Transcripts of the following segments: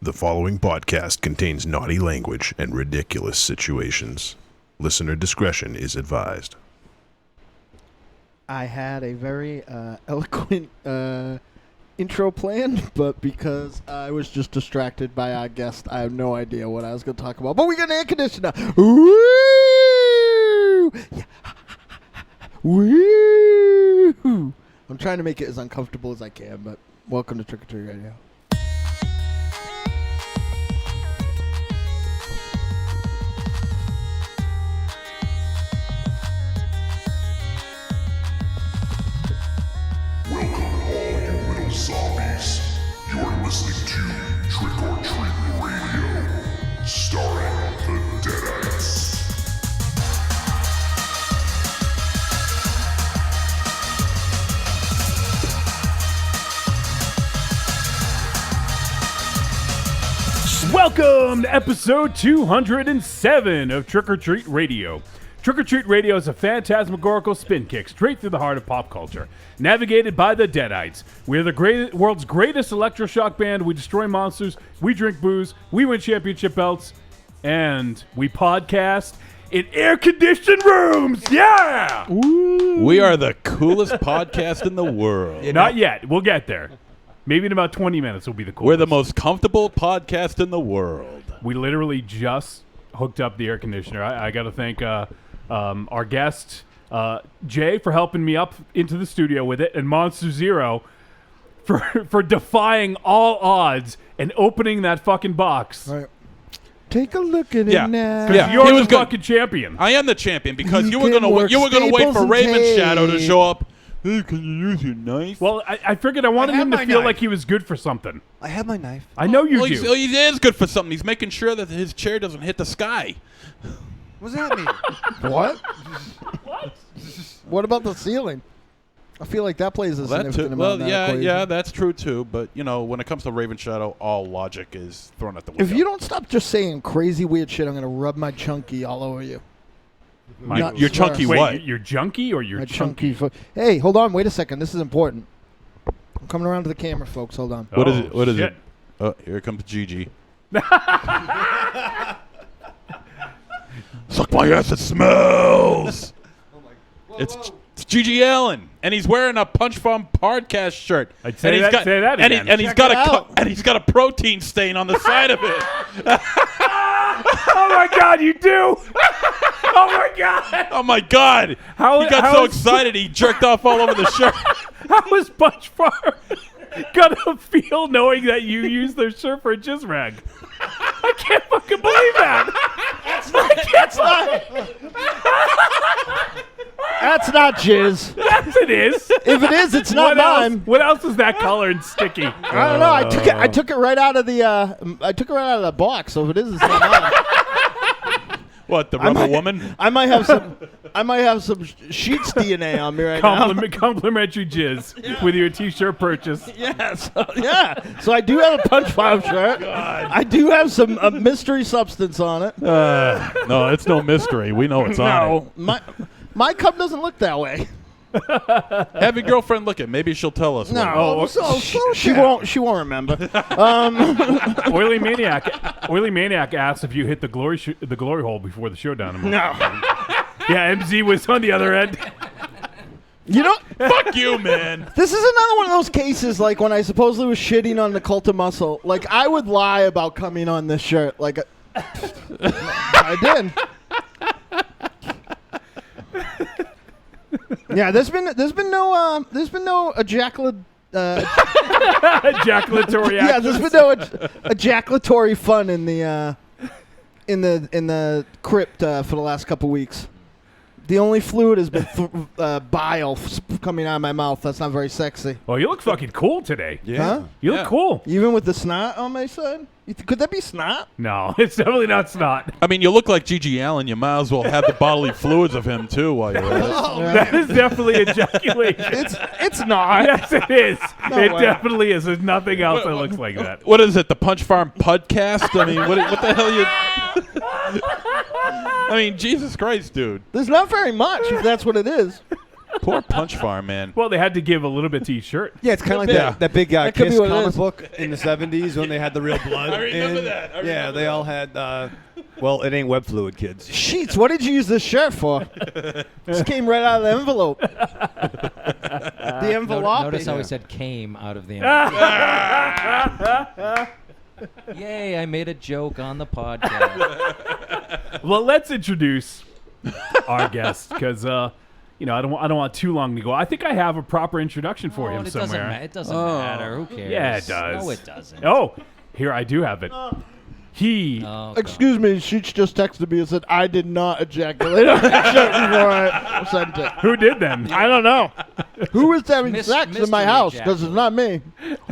The following podcast contains naughty language and ridiculous situations. Listener discretion is advised. I had a very eloquent intro planned, but because I was just distracted by our guest, I have no idea what I was going to talk about. But we got an air conditioner. Woo! Yeah. Woo! I'm trying to make it as uncomfortable as I can, but welcome to Trick or Treat Radio. Zombies. You're listening to Trick or Treat Radio, starring the Deadites. Welcome to episode 207 of Trick or Treat Radio. Trick or Treat Radio is a phantasmagorical spin kick straight through the heart of pop culture. Navigated by the Deadites. We are the world's greatest electroshock band. We destroy monsters, we drink booze, we win championship belts, and we podcast in air-conditioned rooms. Yeah! Ooh. We are the coolest podcast in the world. Not yet. We'll get there. Maybe in about 20 minutes we'll be the coolest. We're the most comfortable podcast in the world. We literally just hooked up the air conditioner. I got to thank our guest, Jay, for helping me up into the studio with it, and Monster Zero for defying all odds and opening that fucking box. All right. Take a look at it now. Because you're the fucking champion. I am the champion because you were gonna wait for Raven Shadow to show up. Hey, can you use your knife? Well, I figured I wanted him to feel like he was good for something. I have my knife. I know you do. He is good for something. He's making sure that his chair doesn't hit the sky. What does that mean? What? What about the ceiling? I feel like that plays a significant amount in that equation. Yeah, that's true too. But you know, when it comes to Raven Shadow, all logic is thrown out the window. If you don't stop just saying crazy weird shit, I'm gonna rub my chunky all over you. Your chunky Wait, what? your junkie or your My chunky? Hey, hold on. Wait a second. This is important. I'm coming around to the camera, folks. Hold on. What is it? What is shit. it? Oh, here comes Gigi. Suck my ass, it smells. It's Gigi Allen, and he's wearing a Punch Farm podcast shirt. I'd say that again. And he's got a protein stain on the side of it. Oh my God, you do! Oh my God! Oh my God! He got so excited he jerked off all over the shirt. How is Punch Farm gonna feel knowing that you used their shirt for a jizz rag? I can't fucking believe that. That's not jizz. Yes, it is. If it is, it's not mine. What else is that color and sticky? I don't know. I took it right out of the box. So if it is, it's not mine. What, the rubber woman? I might have some Sheets DNA on me right now. Complimentary jizz with your T-shirt purchase. Yes. Yeah. So I do have a Punch Farm shirt. God. I do have some mystery substance on it. No, it's no mystery. We know it's on it. My cup doesn't look that way. Have your girlfriend look at it. Maybe she'll tell us. No, she won't remember. Oily Maniac asked if you hit the glory hole before the showdown. No. Yeah, MZ was on the other end. You know, fuck you, man. This is another one of those cases, like when I supposedly was shitting on the Cult of Muscle. Like I would lie about coming on this shirt. Like I did. Yeah, there's been no ejaculatory ejaculatory yeah, there's been no ejaculatory fun in the crypt for the last couple weeks. The only fluid has been bile coming out of my mouth. That's not very sexy. Oh, you look fucking cool today. Yeah. Huh? You look cool. Even with the snot on my side? Could that be snot? No, it's definitely not snot. I mean, you look like Gigi Allen. You might as well have the bodily fluids of him, too, while you're at it. That is definitely ejaculation. It's not. Yes, it is. No it way. definitely is. There's nothing else that looks like that. What is it, the Punch Farm podcast? I mean, what the hell you... I mean, Jesus Christ, dude. There's not very much, if that's what it is. Poor Punch Farm, man. Well, they had to give a little bit to each shirt. Yeah, it's kind of like Yeah. that big That could be Kiss what it comic is. book in the 70s when they had the real blood. I remember in. that. Yeah, they all had. Well, it ain't web fluid, kids. Sheets, what did you use this shirt for? This came right out of the envelope. The envelope. Notice how he said came out of the envelope. Yay, I made a joke on the podcast. Well, let's introduce our guest because I don't want too long to go. I think I have a proper introduction for him it somewhere. It doesn't matter. Who cares? Yeah, it does. No, it doesn't. Oh, here I do have it. He. Oh, Excuse me, Sheets just texted me and said, I did not ejaculate on that shirt before I sent it. Who did then? I don't know. Who is having sex in my mystery house? Because it's not me.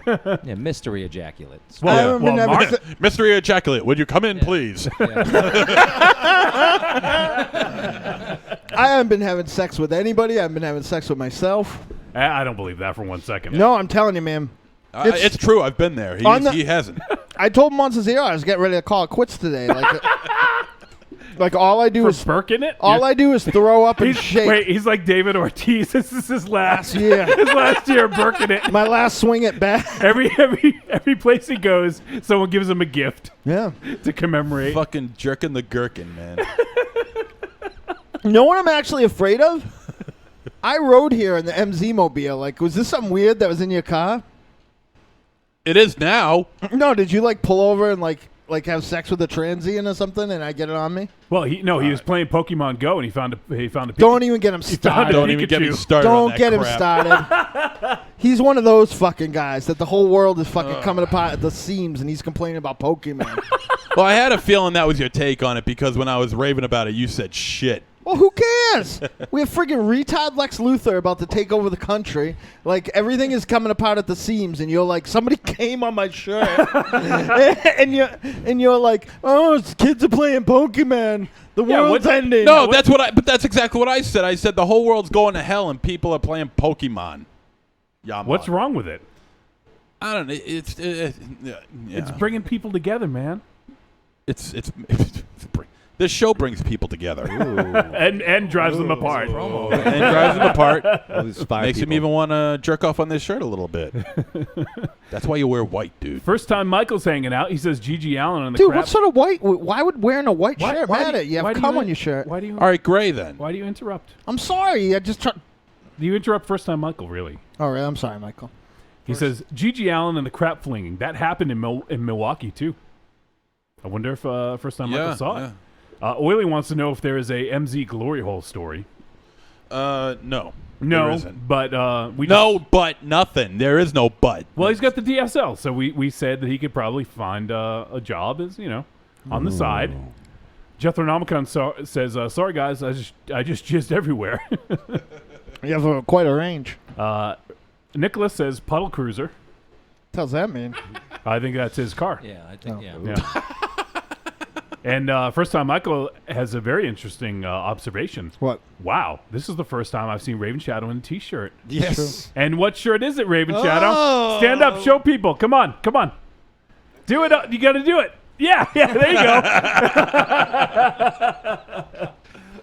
Yeah, mystery ejaculate. I haven't been having Mark- Mystery ejaculate, would you come in, please? I haven't been having sex with anybody. I haven't been having sex with myself. I don't believe that for 1 second. No, I'm telling you, man. It's true. I've been there. He hasn't. I told him once as I was getting ready to call it quits today. Like all I do For is Birkin it? all I do is throw up and shake. Wait, he's like David Ortiz. This is his last year. his last year Birkin it. My last swing at bat. Every place he goes, someone gives him a gift Yeah. to commemorate. Fucking jerking the gherkin, man. You know what I'm actually afraid of? I rode here in the MZ mobile. Like, was this something weird that was in your car? It is now. No, did you like pull over and like have sex with a transient or something and I get it on me? Well, he was playing Pokemon Go and he found a Don't even get him found started. a Don't even get me Pikachu. started on Don't that get him crap. started. He's one of those fucking guys that the whole world is fucking coming apart at the seams and he's complaining about Pokemon. Well, I had a feeling that was your take on it because when I was raving about it, you said shit. Well, who cares? We have friggin' retard Lex Luthor about to take over the country. Like, everything is coming apart at the seams, and you're like, somebody came on my shirt. and you're like, oh, kids are playing Pokemon. The world's ending. No, but that's exactly what I said. I said the whole world's going to hell and people are playing Pokemon. Yeah, What's wrong with it? I don't know. Yeah. It's bringing people together, man. This show brings people together And drives them apart. and drives them apart. Inspire Makes him people. even want to jerk off on this shirt a little bit. That's why you wear white, dude. First time Michael's hanging out, he says Gigi Allen on the Dude, crap. what sort of white? Why would wearing a white Why- shirt why matter? do You why have do cum on your shirt. Why do you? All right, gray then. Why do you interrupt? I'm sorry. I just try. Do you interrupt first time Michael? Really? All right, I'm sorry, Michael. He says Gigi Allen and the crap flinging that happened in Milwaukee too. I wonder if first time Michael saw it. Oily wants to know if there is a MZ glory hole story. No. No, there isn't. but But nothing. There is no but. Well, he's got the DSL, so we said that he could probably find a job as on the side. Jethronomicon says, "Sorry guys, I just jizzed everywhere." You have quite a range. Nicholas says puddle cruiser. What does that mean? I think that's his car. Yeah, I think, yeah. Yeah. And first time Michael has a very interesting observation. What? Wow, this is the first time I've seen Raven Shadow in a t-shirt. Yes. And what shirt is it, Raven Shadow? Stand up, show people. Come on. Do it. You got to do it. Yeah, there you go.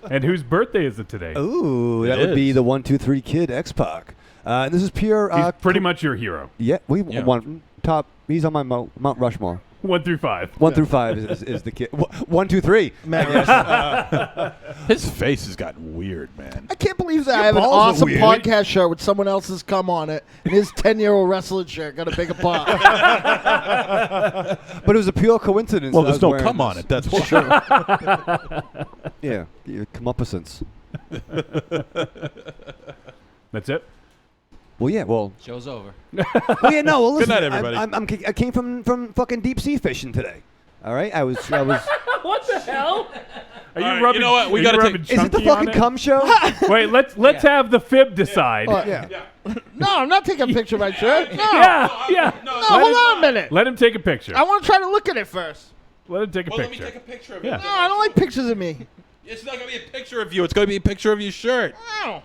And whose birthday is it today? Ooh, that It would be is. the 1-2-3 kid, X-Pac. And this is pure. He's pretty much your hero. Yeah, Yeah. one top. He's on my Mount Rushmore. 1 through 5. 1 through 5 is the kid. 1, 2, 3. His face has gotten weird, man. I can't believe that I have an balls are awesome weird. podcast shirt with someone else's cum on it, and his 10-year-old wrestling shirt got a bigger pop. But it was a pure coincidence. Well, that I there's was no wearing cum on this. it. That's why. Yeah, comeuppance. That's it? Well, yeah, well. Show's over. Well, yeah, no, well, listen. night, everybody. I came from fucking deep sea fishing today. All right? I was. What the hell? Are you All right, rubbing? you know what? We are gotta you take- rubbing Is it the Chunky on fucking cum show? Wait, let's have the fib decide. Yeah. No, I'm not taking a picture of my shirt. No, Yeah. no, hold on a minute. Let him take a picture. I want to try to look at it first. Let him take a Well, let me picture. take a picture of Yeah. it. No, I don't like pictures of me. It's not going to be a picture of you. It's going to be a picture of your shirt. No.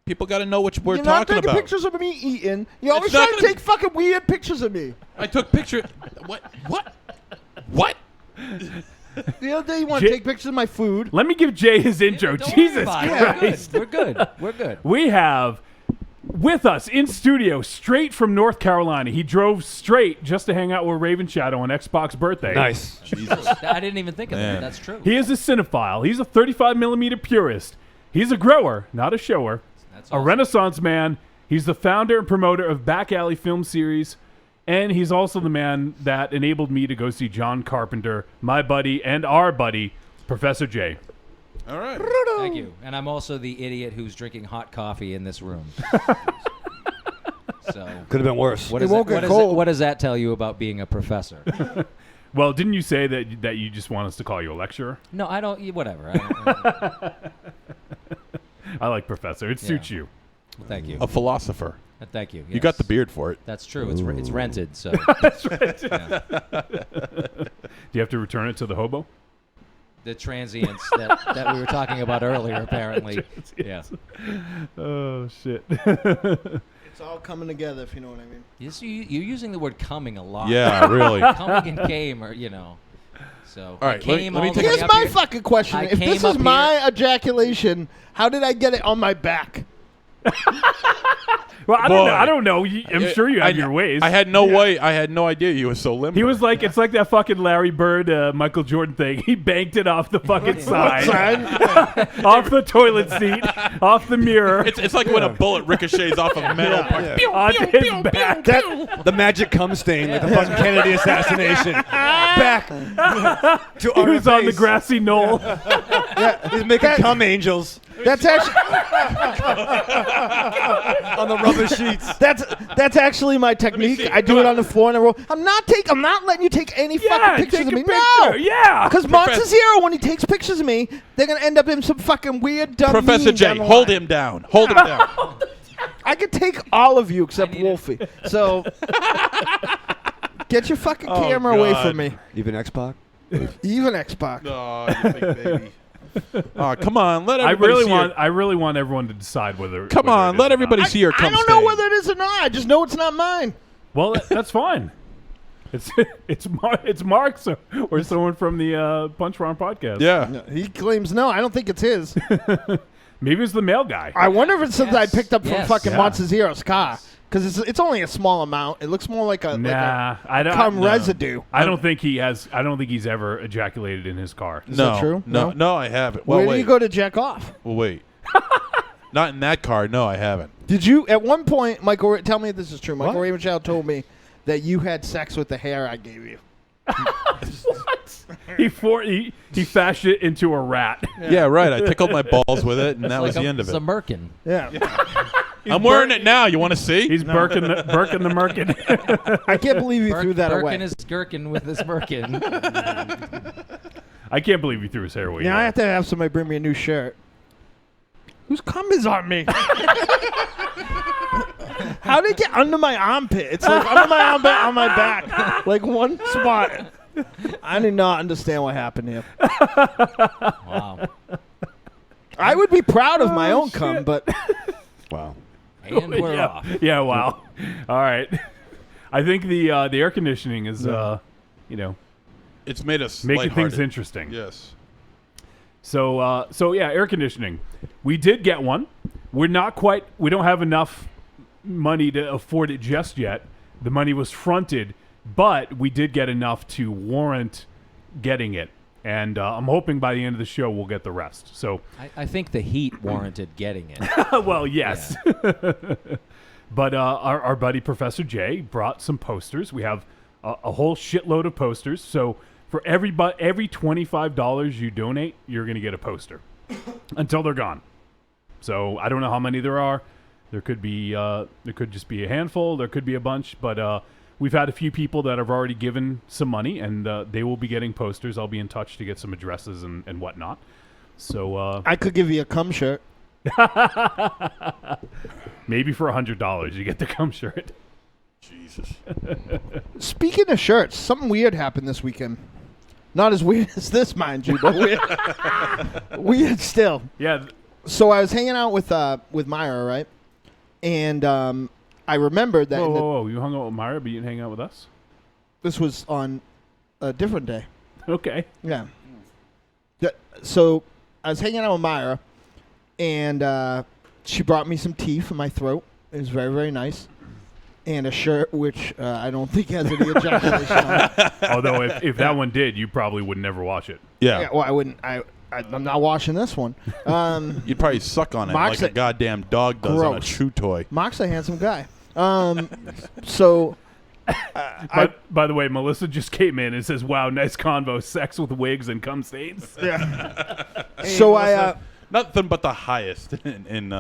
People got to know what we're You're not talking taking about. pictures of me eating. You always not try to gonna take fucking weird pictures of me. I took picture. What? The other day you want to Jay- take pictures of my food. Let me give Jay his intro. Don't worry Jesus about it. Christ. We're good. We're good. We have with us in studio, straight from North Carolina. He drove straight just to hang out with Raven Shadow on Xbox birthday. Nice. I didn't even think of Man. that. That's true. He is a cinephile. He's a 35mm purist. He's a grower, not a shower. That's A awesome. Renaissance man. He's the founder and promoter of Back Alley Film Series. And he's also the man that enabled me to go see John Carpenter, my buddy and our buddy, Professor J. All right. Thank you. And I'm also the idiot who's drinking hot coffee in this room. So Could have been worse. what It does won't that, get what, cold. what does that tell you about being a professor? Well, didn't you say that you just want us to call you a lecturer? No, I don't. Whatever. I don't, I like Professor. It suits you. thank you. A philosopher. Thank you. You got yes. the beard for it. That's true. It's rented. So yeah. Do you have to return it to the hobo? The transients that we were talking about earlier, apparently. Yeah. Oh, shit. It's all coming together, if you know what I mean. You're using the word coming a lot. Yeah, really. Coming and came, or So All right, I came let me all the take a- way Here's up my here. fucking question. I If came this up is my ejaculation, how did I get it on my back? Well, I Boy. don't know. I'm sure you have your ways. I had no way. I had no idea you were so limber. He was like, it's like that fucking Larry Bird, Michael Jordan thing. He banked it off the fucking side, off the toilet seat, off the mirror, It's like when a bullet ricochets off a metal part. onto his back. The magic cum stain, like the fucking Kennedy assassination. Back to He our was on the face. grassy knoll. He's making cum angels That's actually on the rubber sheets. that's actually my technique. see. I do it on the floor in a row. I'm not letting you take any Yeah, fucking pictures take of a me. picture. No. Yeah. Because Monster Zero, when he takes pictures of me, they're gonna end up in some fucking weird dumb Professor meme J, down the hold line. him down. Hold him down. I could take all of you except I need Wolfie. So get your fucking camera away God. from me. Even X-Pac? Even Xbox. Oh, you big baby. Oh, come on. Let I everybody really want everyone to decide whether. Come whether on. it is Let or everybody not. see your cum I don't know stain. whether it is or not. I just know it's not mine. Well, that's fine. It's Mark's or someone from the Punch Ron podcast. Yeah. He claims no. I don't think it's his. Maybe it's the mail guy. I wonder if it's something I picked up from Yes. fucking Yeah. Monster Zero's car. Because it's only a small amount. It looks more like a Nah, I don't. cum no. residue. I don't think he has. I don't think he's ever ejaculated in his car. Is no. that true? No, No? no, I haven't. Well, Where wait. do you go to jack off? Well, wait. Not in that car. No, I haven't. Did you at one point, Michael? Tell me if this is true. Michael What? Ravenshaw told me that you had sex with the hair I gave you. What? He fashioned it into a rat. Yeah, right. I tickled my balls with it, and that was like the end of It's a it. merkin. Yeah. I'm wearing it now. You want to see? He's Birkin the Merkin. I can't believe you threw that away. Birkin is gherkin with his merkin. I can't believe he threw his hair away. Now I either. have to have somebody bring me a new shirt. Whose cum is on me? How did it get under my armpit? It's like under my armpit on my back. Like one spot. I do not understand what happened here. Wow. I would be proud of my own cum, but Wow. And we're yeah. off. Yeah. Wow. All right. I think the air conditioning is It's made us making things lighthearted. interesting. Yes. So yeah, air conditioning. We did get one. We don't have enough money to afford it just yet. The money was fronted, but we did get enough to warrant getting it. And I'm hoping by the end of the show we'll get the rest. So, I think the heat warranted getting it. well, yes. But our buddy Professor J brought some posters. We have a whole shitload of posters. So for every $25 you donate, you're going to get a poster until they're gone. So I don't know how many there are. There could just be a handful. There could be a bunch. But we've had a few people that have already given some money, and they will be getting posters. I'll be in touch to get some addresses and whatnot. So I could give you a cum shirt. maybe for $100 you get the cum shirt. Jesus. Speaking of shirts, something weird happened this weekend. Not as weird as this, mind you, but weird. Weird still. Yeah. So I was hanging out with Myra, right? And I remembered that Whoa. You hung out with Myra, but you didn't hang out with us? this was on a different day. Okay. Yeah. So I was hanging out with Myra, and she brought me some tea for my throat. It was very, very nice. And a shirt, which I don't think has any ejaculation on it. Although if that one did, you probably would never wash it. Yeah, well, I wouldn't. I'm not washing this one. You'd probably suck on it Mark's like a goddamn dog does on a gross. chew toy. Mark's a handsome guy. So... By the way, Melissa just came in and says, "Wow, nice convo. Sex with wigs and cum stains." Yeah. So nothing but the highest in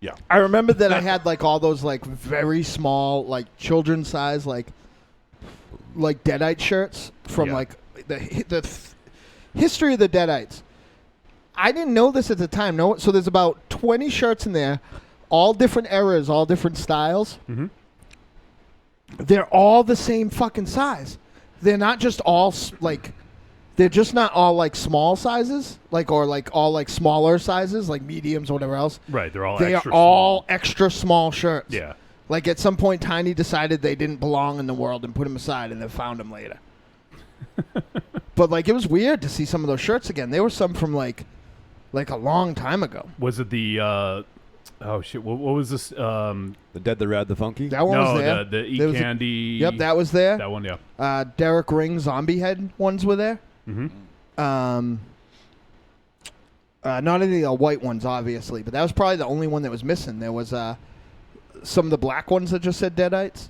yeah. I remember that I had like all those like very small like children's size like Deadite shirts from like the history of the Deadites. I didn't know this at the time. No, so there's about 20 shirts in there, all different eras, all different styles. Mm-hmm. They're all the same fucking size. They're not just all like. They're just not all like small sizes, or all like smaller sizes, like mediums or whatever else. Right, they're all. They extra are all small. extra small shirts. Yeah. Like at some point, Tiny decided they didn't belong in the world and put them aside, and then found them later. But like it was weird to see some of those shirts again. There were some from like a long time ago. Was it the? Oh shit! What was this? The Dead, the Rad, the Funky? That one was there. the Eat There was Candy. Yep, that was there. That one, yeah. Derek Ring zombie head ones were there. Mm-hmm. Not any of the white ones, obviously, but that was probably the only one that was missing. There was some of the black ones that just said Deadites.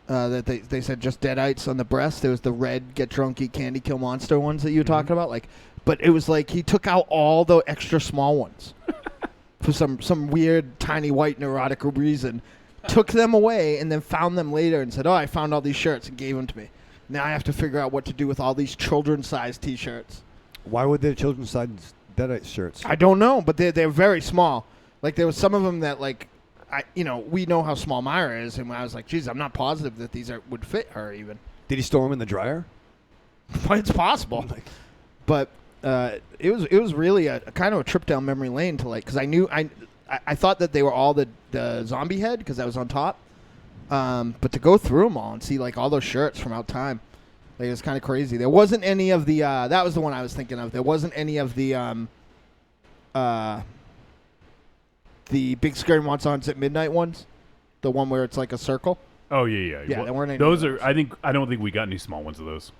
That they said just Deadites on the breast. There was the red Get Drunk, Eat Candy, Kill Monster ones that you were talking about. But it was like he took out all the extra small ones for some weird tiny white neurotic reason. Took them away and then found them later and said, "Oh, I found all these shirts," and gave them to me. Now I have to figure out what to do with all these children's-sized T-shirts. Why would they have children's-sized Deadite shirts? I don't know, but they're very small. Like there was some of them that we know how small Myra is, and I was like, geez, I'm not positive that these would fit her even. Did he store them in the dryer? But it's possible. But it was really a kind of a trip down memory lane to because I thought that they were all the zombie head because that was on top. But to go through them all and see all those shirts from out time, it was kind of crazy. There wasn't any of the that was the one I was thinking of. There wasn't any of the Big Scary Monsters at Midnight ones, the one where it's like a circle. Oh yeah. Yeah, there weren't any. Those are. I don't think we got any small ones of those.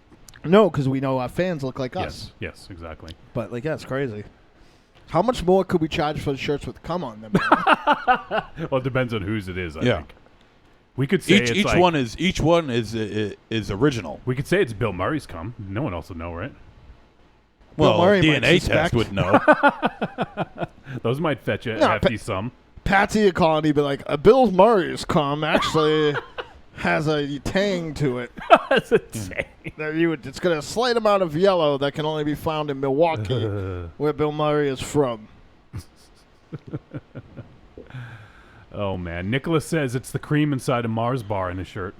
No, because we know our fans look like us. Yes, exactly. But it's crazy. How much more could we charge for the shirts with cum on them? Well, it depends on whose it is. I Yeah. think. We could say each one is original. We could say it's Bill Murray's cum. No one else would know, right? Well, Murray might DNA suspect. test would know. Those might fetch a No, hefty sum. Patsy at Colony be like, Bill Murray's cum actually has a tang to it. That's a tang. It's got a slight amount of yellow that can only be found in Milwaukee, where Bill Murray is from. Oh man, Nicholas says it's the cream inside a Mars bar in his shirt.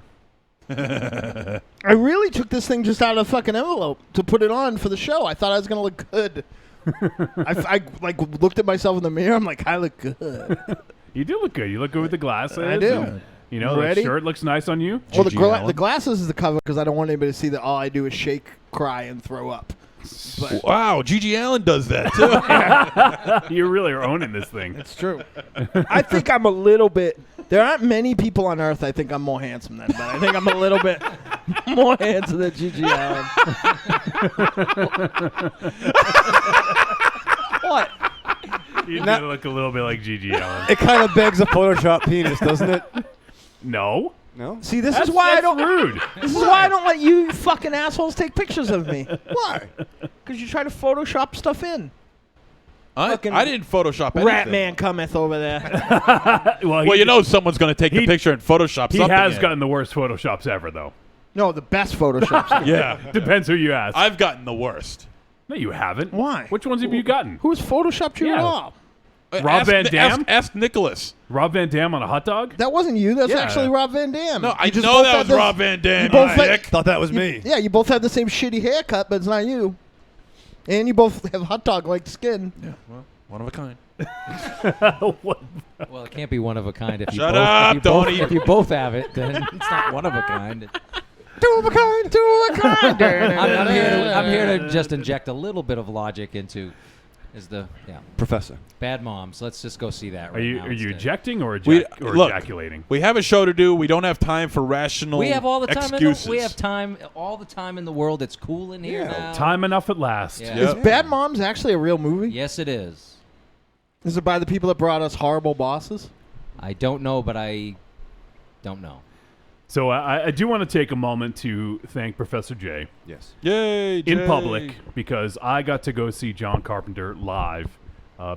I really took this thing just out of the fucking envelope to put it on for the show. I thought I was gonna look good. I looked at myself in the mirror. I'm like, I look good. You do look good. You look good with the glasses. I do. And, that Ready? shirt looks nice on you. Well, Allen. the glasses is the cover because I don't want anybody to see that all I do is shake, cry, and throw up. But Wow, Gigi Allen does that too. You really are owning this thing. it's true. I think I'm a little bit. There aren't many people on Earth I think I'm more handsome than, but I think I'm a little bit more handsome than Gigi Allen. What? You do look a little bit like Gigi Allen. It kind of begs a Photoshop penis, doesn't it? No. No? See, this That's is why I don't. rude. This is why I don't let you fucking assholes take pictures of me. Why? Because you try to Photoshop stuff in. I didn't Photoshop anything. Rat man cometh over there. Well, someone's going to take the picture and Photoshop he something has in. gotten the worst Photoshops ever, though. No, the best Photoshops. Yeah. Depends who you ask. I've gotten the worst. No, you haven't. Why? Which ones have you gotten? Who has Photoshopped you Yeah. at all? Rob Van Dam? Ask Nicholas. Rob Van Dam on a hot dog? That wasn't you. That's Yeah. actually Rob Van Dam. No, I You just know both that had was this- Rob Van Dam. You both had- Dick. Thought that was me. Yeah, you both have the same shitty haircut, but it's not you. And you both have hot dog-like skin. Yeah, well, one of a kind. What? Well, it can't be one of a kind if you Shut both, up, if you both, Tony. if you both have it, then it's not one of a kind. Two of a kind, two of a kind. I'm here to just inject a little bit of logic into Professor. Bad Moms. Let's just go see that. Are Right you now are you instead. ejecting or, Look, ejaculating? We have a show to do. We don't have time for rational We have all the time. excuses. We have time. All the time in the world. It's cool in here now. Time enough at last. Yeah. Is Bad Moms actually a real movie? Yes, it is. Is it by the people that brought us Horrible Bosses? I don't know, but I don't know. So I do want to take a moment to thank Professor J Yes. Yay, Jay. in public because I got to go see John Carpenter live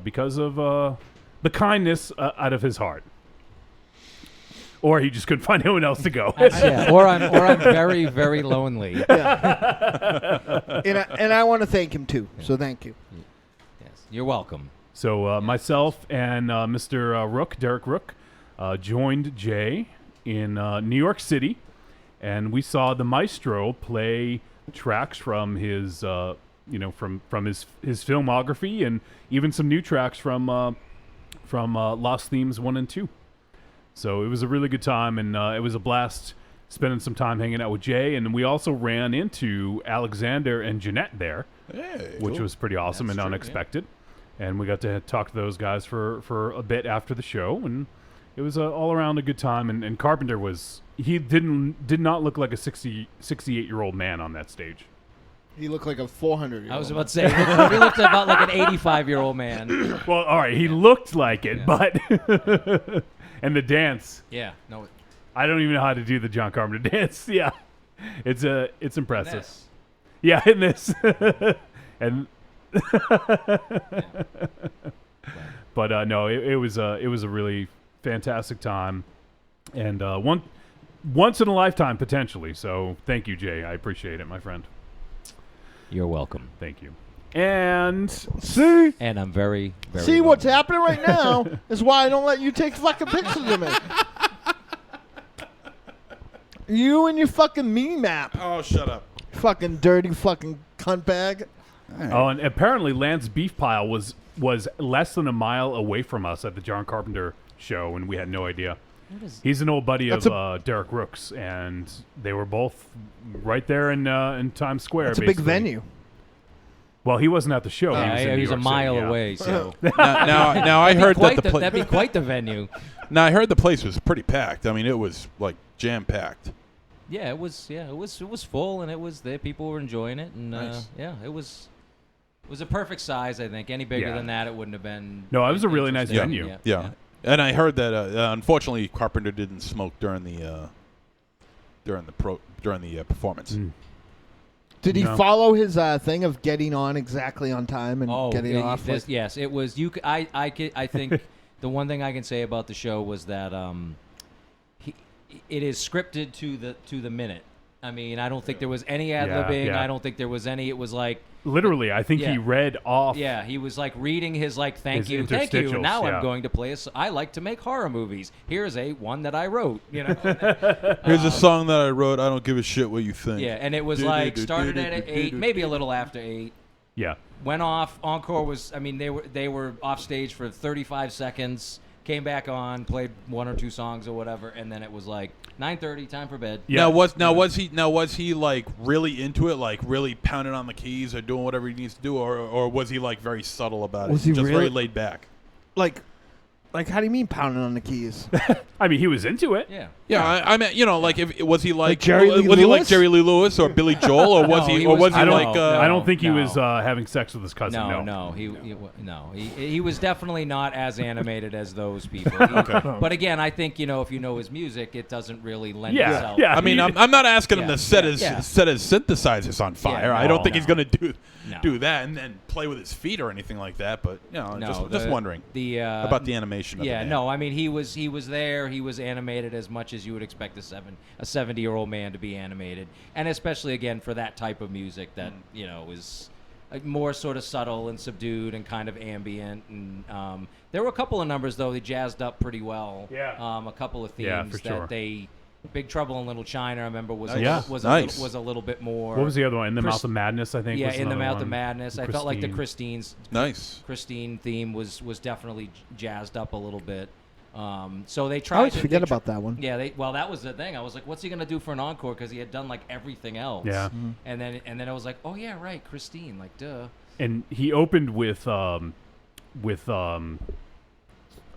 because of the kindness out of his heart. Or he just couldn't find anyone else to go. Yeah, or I'm very, very lonely. And I want to thank him too. So thank you. Yes, you're welcome. So myself and Mr. Rook, Derek Rook, joined Jay in New York City, and we saw the maestro play tracks from his, from his filmography, and even some new tracks from Lost Themes 1 and 2. So it was a really good time, and it was a blast spending some time hanging out with Jay, and we also ran into Alexander and Jeanette there, which was pretty awesome and unexpected. And we got to talk to those guys for a bit after the show, and it was all around a good time. And Carpenter did not look like a 68-year-old man on that stage. He looked like a 400-year-old. I was about to say, he looked about like an 85-year-old man. Well, all right, he looked like it, but and the dance. Yeah, no. I don't even know how to do the John Carpenter dance. Yeah, it's impressive. This. Yeah, in this, and but no, it was a really fantastic time, and once in a lifetime potentially. So thank you, Jay. I appreciate it, my friend. You're welcome. Thank you. And See? And I'm very, very See what's lonely. happening right now is why I don't let you take fucking pictures of me. You and your fucking meme map. Oh, shut up. Fucking dirty fucking cunt bag. Oh, and apparently Lance Beef Pile was less than a mile away from us at the John Carpenter show, and we had no idea. He's an old buddy That's of Derek Rook's, and they were both right there in Times Square. It's a big basically. venue. Well, he wasn't at the show. Yeah, he was, in he was New a York mile City, yeah. away. So Now I heard that that'd be quite the venue. Now I heard the place was pretty packed. I mean, it was like jam packed. Yeah, it was full, and it was there. People were enjoying it, and Nice. it was a perfect size. I think any bigger Yeah. than that, it wouldn't have been. No, it was a really nice interesting. venue. Yeah. And I heard that unfortunately Carpenter didn't smoke during the performance. Mm. Did he No. follow his thing of getting on exactly on time and getting off? Like, Yes, it was. I think the one thing I can say about the show was that it is scripted to the minute. I mean, I don't think there was any ad-libbing. yeah. I don't think there was any. It was like, Literally, I think Yeah. he read off. yeah, he was like reading his like, thank His you. interstitials, And now yeah. I'm going to play I like to make horror movies. Here's one that I wrote. You know. Here's a song that I wrote. I don't give a shit what you think. Yeah, and it was like started at 8, maybe a little after 8. Yeah. Went off. Encore was. I mean, they were off stage for 35 seconds. Came back on, played 1 or 2 songs or whatever, and then it was like 9:30, time for bed. Yeah. Was he like really into it, like really pounding on the keys or doing whatever he needs to do, or was he like very subtle about Was it, he just really? very laid back? like, how do you mean pounding on the keys? I mean, he was into it. Yeah. Yeah, I mean, like, was he like Jerry Lee was he like Lewis? Jerry Lee Lewis or Billy Joel, or was No, he he or was- was he I don't- like? no. I don't think he no. was having sex with his cousin. No, he was definitely not as animated as those people. But again, I think if you know his music, it doesn't really lend Yeah, itself. yeah. I mean, I'm not asking him Yeah, to set yeah. his synthesizers on fire. I don't think he's going to do that and then play with his feet or anything like that. But just wondering about the animation. Of Yeah, the no, I mean he was there. He was animated as much as you would expect a 70-year-old man to be animated, and especially again for that type of music that is more sort of subtle and subdued and kind of ambient. And there were a couple of numbers though they jazzed up pretty well. Yeah. A couple of themes Yeah, for sure. that they. Big Trouble in Little China, I remember, was Yeah. was a little bit more. What was the other one? In the Chris- Mouth of Madness, I think. Yeah, was In the another Mouth one. of Madness. I felt like the nice. Christine theme was definitely jazzed up a little bit. So they tried. I always forget about that one. Yeah, that was the thing. I was like, what's he gonna do for an encore? Because he had done like everything else. Yeah. And then I was like, oh yeah, right, Christine, like duh. And he opened with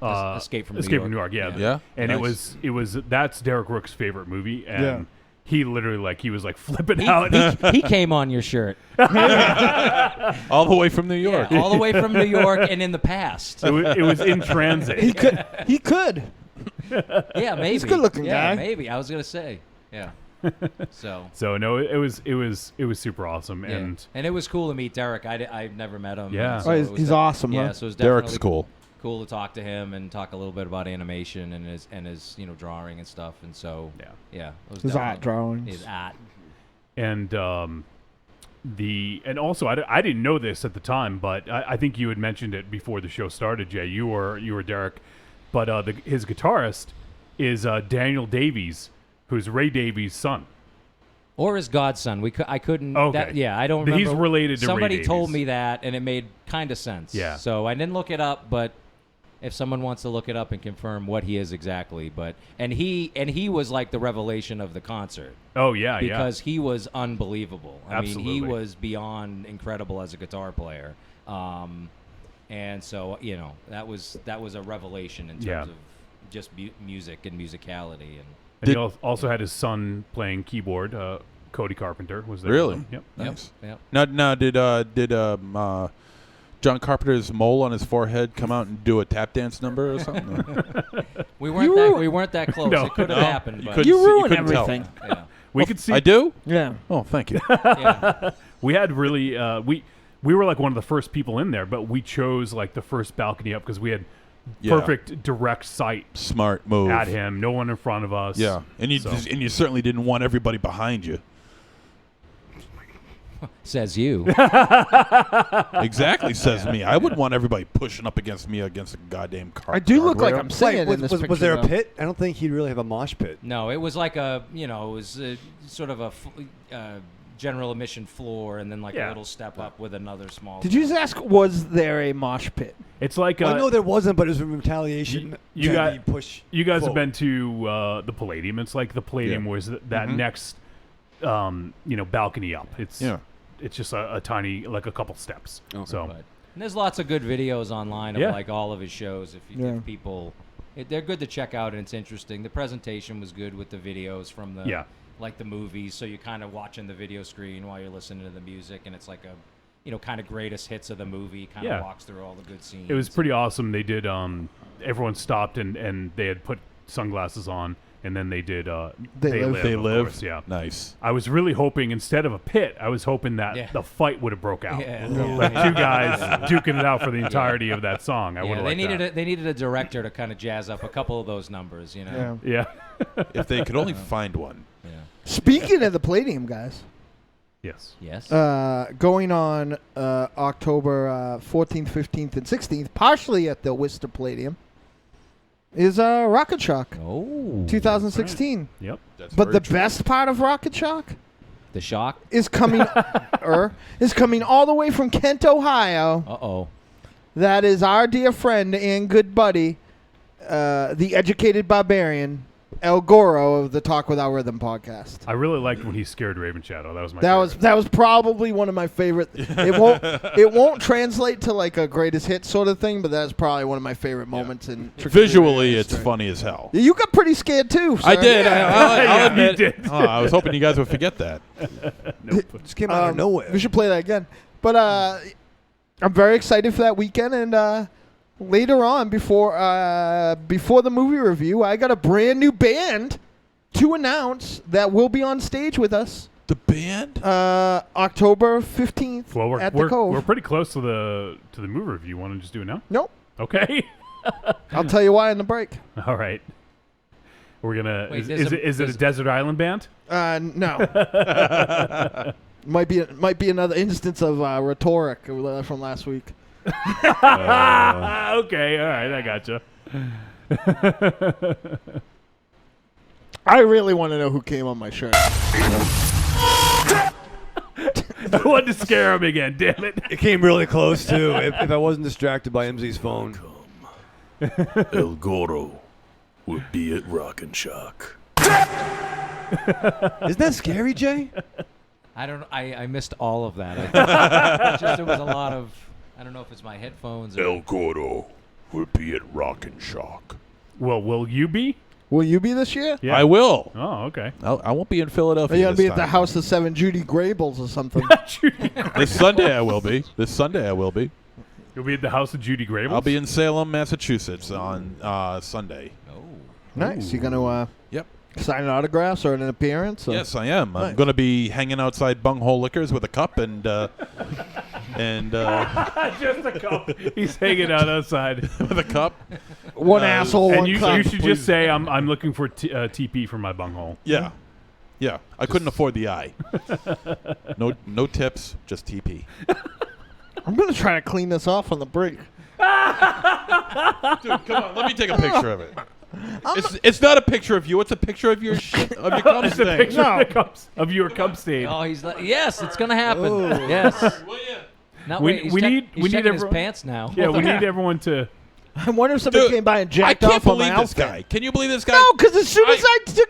Escape from New York. Yeah. And Nice. it was that's Derek Rook's favorite movie, and he literally he was flipping out. He came on your shirt. All the way from New York. Yeah, all the way from New York and in the past. It was in transit. He could. Yeah, maybe. He's a good-looking guy. Yeah, maybe. I was gonna say. Yeah. So no, it was super awesome, yeah. and it was cool to meet Derek. I've never met him. Yeah. So He's awesome. Yeah, huh? so it was definitely Derek's cool. Cool to talk to him and talk a little bit about animation and his drawing and stuff. And so it was His art drawings. His art. and also I didn't know this at the time, but I think you had mentioned it before the show started, Jay. You were Derek, but his guitarist is Daniel Davies, who's Ray Davies' son. Or his godson. I couldn't. Okay. I don't remember. He's related to Ray Somebody Davies. told me that, and it made kind of sense. Yeah. So I didn't look it up, but if someone wants to look it up and confirm what he is exactly, and he was like the revelation of the concert. Oh yeah, because he was unbelievable. I mean, he Absolutely. was beyond incredible as a guitar player. And so that was a revelation in terms of just music and musicality. And he also had his son playing keyboard. Cody Carpenter was there. Really? Yep. Nice. Yep. Now, did John Carpenter's mole on his forehead come out and do a tap dance number or something? We weren't that close. No. It could have happened. But You ruin couldn't tell. everything. yeah. We could see. I do? Yeah. Oh, thank you. Yeah. We had really we were like one of the first people in there, but we chose like the first balcony up because we had perfect direct sight Smart move. at him. No one in front of us. Yeah, and you certainly didn't want everybody behind you. Says you. Exactly, says me. I wouldn't want everybody pushing up against me against a goddamn car. I do look like guardrail. I'm singing in this was picture, there a though. pit? I don't think he'd really have a mosh pit. No, it was like sort of a general admission floor, and then a little step up with another small. Did you just ask, was there a mosh pit? It's like Well, I know there wasn't, but it was a retaliation. You Jeremy got- push. you guys have quote. been to the Palladium. It's like the Palladium Yeah. was that next balcony up. It's just a tiny, like a couple steps. Okay. So But, and there's lots of good videos online of Yeah. all of his shows. If people, they're good to check out, and it's interesting. The presentation was good with the videos from the the movies, so you're kind of watching the video screen while you're listening to the music, and it's like a kind of greatest hits of the movie. Kind of walks through all the good scenes. it was pretty awesome. They did. Everyone stopped and they had put sunglasses on, and then they did. They Live. They of live. course, yeah. Nice. I was really hoping instead of a pit, I was hoping that the fight would have broke out. Yeah. Like two guys duking it out for the entirety of that song. I would have they liked needed that. they needed a director to kind of jazz up a couple of those numbers. Yeah. Yeah. If they could only find one. Yeah. Speaking of the Palladium, guys, Yes. Yes. going on October 14th, 15th, and 16th, partially at the Worcester Palladium, is Rocket Shock Oh. 2016. Yep. That's But very the true. best part of Rocket Shock The Shock. is coming all the way from Kent, Ohio. Uh-oh. That is our dear friend and good buddy, the educated barbarian, El Goro of the Talk Without Rhythm podcast. I really liked when he scared Raven Shadow. That was my That favorite. was probably one of my favorite. It won't translate to like a greatest hit sort of thing, but that's probably one of my favorite moments in Trick or Treat Visually, Radio it's history. funny as hell. You got pretty scared too. I sir. did. I'll Yeah, admit. you did. Oh, I was hoping you guys would forget that. Just came out of nowhere. We should play that again. But I'm very excited for that weekend, and later on, before the movie review, I got a brand new band to announce that will be on stage with us The band? October 15th Well, at the Cove. we're pretty close to the movie review. Want to just do it now? Nope. Okay. I'll tell you why in the break. All right. We're gonna. Wait, Is it a desert island band? No. might be another instance of rhetoric from last week. Okay. All right. I gotcha. I really want to know who came on my shirt. I wanted to scare him again. Damn it. It came really close too. if I wasn't distracted by MZ's phone. El Goro would be at Rock and Shock. Isn't that scary, Jay? I don't. I missed all of that. There was a lot of. I don't know if it's my headphones. El Goro would be at Rock and Shock. Well, will you be? Will you be this year? Yeah. I will. Oh, okay. I won't be in Philadelphia. Are you gonna this be at the time. House of Seven Judy Grable or something? This Sunday I will be. You'll be at the House of Judy Grable? I'll be in Salem, Massachusetts on Sunday. Nice. You gonna Yep. sign autographs or an appearance? Or? Yes, I am. Nice. I'm going to be hanging outside Bunghole Liquors with a cup and just a cup. He's hanging out outside with a cup. One asshole, and one you cup. should just say I'm looking for TP for my bunghole. Yeah. Yeah. I couldn't afford the eye. No tips, just TP. I'm gonna try to clean this off on the break. Dude, come on. Let me take a picture of it. It's not a picture of you. It's a picture of your shit, of your cum It's a stain. picture of, the cups, of your cum stain. Oh, he's like, yes, it's gonna happen. Yes. Not We- wait, he's we check- need- he's we need checking his everyone- pants now. Yeah, we need everyone to. I wonder if somebody Dude, came by and I jacked can't off on my believe this outfit. guy. Can you believe this guy? No, because as soon as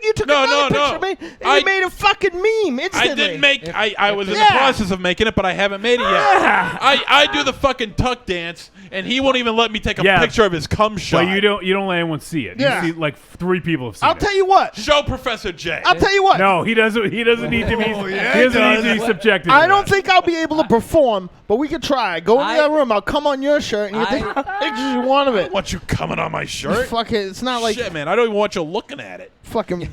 you took No, another no, picture no. of me, and I- you made a fucking meme instantly. I didn't make. I was in the Yeah. process of making it, but I haven't made it yet. I do the fucking tuck dance, and he won't even let me take a Yeah. picture of his cum shot. But you don't let anyone see it. Yeah. You see, like 3 people have seen I'll it. tell you what. Show Professor J. I'll tell you what. No, he doesn't. He doesn't need to be. He doesn't need to be subjected. I to don't that. think I'll be able to perform, but we could try. Go in the I- other room. I'll come on your shirt, and you take pictures you want of I it. don't want you coming on my shirt. Fuck it. It's not like Shit, man. I don't even want you looking at it. fucking.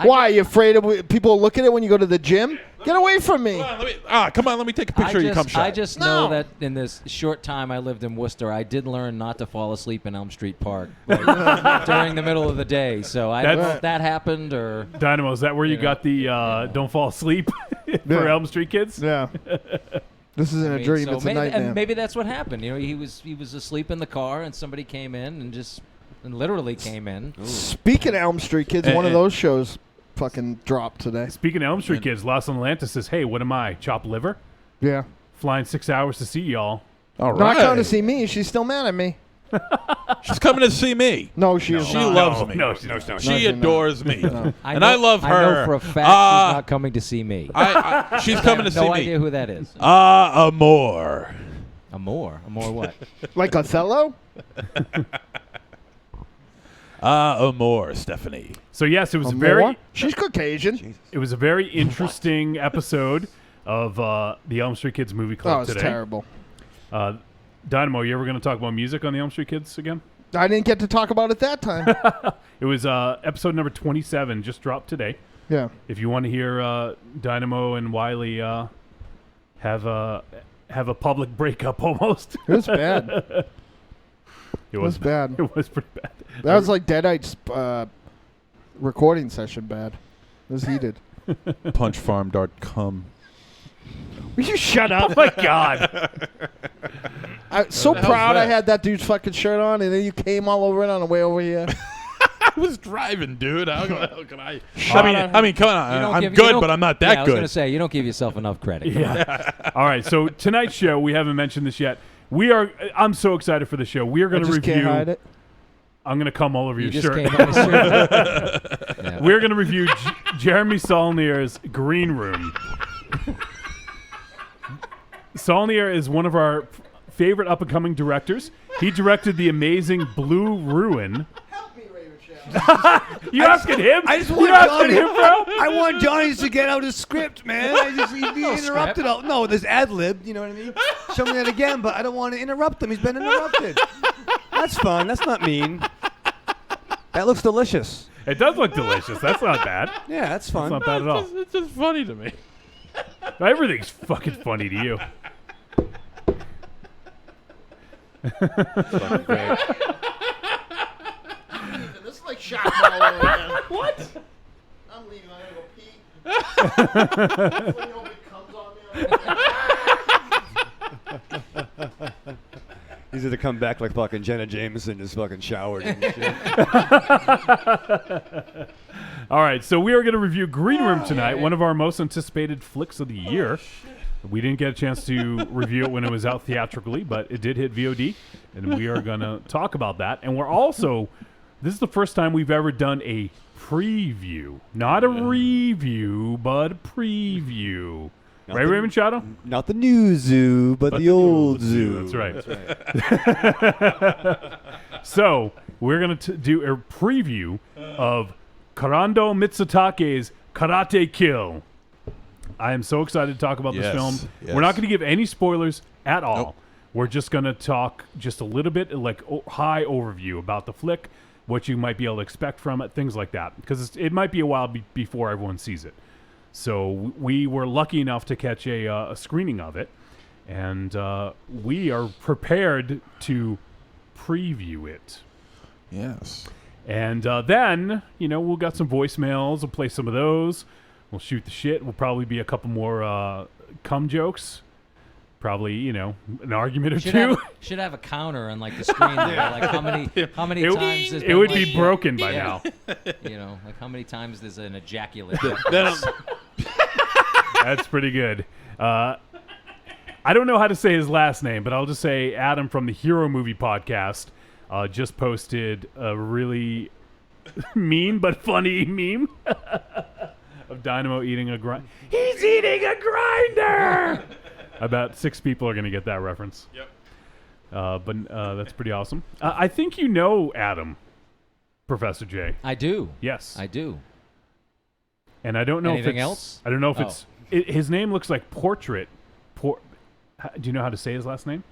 Why? Are you afraid of people look at it when you go to the gym? Get away from me. Come on, let me take a picture of your cum shot. I just No. know that in this short time I lived in Worcester, I did learn not to fall asleep in Elm Street Park like, during the middle of the day. So I don't know if that happened or. Dynamo, is that where you got the "Don't Fall Asleep" for Elm Street Kids? Yeah. This isn't a dream. So It's a maybe, nightmare. and maybe that's what happened. You know, he was asleep in the car, and somebody came in and literally came in. Speaking of Elm Street Kids, one of those shows fucking dropped today. Speaking of Elm Street Kids, Los Atlantis says, "Hey, what am I? Chopped liver? Yeah. Flying 6 hours to see y'all." All right. Not coming to see me. She's still mad at me. She's coming to see me. No, she She isn't. loves me. No. She adores me. And I know- love her. I know for a fact she's not coming to see me. She's coming to see no me. idea who that is. Amor. Amor what? Like Othello? Amor, Stephanie. So yes, it was More? She's Caucasian. It was a very interesting episode of the Elm Street Kids movie club Oh, it's today. terrible. Dynamo, you ever going to talk about music on the Elm Street Kids again? I didn't get to talk about it that time. It was episode number 27, just dropped today. Yeah. If you want to hear Dynamo and Wiley have a public breakup almost. It was bad. It was bad. It was pretty bad. That was like Deadites' recording session bad. It was heated. Punchfarm.com. Will you shut up? Oh my God. I'm so the hell's proud I that? had that dude's fucking shirt on, and then you came all over it on the way over here. I was driving, dude. How can I? Shut I mean, come on. You don't I'm give- you good, don't- but I'm not yeah, that I was good. gonna say you don't give yourself enough credit. Yeah. All right. So tonight's show, we haven't mentioned this yet. I'm so excited for the show. We are going to just review. can't hide it. I'm going to come all over You your just shirt. came on his shirt. Yeah. We're going to review Jeremy Saulnier's Green Room. Saulnier is one of our favorite up-and-coming directors. He directed the amazing Blue Ruin. Help me, Ray Rochelle. You asking him? I just You want asking Johnny. him, bro? I want Johnny to get out his script, man. He interrupted. No, there's ad lib. You know what I mean? Show me that again, but I don't want to interrupt him. He's been interrupted. That's fun. That's not mean. That looks delicious. It does look delicious. That's not bad. Yeah, that's That's fun. not bad at all. It's just funny to me. Everything's fucking funny to you. This is like shot all over again. What? I'm leaving. I'm gonna go pee. Nobody comes on me. He's gonna come back like fucking Jenna Jameson, just fucking showered and shit. All right, so we are going to review Green Room tonight, one of our most anticipated flicks of the year. We didn't get a chance to review it when it was out theatrically, but it did hit VOD, and we are going to talk about that. And we're also, this is the first time we've ever done a preview. Not a review, but a preview. Not right, Raymond Shadow? Not the new zoo, but the old zoo. That's right. So, we're going to do a preview of Kurando Mitsutake's Karate Kill. I am so excited to talk about this film. Yes. We're not going to give any spoilers at all. Nope. We're just going to talk just a little bit, like high overview about the flick, what you might be able to expect from it, things like that. Because it might be a while before everyone sees it. So we were lucky enough to catch a screening of it. And we are prepared to preview it. Yes. And then, we'll got some voicemails. We'll play some of those. We'll shoot the shit. We'll probably be a couple more cum jokes. Probably, an argument or two. Should have a counter on the screen there. Like how many times there's it would be broken by now. Like how many times there's an ejaculate. That's pretty good. I don't know how to say his last name, but I'll just say Adam from the Hero Movie Podcast just posted a really mean but funny meme of Dynamo eating a grinder. He's eating a grinder! About 6 people are going to get that reference. Yep. But that's pretty awesome. I think you know Adam, Professor J. I do. Yes. I do. And I don't know Anything if it's... else? I don't know if it's... his name looks like Portrait. Do you know how to say his last name?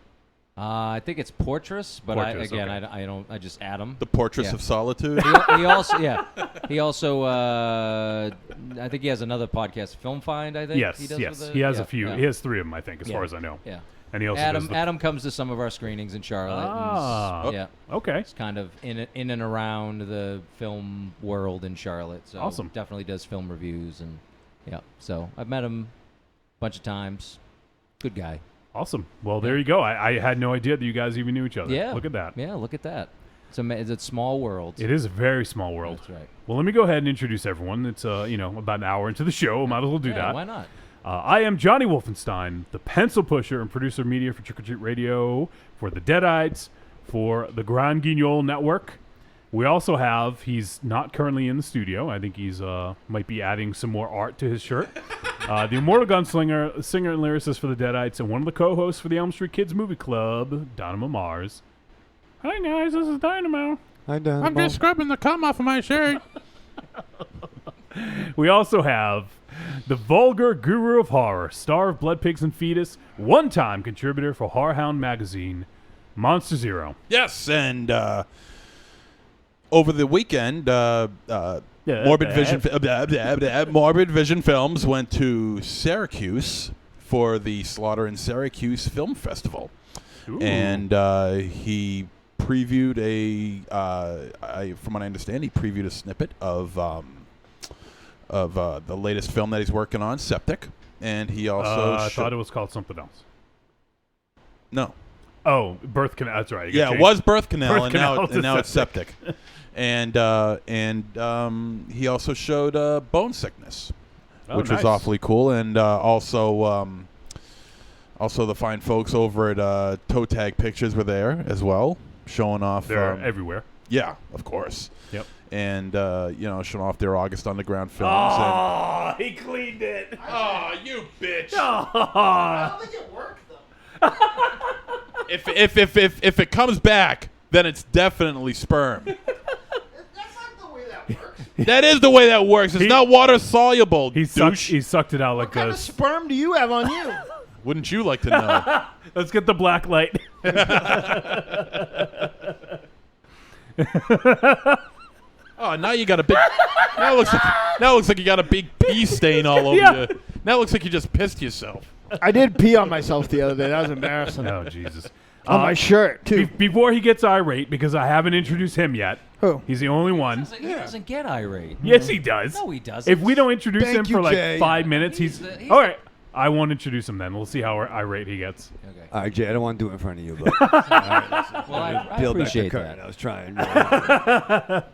I think it's Portress, but Portress, I don't. I just add him. The Portraits of Solitude. He also, He also, I think he has another podcast, Film Find. I think. Yes, he does yes. He has a few. Yeah. He has 3 of them, I think, as far as I know. Yeah. And he also Adam comes to some of our screenings in Charlotte. And yeah. Okay. He's kind of in and around the film world in Charlotte. So awesome. Definitely does film reviews and So I've met him a bunch of times. Good guy. Awesome. Well, there you go. I had no idea that you guys even knew each other. Yeah. Look at that. Yeah, look at that. It's a small world. It is a very small world. That's right. Well, let me go ahead and introduce everyone. It's about an hour into the show. Might as well do that. Why not? I am Johnny Wolfenstein, the pencil pusher and producer of media for Trick or Treat Radio, for the Deadites, for the Grand Guignol Network. We also have, he's not currently in the studio. I think he's might be adding some more art to his shirt. The Immortal Gunslinger, singer and lyricist for the Deadites, and one of the co-hosts for the Elm Street Kids Movie Club, Dynamo Mars. Hi guys, this is Dynamo. Hi, Dynamo. I'm just scrubbing the cum off of my shirt. We also have the vulgar guru of horror, star of Blood Pigs and Fetus, one-time contributor for Horror Hound magazine, Monster Zero. Yes, and over the weekend, Morbid Vision Films went to Syracuse for the Slaughter in Syracuse Film Festival. Ooh. And he previewed from what I understand, he previewed a snippet of the latest film that he's working on, Septic. And he also I thought it was called something else. No. Oh, Birth Canal. That's right. Yeah, it was Birth Canal, Birth Canal and now it's Septic. And he also showed Bone Sickness, which was awfully cool. And also the fine folks over at Toe Tag Pictures were there as well, showing off. They're everywhere. Yeah, of course. Yep. And showing off their August Underground films. Oh, he cleaned it. Oh, you bitch! I don't think it worked though. If it comes back, then it's definitely sperm. That's not the way that works. That is the way that works. It's not water soluble. He sucked it out like What kind of sperm do you have on you? Wouldn't you like to know? Let's get the black light. Oh, now you got a big. Now it looks like you got a big pee stain all over you. Now it looks like you just pissed yourself. I did pee on myself the other day. That was embarrassing. Oh, Jesus. On my shirt, too. Before he gets irate, because I haven't introduced him yet. Who? He's the only one. He doesn't get irate. Yes, he does. No, he doesn't. If we don't introduce Thank him you, for like Jay. 5 minutes, he's all right. I won't introduce him then. We'll see how irate he gets. Okay. All right, Jay, I don't want to do it in front of you, but Well, I peel back the appreciate curtain. that. I was trying. Really hard.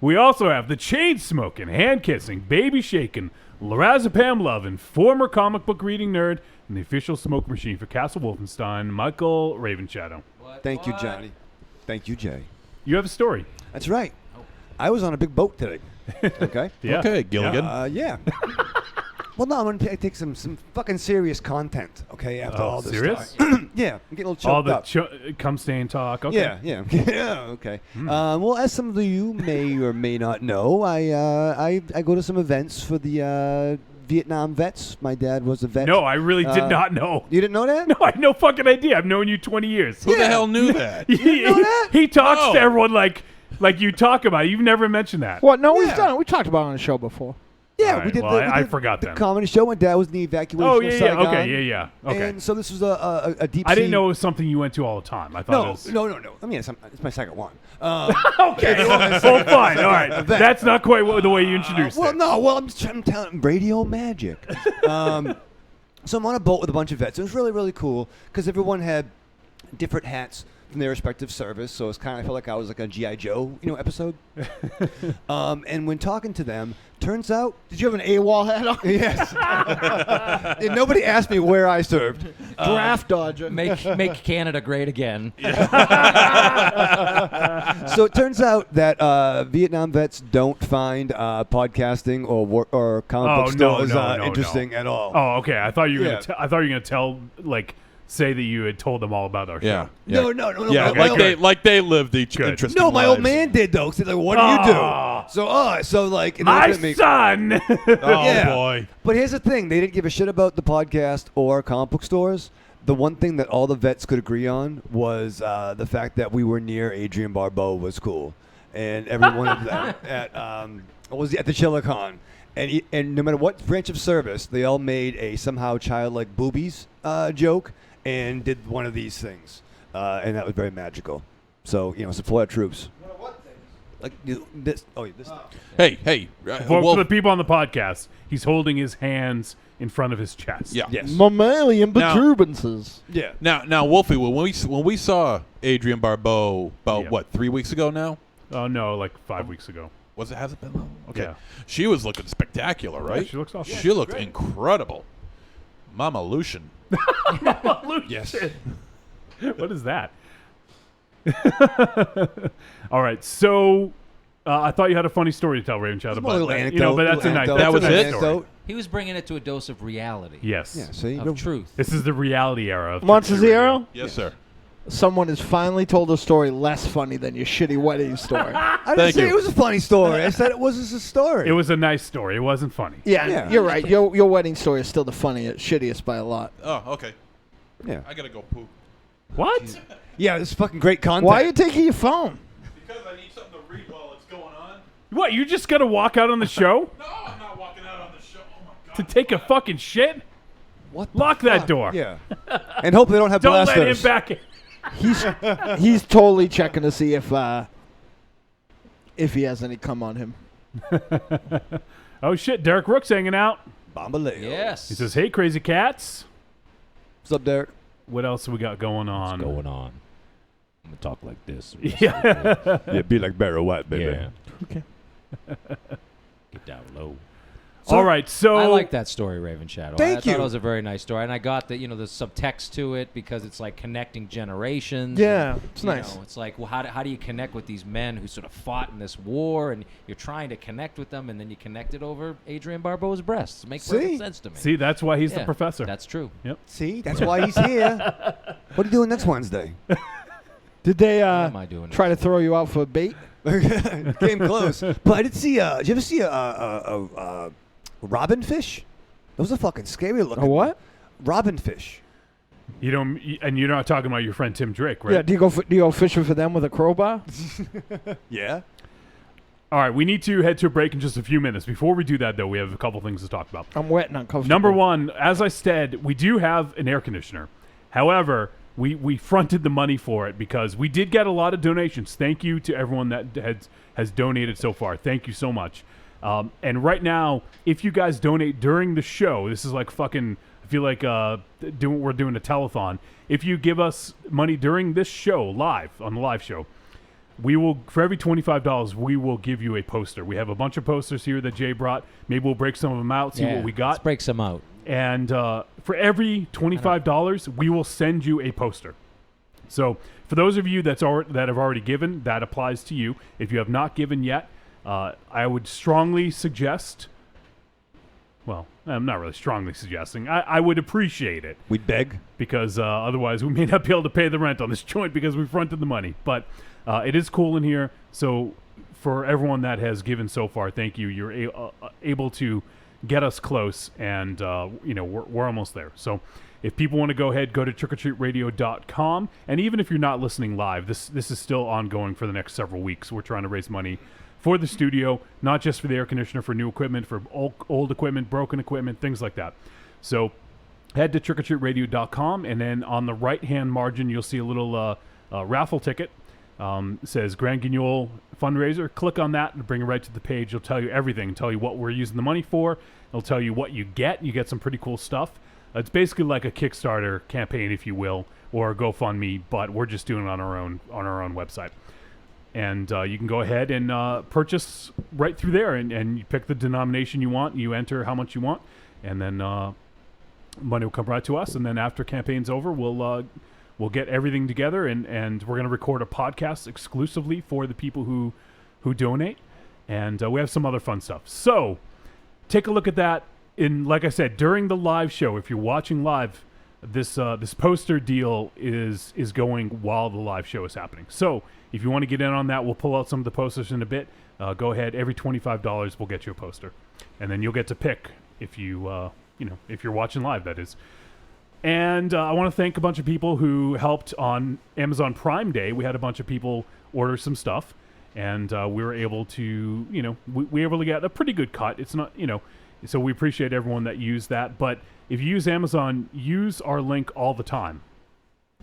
We also have the chain smoking, hand kissing, baby shaking, lorazepam loving, former comic book reading nerd, and the official smoke machine for Castle Wolfenstein, Michael Ravenshadow. Thank you, Johnny. Thank you, Jay. You have a story. That's right. I was on a big boat today. Okay? Yeah. Okay, Gilligan. Yeah. Well, no, I'm going to take some fucking serious content, okay, after all this serious? stuff. Yeah, I'm getting a little All choked the up. come stay and talk. Okay. Yeah, okay. Well, as some of you may or may not know, I go to some events for the Vietnam vets. My dad was a vet. No, I really did not know. You didn't know that? No, I had no fucking idea. I've known you 20 years. Who the hell knew that? He talks No. to everyone like you talk about it. You've never mentioned that. What? No, we've Yeah. done it. We talked about it on the show before. Yeah, All right, we did. well, the, we I did forgot the then. comedy show. My dad was in the evacuation Oh, of yeah, Saigon. yeah. Okay. And so this was a deep. I didn't sea- know it was something you went to all the time. I thought it was... No. I mean, it's my second one. Okay. Well, fine. All right. That's not quite the way you introduced it. I'm just trying to tell him radio magic. So I'm on a boat with a bunch of vets. It was really, really cool because everyone had different hats from their respective service. So it's kind of, I felt like I was like a G.I. Joe, episode. And when talking to them, turns out, Did you have an AWOL hat on? yes, and nobody asked me where I served. Draft dodger. Make Canada great again. So it turns out that Vietnam vets don't find podcasting or comic book stores interesting at all. Oh, okay. I thought you were Yeah. I thought you were gonna tell say that you had told them all about our Yeah. show. Yeah. No. Yeah, Okay, like they lived each Good. interesting No, my old lives. man did though. 'Cause he's like, "What do you do?" So like, and they My looked at me- son. Oh, Yeah. boy. But here's the thing: they didn't give a shit about the podcast or comic book stores. The one thing that all the vets could agree on was the fact that we were near Adrian Barbeau was cool, and every one of them at the Chilicon, and no matter what branch of service, they all made a somehow childlike boobies joke and did one of these things, and that was very magical. So support our troops. Like this. Oh, yeah, this. Hey. For Wolf- the people on the podcast, he's holding his hands in front of his chest. yeah. Yes. Mammalian Now- protuberances. Yeah. Now, Wolfie, when we saw Adrian Barbeau about Yeah. 3 weeks ago now? Oh no, like 5 weeks ago. Has it been long? Okay. Yeah. She was looking spectacular, right? she looks awesome. She looked incredible. Mama Lucian. Yes. What is that? All right, so I thought you had a funny story to tell, Raven Shadow, It's more a little but anecdote, but that's a little nice. anecdote. That's That was a nice it? story. He was bringing it to a dose of reality. Yes. Yeah. See. Of truth. This is the reality era of Monster True Radio. Zero? Yes, sir. Someone has finally told a story less funny than your shitty wedding story. I didn't Thank say you. it was a funny story. I said it was just a story. It was a nice story. It wasn't funny. Yeah, Yeah. you're right. Your wedding story is still the funniest, shittiest by a lot. Oh, okay. Yeah. I gotta go poop. What? Yeah, this is fucking great content. Why are you taking your phone? Because I need something to read while it's going on. What? You just gotta walk out on the show No, I'm not walking out on the show. Oh my to god. take a fucking shit? What? Lock that door. Yeah. And hope they don't have Don't let blasters. him back in. He's totally checking to see if he has any cum on him. Oh shit! Derek Rook's hanging out. Bambaleo. Yes. He says, "Hey, crazy cats." What's up, Derek? What else we got going on? What's going on? I'm gonna talk like this. Yeah. Yeah, be like Barry White, baby. Yeah. Okay. Get down low. All right. So I like that story, Raven Shadow. Thank I thought you. it was a very nice story, and I got that. There's some text to it because it's like connecting generations. Yeah, and, it's you nice. know, it's like, well, how do you connect with these men who sort of fought in this war, and you're trying to connect with them, and then you connect it over Adrian Barbeau's breasts. It makes See? perfect sense to me. See, that's why he's the Yeah, professor. That's true. See, that's why he's here. What are you doing next Wednesday? Did they What am I doing? try to throw you out for bait? Came close. But I did see. Did you ever see a robin fish? Those are fucking scary looking. A what? Robin fish. You don't, and you're not talking about your friend Tim Drake, right? Yeah. Do you go fishing for them with a crowbar? Yeah. All right, we need to head to a break in just a few minutes. Before we do that, though, we have a couple things to talk about. I'm wet and uncomfortable. Number one, as I said, we do have an air conditioner. However, we fronted the money for it because we did get a lot of donations. Thank you to everyone that has donated so far. Thank you so much. And right now, if you guys donate during the show, this is like fucking, I feel like we're doing a telethon. If you give us money during this show, live, on the live show, we will, for every $25, we will give you a poster. We have a bunch of posters here that Jay brought. Maybe we'll break some of them out, see what we got. Let's break some out. And for every $25, we will send you a poster. So for those of you that have already given, that applies to you. If you have not given yet, I would strongly suggest. Well, I'm not really strongly suggesting. I would appreciate it. We'd beg. Because otherwise we may not be able to pay the rent on this joint because we fronted the money. But it is cool in here. So for everyone that has given so far, thank you. You're able to get us close, and we're almost there. So if people want to go ahead, go to trickortreatradio.com. And even if you're not listening live, this is still ongoing for the next several weeks. We're trying to raise money for the studio, not just for the air conditioner, for new equipment, for old equipment, broken equipment, things like that. So head to trickortreatradio.com, and then on the right-hand margin, you'll see a little raffle ticket. It says Grand Guignol Fundraiser. Click on that and bring it right to the page. It'll tell you everything. Tell you what we're using the money for. It'll tell you what you get. You get some pretty cool stuff. It's basically like a Kickstarter campaign, if you will, or a GoFundMe, but we're just doing it on our own website. And you can go ahead and purchase right through there, and you pick the denomination you want. You enter how much you want, and then money will come right to us. And then after campaign's over, we'll get everything together, and we're going to record a podcast exclusively for the people who donate. And we have some other fun stuff. So take a look at that. Like I said, during the live show, if you're watching live, this poster deal is going while the live show is happening. So if you want to get in on that, we'll pull out some of the posters in a bit. Go ahead. Every $25 will get you a poster, and then you'll get to pick if if you're watching live, that is. And I want to thank a bunch of people who helped on Amazon Prime Day. We had a bunch of people order some stuff, and we were able to, we were able to get a pretty good cut. It's not, so we appreciate everyone that used that. But if you use Amazon, use our link all the time.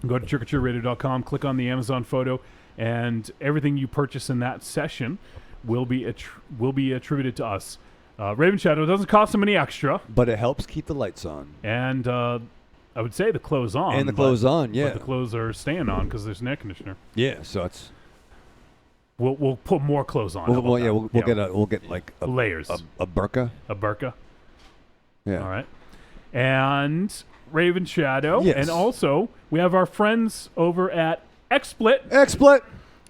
Go to trickortreatradio.com, click on the Amazon photo, and everything you purchase in that session will be attributed to us. Raven Shadow doesn't cost them any extra, but it helps keep the lights on. And I would say the clothes on. And the clothes on, yeah. But the clothes are staying on because there's an air conditioner. Yeah, so it's. We'll put more clothes on. We'll get like layers. A burqa. A burqa. Yeah. All right. And Raven Shadow. Yes. And also we have our friends over at XSplit. XSplit.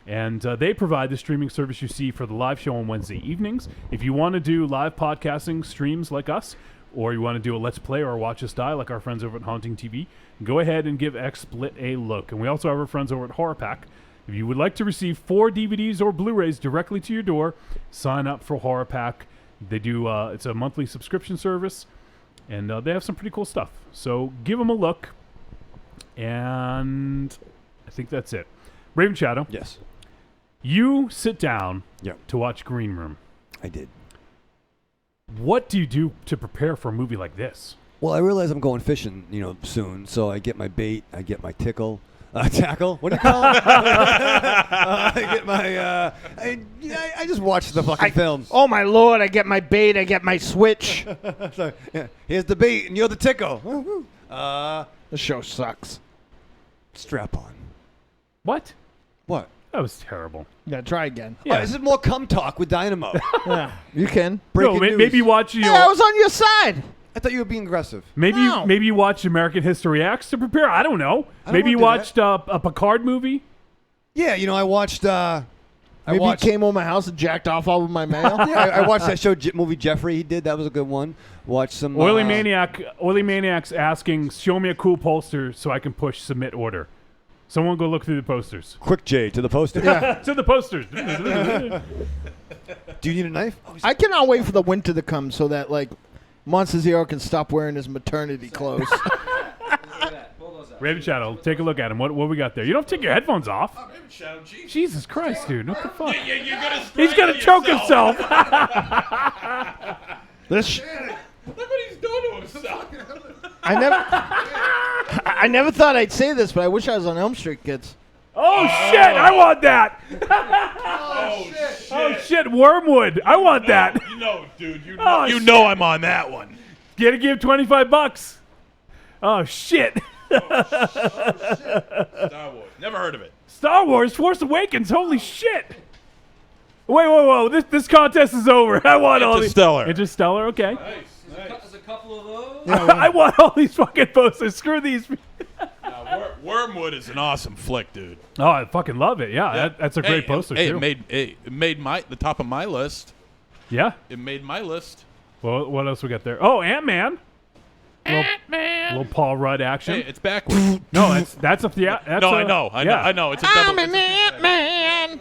And they provide the streaming service you see for the live show on Wednesday evenings. If you want to do live podcasting streams like us, or you want to do a Let's Play or Watch Us Die like our friends over at Haunting TV, go ahead and give XSplit a look. And we also have our friends over at Horror Pack. If you would like to receive 4 DVDs or Blu-rays directly to your door, sign up for Horror Pack. They do, it's a monthly subscription service, and they have some pretty cool stuff. So give them a look, and I think that's it. Raven Shadow. Yes. You sit down Yep. to watch Green Room. I did. What do you do to prepare for a movie like this? Well, I realize I'm going fishing, soon. So I get my bait, I get my tackle. What do you call it? I get my. I just watch the fucking film. Oh my lord! I get my bait. I get my switch. So, yeah, here's the bait, and you're the tickle. The show sucks. Strap on. What? What? That was terrible. Yeah, try again. Yeah. This is more cum talk with Dynamo. Yeah, you can. Breaking news. Maybe watch. Hey, I was on your side. I thought you were being aggressive. Maybe you watched American History X to prepare. I don't know. Maybe you watched a Picard movie. Yeah, I watched. Maybe he came over my house and jacked off all of my mail. Yeah, I watched that show movie Jeffrey. He did. That was a good one. Watched some. Oily Maniac's asking, "Show me a cool poster so I can push submit order." Someone go look through the posters. Quick J to the poster. Yeah. To the posters. Do you need a knife? I cannot wait for the winter to come so that Monster Zero can stop wearing his maternity clothes. Raven Shadow, take a look at him. What we got there? You don't have to take your headphones off. Oh, Raven Shadow, Jesus. Jesus Christ, dude. What the fuck? You're gonna He's going to choke himself. Look what he's doing to himself. I never thought I'd say this, but I wish I was on Elm Street, kids. Oh, shit. I want that. Oh, shit. Wormwood. I want that. Dude. You know I'm on that one. Gotta give $25. Oh, shit. Star Wars. Never heard of it. Star Wars Force Awakens. Holy shit. Wait, whoa. This contest is over. I want all these. Interstellar. Interstellar, okay. Nice. There's a couple of those. I want all these fucking posters. Screw these. Wormwood is an awesome flick, dude. Oh, I fucking love it. Yeah, that's a great poster too. It made the top of my list. Yeah. It made my list. Well, what else we got there? Oh, Ant-Man. Little Paul Rudd action. Hey, it's backwards. No, that's a I know. It's a double. I'm an Ant-Man.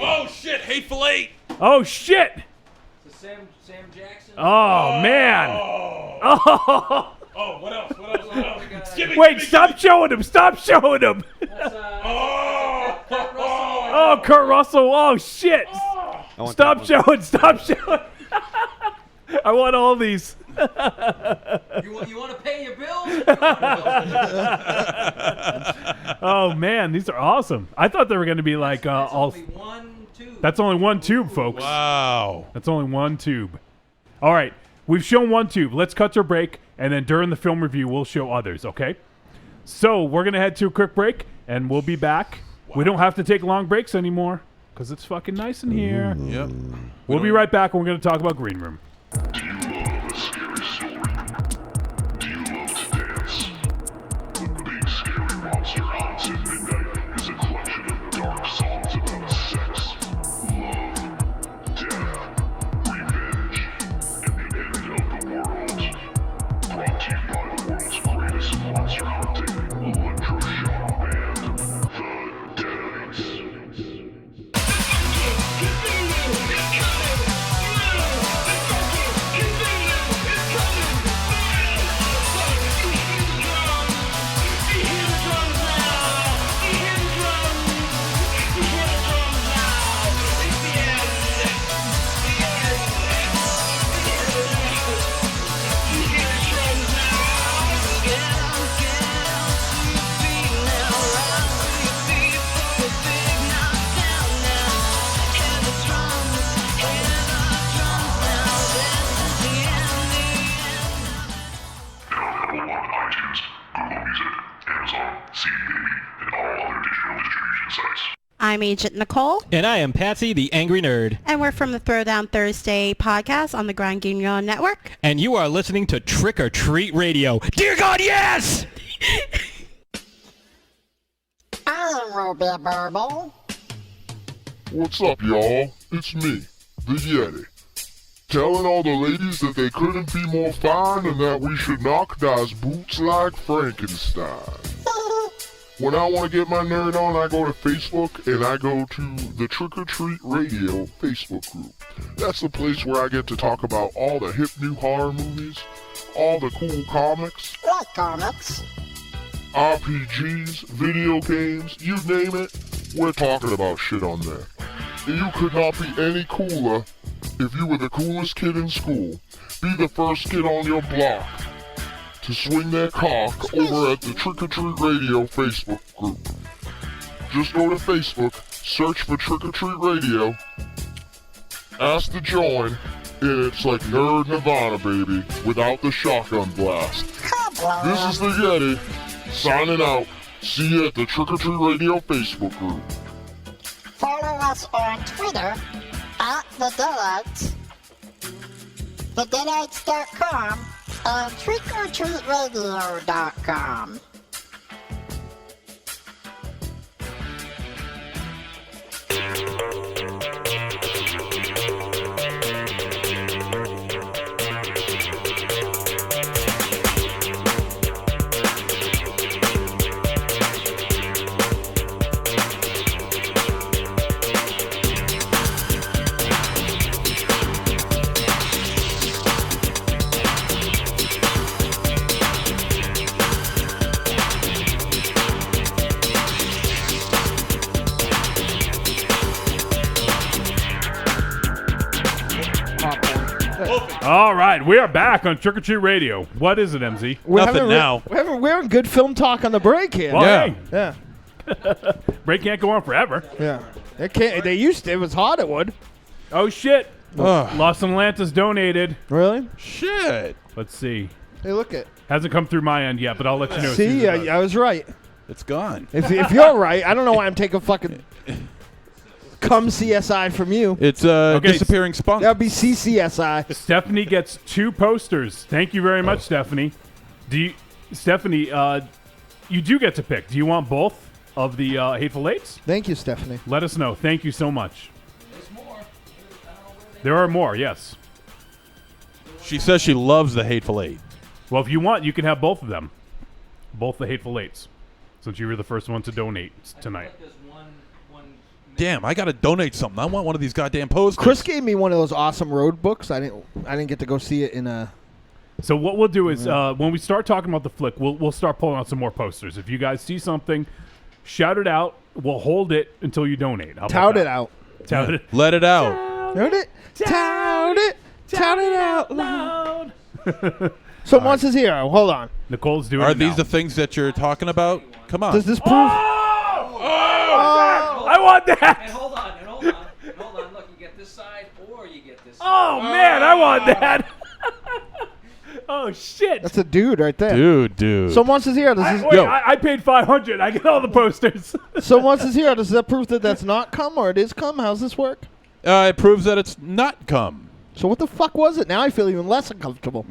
Oh shit! Hateful Eight. Oh shit! It's Sam Jackson. Oh man! Oh! Oh, what else? Wait! Stop showing him! Stop showing him! Oh, Kurt Russell! Oh shit! Stop showing! Stop showing! I want all these. You want to pay your bills? Oh man, these are awesome. I thought they were going to be like all. Only one tube. That's only one tube, folks. Wow. That's only one tube. All right, we've shown one tube. Let's cut to a break, and then during the film review, we'll show others. Okay. So we're gonna head to a quick break, and we'll be back. Wow. We don't have to take long breaks anymore because it's fucking nice in here. Yep. We'll be right back, and we're gonna talk about Green Room. Do you love a scary story? Do you love to dance? The Big Scary Monster Hunts at Midnight is a collection of dark songs about sex, love, death, revenge, and the end of the world. Brought to you by the world's greatest monster hunting electroshock band, the Deadites. I'm Agent Nicole. And I am Patsy, the Angry Nerd. And we're from the Throwdown Thursday podcast on the Grand Guignol Network. And you are listening to Trick or Treat Radio. Dear God, yes! I'm Ruby Burble. What's up, y'all? It's me, the Yeti. Telling all the ladies that they couldn't be more fine and that we should knock those boots like Frankenstein. When I want to get my nerd on, I go to Facebook and I go to the Trick or Treat Radio Facebook group. That's the place where I get to talk about all the hip new horror movies, all the cool comics, like comics, RPGs, video games, you name it, we're talking about shit on there. And you could not be any cooler if you were the coolest kid in school. Be the first kid on your block to swing their cock over at the Trick or Treat Radio Facebook group. Just go to Facebook, search for Trick or Treat Radio, ask to join, and it's like Nerd Nirvana, baby, without the shotgun blast. This is the Yeti, signing out. See you at the Trick or Treat Radio Facebook group. Follow us on Twitter at the Deadites, thedeadites.com, and trickortreatradio.com. All right, we are back on Trick or Treat Radio. What is it, MZ? Nothing now. We're having good film talk on the break here. Well, Yeah. hey, Yeah. break can't go on forever. Yeah. It can't. They used to. It was hot. It would. Oh shit! Ugh. Los Atlantis donated. Really? Shit. Let's see. Hey, look it. Hasn't come through my end yet, but I'll let you know. as soon See, as it does. I was right. It's gone. If you're right, I don't know why I'm taking fucking. Come CSI from you. It's disappearing spunk. That'd be CCSI. Stephanie gets 2 posters. Thank you very much, Stephanie. Stephanie, you do get to pick. Do you want both of the Hateful Eights? Thank you, Stephanie. Let us know. Thank you so much. There are more, yes. She says she loves the Hateful Eight. Well, if you want, you can have both of them. Both the Hateful Eights. Since you were the first one to donate tonight. Damn, I got to donate something. I want one of these goddamn posters. Chris gave me one of those awesome road books. I didn't get to go see it in a... So what we'll do is when we start talking about the flick, we'll start pulling out some more posters. If you guys see something, shout it out. We'll hold it until you donate. Tout it out. Tout it. Let it out. Tout it. Tout it. Tout it out loud. So once is here. Hold on. Nicole's doing Are it these now. the things that you're talking about? Come on. Does this prove... I want that. And hold on. Look, you get this side or you get this side. Oh, man, I want that. Oh, shit. That's a dude right there. Dude. So once is here. I paid $500. I get all the posters. So once is here. Does that prove that that's not cum or it is cum? How's this work? It proves that it's not cum. So what the fuck was it? Now I feel even less uncomfortable.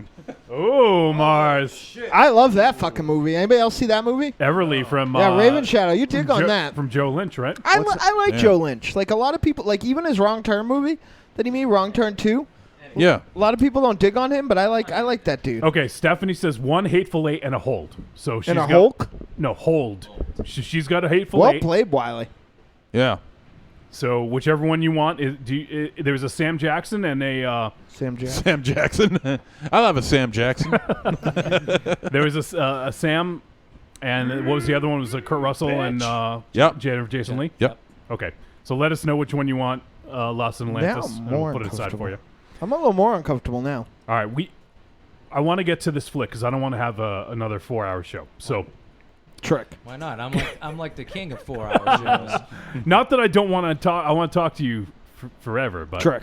Oh, Mars. I love that fucking movie. Anybody else see that movie? Everly from... Raven Shadow. You dig on that. From Joe Lynch, right? I like Joe Lynch. Like a lot of people, like even his Wrong Turn movie that he made, Wrong Turn 2. Yeah. A lot of people don't dig on him, but I like that dude. Okay, Stephanie says 1 Hateful Eight and a hold. So she's and a got, Hulk? No, hold. She's got a Hateful Eight. Well played, Wiley. Yeah. So whichever one you want. There's a Sam Jackson and a... Sam Jackson. Sam Jackson. I'll have a Sam Jackson. There was a Sam, and what was the other one? It was Kurt Russell and Jason Lee? Yep. Okay. So let us know which one you want, Los Atlantis, and we'll put it aside for you. I'm a little more uncomfortable now. All right. I want to get to this flick because I don't want to have another 4-hour show. So... Trick. Why not? I'm like the king of 4-hour shows. Not that I don't want to talk. I want to talk to you forever. But Trick.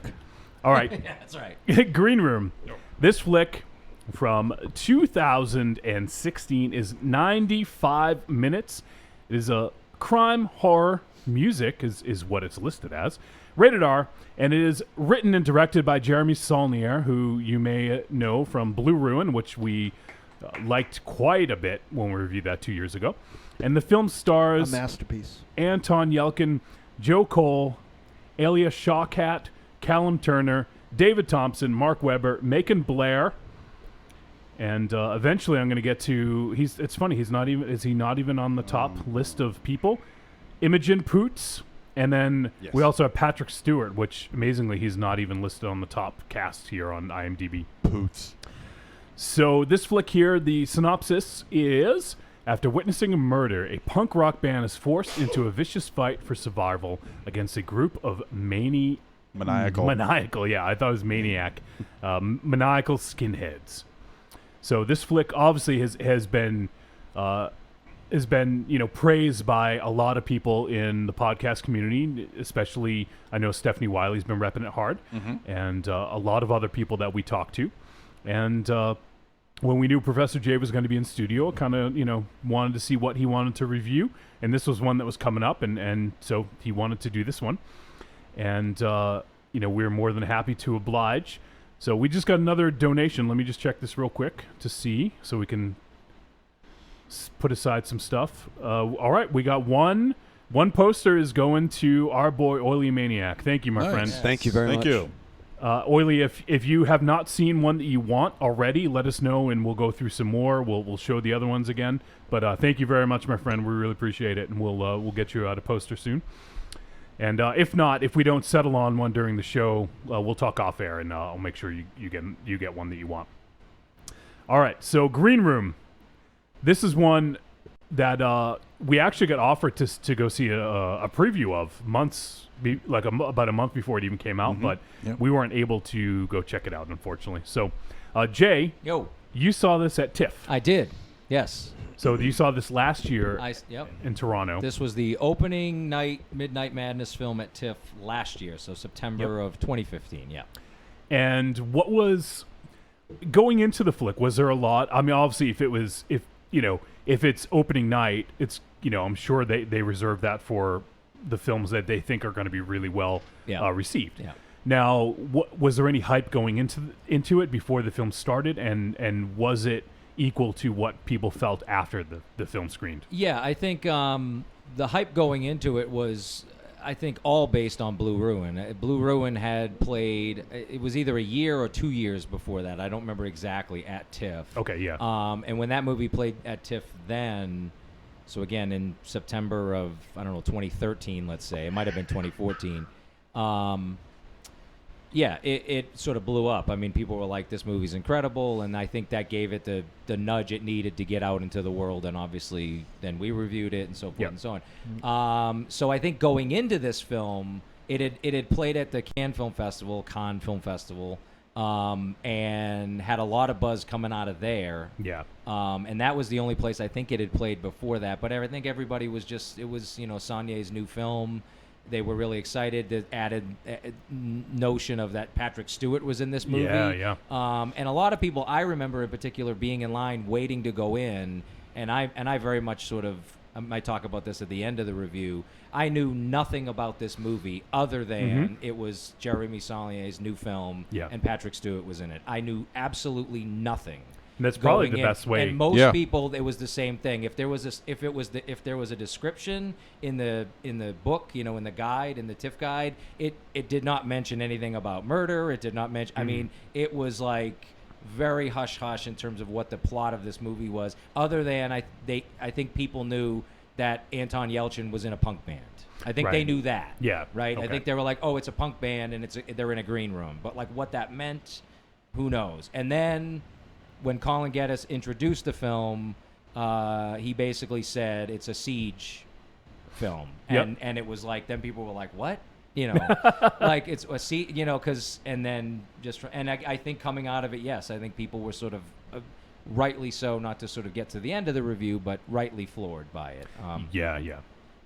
All right. Yeah, that's right. Green Room. This flick from 2016 is 95 minutes. It is a crime horror music is what it's listed as. Rated R, and it is written and directed by Jeremy Saulnier, who you may know from Blue Ruin, which we liked quite a bit when we reviewed that 2 years ago. And the film stars a masterpiece. Anton Yelchin, Joe Cole, Alia Shawkat, Callum Turner, David Thompson, Mark Webber, Macon Blair, and eventually I'm going to get to it's funny, is he not even on the top list of people? Imogen Poots, and then we also have Patrick Stewart, which amazingly he's not even listed on the top cast here on IMDb. Poots. So this flick here, the synopsis is: after witnessing a murder, a punk rock band is forced into a vicious fight for survival against a group of maniacal, yeah, I thought it was maniac, maniacal skinheads. So this flick obviously has been praised by a lot of people in the podcast community, especially I know Stephanie Wiley's been repping it hard, and a lot of other people that we talk to. And when we knew Professor J was going to be in studio, kind of, wanted to see what he wanted to review. And this was one that was coming up, and so he wanted to do this one. And, we were more than happy to oblige. So we just got another donation. Let me just check this real quick to see, so we can put aside some stuff. All right, we got one poster is going to our boy, Oily Maniac. Thank you, my friend. Yes. Thank you very much. Thank you. Oily, if you have not seen one that you want already, let us know and we'll go through some more. We'll show the other ones again. But thank you very much, my friend. We really appreciate it, and we'll get you out a poster soon. And if we don't settle on one during the show, we'll talk off air, and I'll make sure you get one that you want. All right, so Green Room. This is one that we actually got offered to go see a preview of about a month before it even came out, but we weren't able to go check it out, unfortunately. So, Jay, you saw this at TIFF. I did, yes. So you saw this last year in Toronto. This was the opening night Midnight Madness film at TIFF last year, so September of 2015, And what was going into the flick? Was there a lot? I mean, obviously, if it's opening night, it's I'm sure they reserve that for the films that they think are going to be really well received. Yeah. Now, was there any hype going into it before the film started, and was it equal to what people felt after the film screened? Yeah, I think the hype going into it was, I think, all based on Blue Ruin. Blue Ruin had played, it was either a year or 2 years before that. I don't remember exactly, at TIFF. Okay, yeah. And when that movie played at TIFF then, so again, in September of, 2013, let's say, it might have been 2014, it sort of blew up. I mean, people were like, this movie's incredible, and I think that gave it the nudge it needed to get out into the world, and obviously then we reviewed it and so forth and so on. So I think going into this film, it had played at the Cannes Film Festival, and had a lot of buzz coming out of there. Yeah. And that was the only place I think it had played before that. But I think everybody was just, it was, Saulnier's new film. They were really excited. The added notion of that Patrick Stewart was in this movie. Yeah. And a lot of people, I remember in particular, being in line waiting to go in. And I very much sort of, I might talk about this at the end of the review. I knew nothing about this movie other than it was Jeremy Saulnier's new film, and Patrick Stewart was in it. I knew absolutely nothing. And that's probably the best way. And most people, it was the same thing. If there was a description in the book, in the guide, in the TIFF guide, it did not mention anything about murder. It did not mention. I mean, it was like very hush hush in terms of what the plot of this movie was. Other than I think people knew that Anton Yelchin was in a punk band. I think they knew that. Yeah. Right. Okay. I think they were like, oh, it's a punk band and they're in a green room. But like what that meant, who knows? And then when Colin Geddes introduced the film, he basically said it's a siege film, and it was like, then people were like, what? Like it's a siege, because, and then I think coming out of it, yes, I think people were sort of rightly so, not to sort of get to the end of the review, but rightly floored by it. Yeah.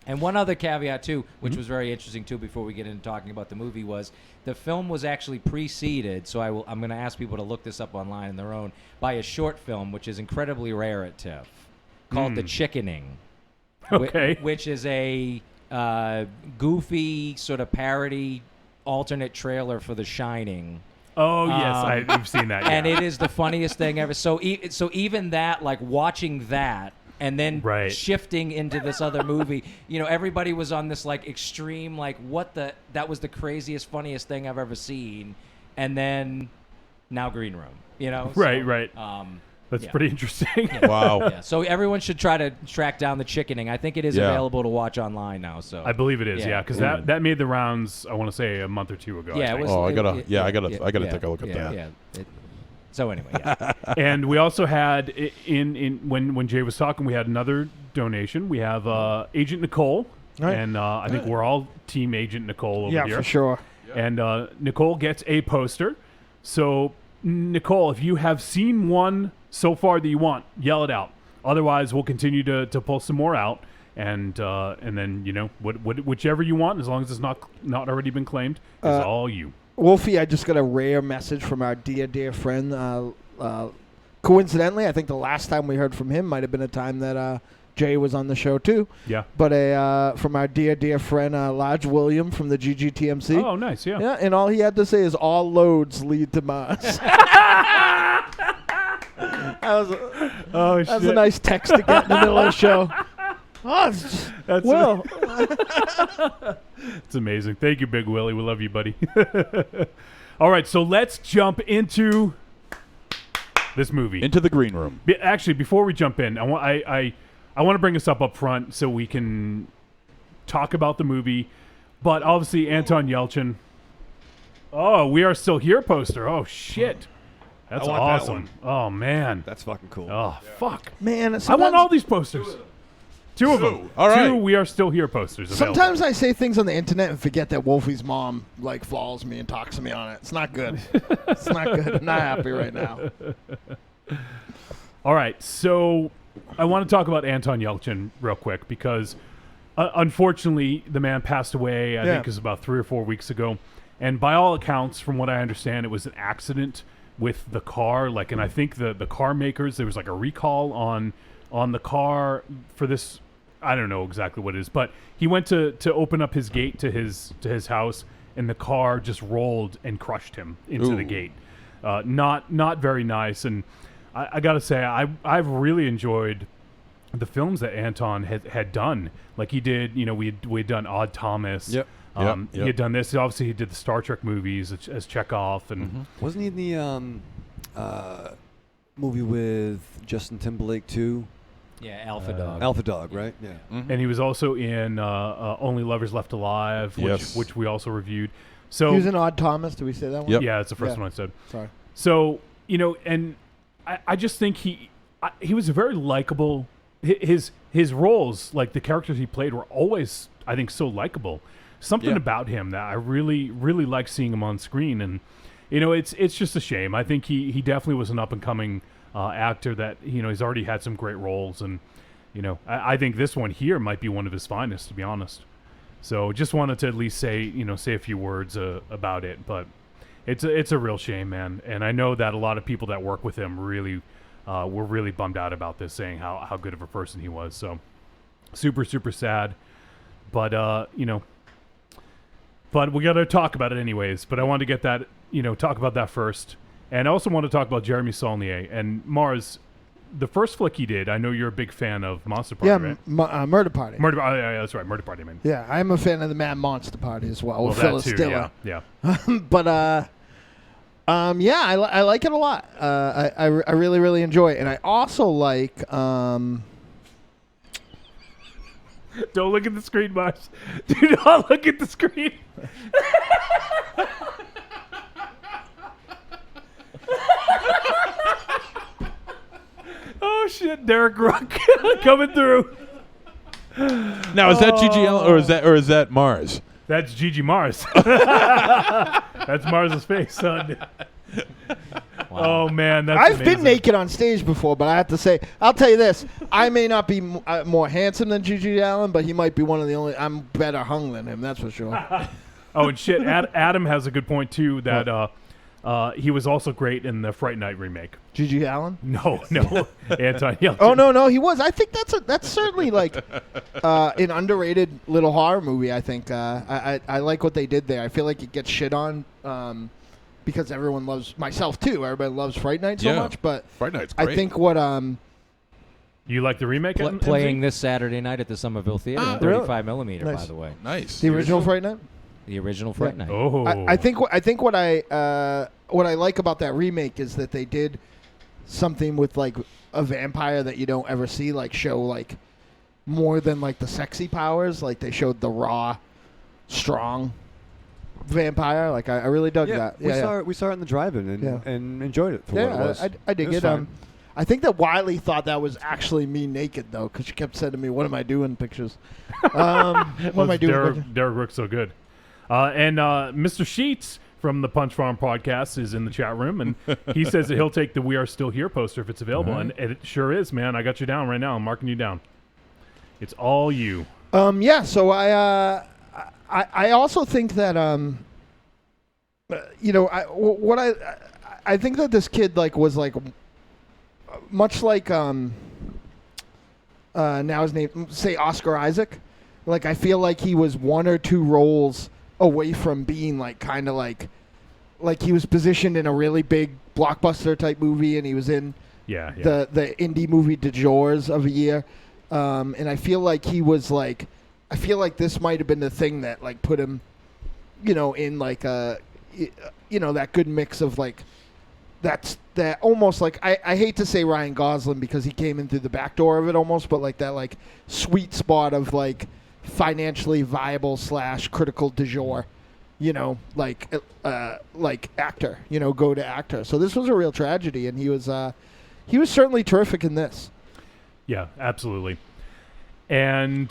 And one other caveat, too, which was very interesting, too, before we get into talking about the movie, was the film was actually preceded, so I'm going to ask people to look this up online on their own, by a short film, which is incredibly rare at TIFF, called The Chickening. Okay. Which is a goofy sort of parody alternate trailer for The Shining. Oh, yes, I've seen that. And it is the funniest thing ever. So even that, like watching that, and then shifting into this other movie, everybody was on this like extreme, like that was the craziest, funniest thing I've ever seen. And then now Green Room, Right. That's pretty interesting. Wow. Yeah. So everyone should try to track down The Chickening. I think it is available to watch online now. So I believe it is. Yeah, because that made the rounds. I want to say a month or two ago. Yeah. I gotta take a look at that. Yeah. So anyway, yeah. And we also had when Jay was talking, we had another donation. We have Agent Nicole, and I think we're all Team Agent Nicole over here. Yeah, for sure. And Nicole gets a poster. So Nicole, if you have seen one so far that you want, yell it out. Otherwise, we'll continue to pull some more out, and then whichever you want, as long as it's not already been claimed, is all you. Wolfie, I just got a rare message from our dear friend. Coincidentally, I think the last time we heard from him might have been a time that Jay was on the show too. Yeah. But from our dear friend Lodge William from the GGTMC. Oh, nice. Yeah. Yeah, and all he had to say is all loads lead to Mars. That's a nice text to get in the middle of the show. It's amazing. Thank you, Big Willie. We love you, buddy. All right, so let's jump into this movie. Into the green room. Actually, before we jump in, I want to bring us up front so we can talk about the movie. But obviously, Anton Yelchin. Oh, We Are Still Here poster. Oh, shit. That's awesome. Oh, man. That's fucking cool. Oh, fuck. Man, I want all these posters. Two of them. All right. Two We Are Still Here posters available. Sometimes I say things on the internet and forget that Wolfie's mom follows me and talks to me on it. It's not good. It's not good. I'm not happy right now. All right, so I want to talk about Anton Yelchin real quick because unfortunately the man passed away, I think it was about 3 or 4 weeks ago. And by all accounts, from what I understand, it was an accident with the car. And I think the car makers, there was like a recall on the car for this I don't know exactly what it is, but he went to open up his gate to his house, and the car just rolled and crushed him into the gate. Not very nice. And I got to say, I've really enjoyed the films that Anton had done. Like he did, we'd done Odd Thomas. Yep. He had done this. Obviously, he did the Star Trek movies as Chekhov, and wasn't he in the movie with Justin Timberlake too? Yeah, Alpha Dog. Alpha Dog, right? Yeah. And he was also in Only Lovers Left Alive, which we also reviewed. So he was in Odd Thomas. Did we say that one? Yep. Yeah, it's the first one I said. Sorry. So and I just think he was a very likable. His roles, like the characters he played, were always, I think, so likable. Something about him that I really, really like seeing him on screen, and it's just a shame. I think he definitely was an up and coming actor that he's already had some great roles, and I think this one here might be one of his finest, to be honest. So just wanted to at least say a few words about it, but it's a real shame, man. And I know that a lot of people that work with him really were really bummed out about this, saying how good of a person he was. So super, super sad, but but we got to talk about it anyways. But I wanted to get that, talk about that first. And I also want to talk about Jeremy Saulnier. And Mars, the first flick he did, I know you're a big fan of Monster Party, right? Murder Party. Yeah, that's right. Murder Party, man. Yeah, I'm a fan of the Mad Monster Party as well. With that Phyllis too, Diller. yeah. But, I like it a lot. I really, really enjoy it. And I also like... Don't look at the screen, Mars. Do not look at the screen. Oh shit, Derek Rook coming through. Now is that Gigi Allen or is that Mars? That's Gigi Mars. That's Mars's face, son. Wow. Oh man, that's I've amazing. been naked on stage before, but I have to say, I'll tell you this: I may not be more handsome than Gigi Allen, but he might be one of the only. I'm better hung than him, that's for sure. Oh, and shit, Adam has a good point too. That he was also great in the Fright Night remake. Gigi Allen? No, Anton Yelchin. Oh no, he was. I think that's certainly like an underrated little horror movie. I think I like what they did there. I feel like it gets shit on. Because everyone loves, myself too, everybody loves Fright Night so much, but Fright Night's great. I think what you like the remake? Playing this Saturday night at the Somerville Theater, 35mm, by the way. Nice. The original Fright Night. The original Fright Night. Oh, I think what I like about that remake is that they did something with like a vampire that you don't ever see, like show like more than like the sexy powers. Like they showed the raw, strong vampire. Like I really dug that. We saw it in the drive-in and enjoyed it for what it was. I dig it. I think that Wiley thought that was actually me naked though, because she kept saying to me, "What am I doing? Pictures? What am I doing?" Derek Rook's so good. And Mr. Sheets from the Punch Farm podcast is in the chat room, and he says that he'll take the "We Are Still Here" poster if it's available, and it sure is, man. I got you down right now. I'm marking you down. It's all you. So I also think that I think that this kid like was like much like now his name, say Oscar Isaac. Like I feel like he was one or two roles away from being like kind of like he was positioned in a really big blockbuster type movie, and he was in the indie movie Du Jours of a year, and I feel like he was like. I feel like this might have been the thing that like put him, in like that good mix of like that almost like I hate to say Ryan Gosling because he came in through the back door of it almost, but like that like sweet spot of like financially viable / critical du jour, like actor, go to actor. So this was a real tragedy, and he was certainly terrific in this. Yeah, absolutely. And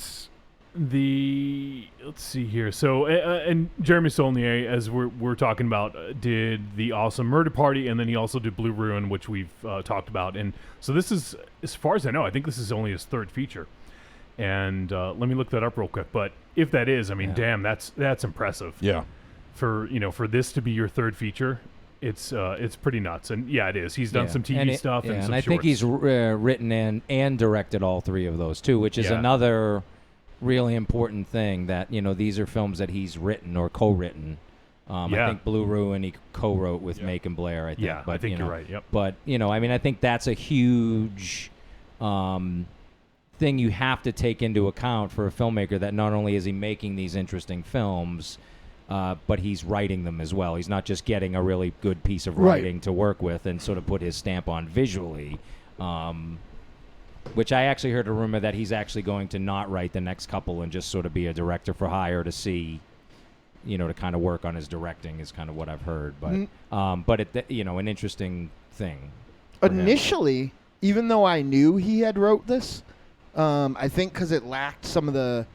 let's see here. So and Jeremy Saulnier, as we're talking about, did the awesome Murder Party, and then he also did Blue Ruin, which we've talked about. And so this is, as far as I know, I think this is only his third feature. And let me look that up real quick. But if that is, I mean, damn, that's impressive. Yeah. For this to be your third feature, It's pretty nuts, and yeah, it is. He's done some TV and stuff and some I think he's written and directed all three of those too, which is another really important thing. That these are films that he's written or co-written. I think Blue Ruin he co-wrote with Macon Blair. I think. Yeah, but, I think you're right. Yep. But I think that's a huge thing you have to take into account for a filmmaker. That not only is he making these interesting films. But he's writing them as well. He's not just getting a really good piece of writing to work with and sort of put his stamp on visually, which I actually heard a rumor that he's actually going to not write the next couple and just sort of be a director for hire to see, to kind of work on his directing is kind of what I've heard. But an interesting thing. Initially, even though I knew he had wrote this, I think because it lacked some of the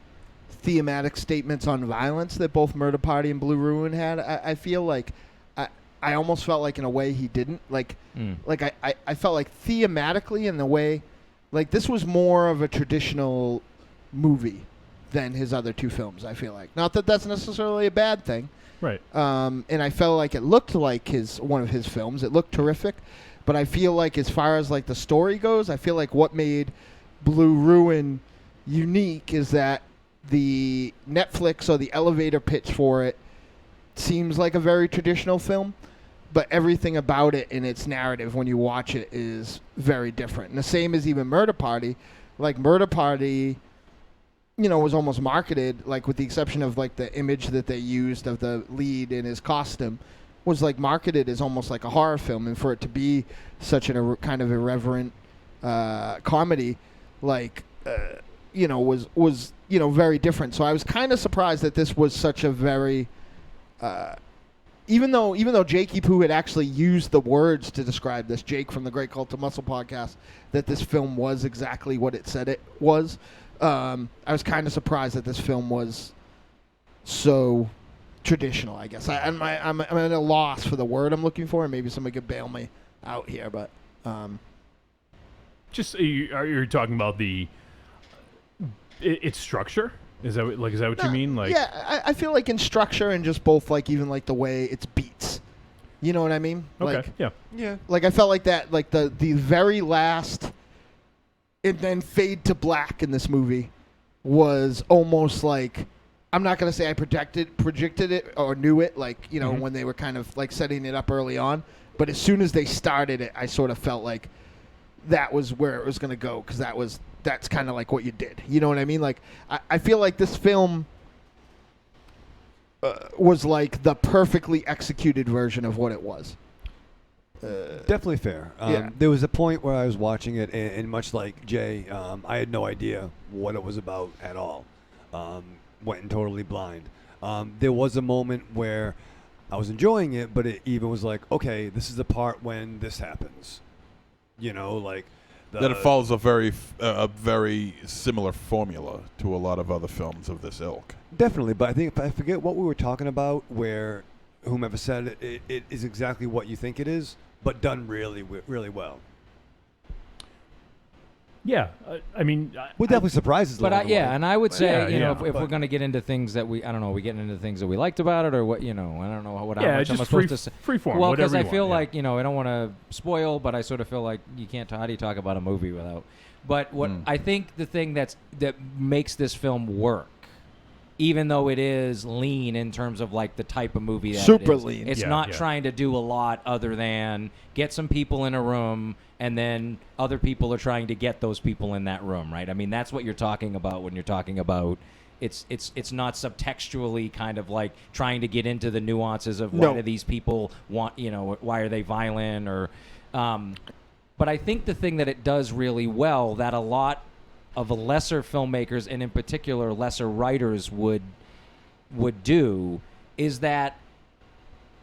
thematic statements on violence that both Murder Party and Blue Ruin had, I feel like I almost felt like in a way he didn't. Like I felt like thematically in the way, like this was more of a traditional movie than his other two films, I feel like. Not that that's necessarily a bad thing. Right. And I felt like it looked like one of his films. It looked terrific. But I feel like as far as like the story goes, I feel like what made Blue Ruin unique is that the Netflix or the elevator pitch for it seems like a very traditional film, but everything about it in its narrative when you watch it is very different. And the same as even Murder Party. Like Murder Party, was almost marketed, like with the exception of like the image that they used of the lead in his costume, was like marketed as almost like a horror film. And for it to be such a kind of irreverent comedy, like, was very different. So I was kind of surprised that this was such a very, even though Jakey Poo had actually used the words to describe this, Jake from the Great Cult of Muscle podcast, that this film was exactly what it said it was. I was kind of surprised that this film was so traditional, I guess. I'm at a loss for the word I'm looking for, and maybe somebody could bail me out here, but just are you talking about its structure? Is that what you mean? Like, yeah, I feel like in structure and just both, like even like the way it's beats. You know what I mean? Okay. Like, yeah. Like I felt like that, like the very last, and then fade to black in this movie was almost like, I'm not gonna say I predicted it or knew it, like when they were kind of like setting it up early on, but as soon as they started it, I sort of felt like that was where it was gonna go, because that's kind of like what you did. You know what I mean? Like, I feel like this film was like the perfectly executed version of what it was. Definitely fair. Yeah. There was a point where I was watching it, and much like Jay, I had no idea what it was about at all. Went in totally blind. There was a moment where I was enjoying it, but it even was like, okay, this is the part when this happens. Like... That it follows a very similar formula to a lot of other films of this ilk. Definitely, but I forget what we were talking about, where whomever said it is exactly what you think it is, but done really, really well. Yeah, I mean, we're definitely surprises. But and I would say, if we're going to get into things that we getting into things that we liked about it, or what, I don't know what. Yeah, how much just I'm supposed to say. Free form. Well, because I feel like I don't want to spoil, but I sort of feel like you can't. How do you talk about a movie without? But what I think the thing that makes this film work, even though it is lean in terms of like the type of movie that super it is, lean. it's not trying to do a lot other than get some people in a room, and then other people are trying to get those people in that room, right? I mean, that's what you're talking about when you're talking about it's not subtextually kind of like trying to get into the nuances of why do these people want, why are they violent or but I think the thing that it does really well that a lot of lesser filmmakers, and in particular lesser writers, would do, is that,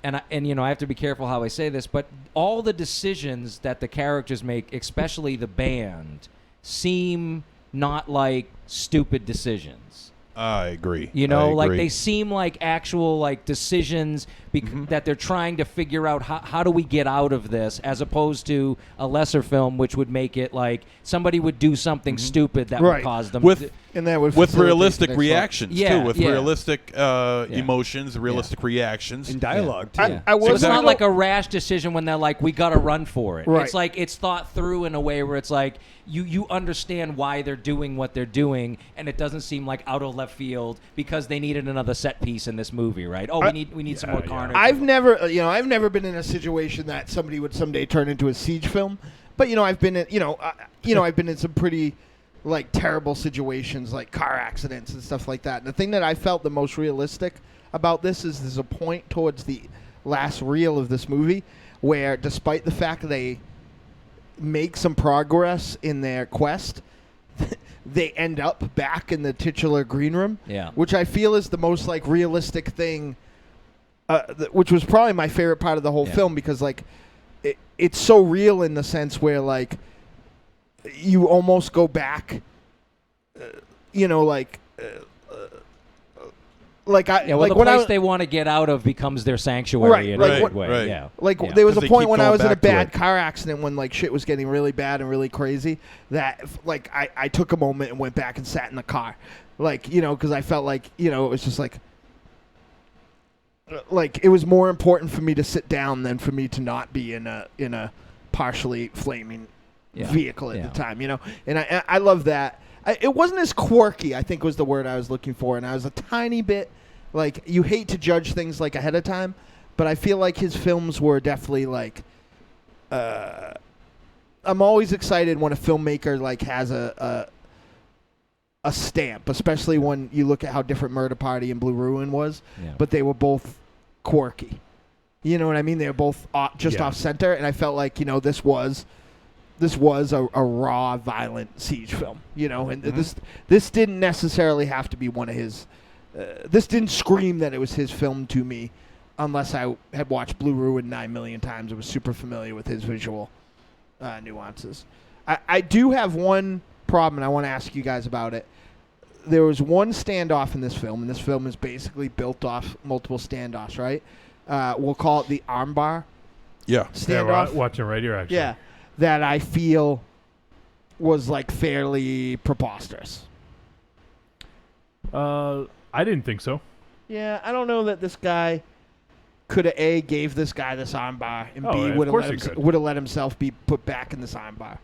and I have to be careful how I say this, but all the decisions that the characters make, especially the band, seem not like stupid decisions. I agree. Like they seem like actual like decisions that they're trying to figure out how do we get out of this, as opposed to a lesser film which would make it like somebody would do something stupid that would cause them And that would with facilitate realistic the next reactions Yeah, too, with yeah. realistic emotions, realistic reactions, in dialogue too. I was So it's not gonna- like a rash decision when they're like, we got to run for it. Right. It's like it's thought through in a way where it's like you understand why they're doing what they're doing, and it doesn't seem like out of left field because they needed another set piece in this movie, right? Oh, we need some more carnage. I've never been in a situation that somebody would someday turn into a siege film, but I've been in I've been in some pretty like terrible situations like car accidents and stuff like that. And the thing that I felt the most realistic about this is there's a point towards the last reel of this movie where, despite the fact that they make some progress in their quest, they end up back in the titular green room. Yeah. Which I feel is the most like realistic thing, which was probably my favorite part of the whole film, because like it's so real in the sense where like you almost go back, like the place they want to get out of becomes their sanctuary in a big way. Right. Yeah. There was a 'Cause they point keep when I going was in a back to bad it. car accident when like shit was getting really bad and really crazy that like I took a moment and went back and sat in the car, because I felt like it was just like it was more important for me to sit down than for me to not be in a partially flaming vehicle at the time, and I love that. It wasn't as quirky, I think was the word I was looking for, and I was a tiny bit like, you hate to judge things like ahead of time, but I feel like his films were definitely like, I'm always excited when a filmmaker like has a stamp, especially when you look at how different Murder Party and Blue Ruin was, but they were both quirky. You know what I mean? They were both off center, and I felt like this was a raw, violent siege film, and this didn't necessarily have to be one of his. This didn't scream that it was his film to me, unless I had watched Blue Ruin 9 million times. I was super familiar with his visual nuances. I do have one problem, and I want to ask you guys about it. There was one standoff in this film, and this film is basically built off multiple standoffs, right? We'll call it the armbar standoff. Watching radio, actually. Yeah, that I feel was like fairly preposterous. I didn't think so. Yeah, I don't know that this guy could have gave this guy this armbar, and B would have let himself be put back in this armbar.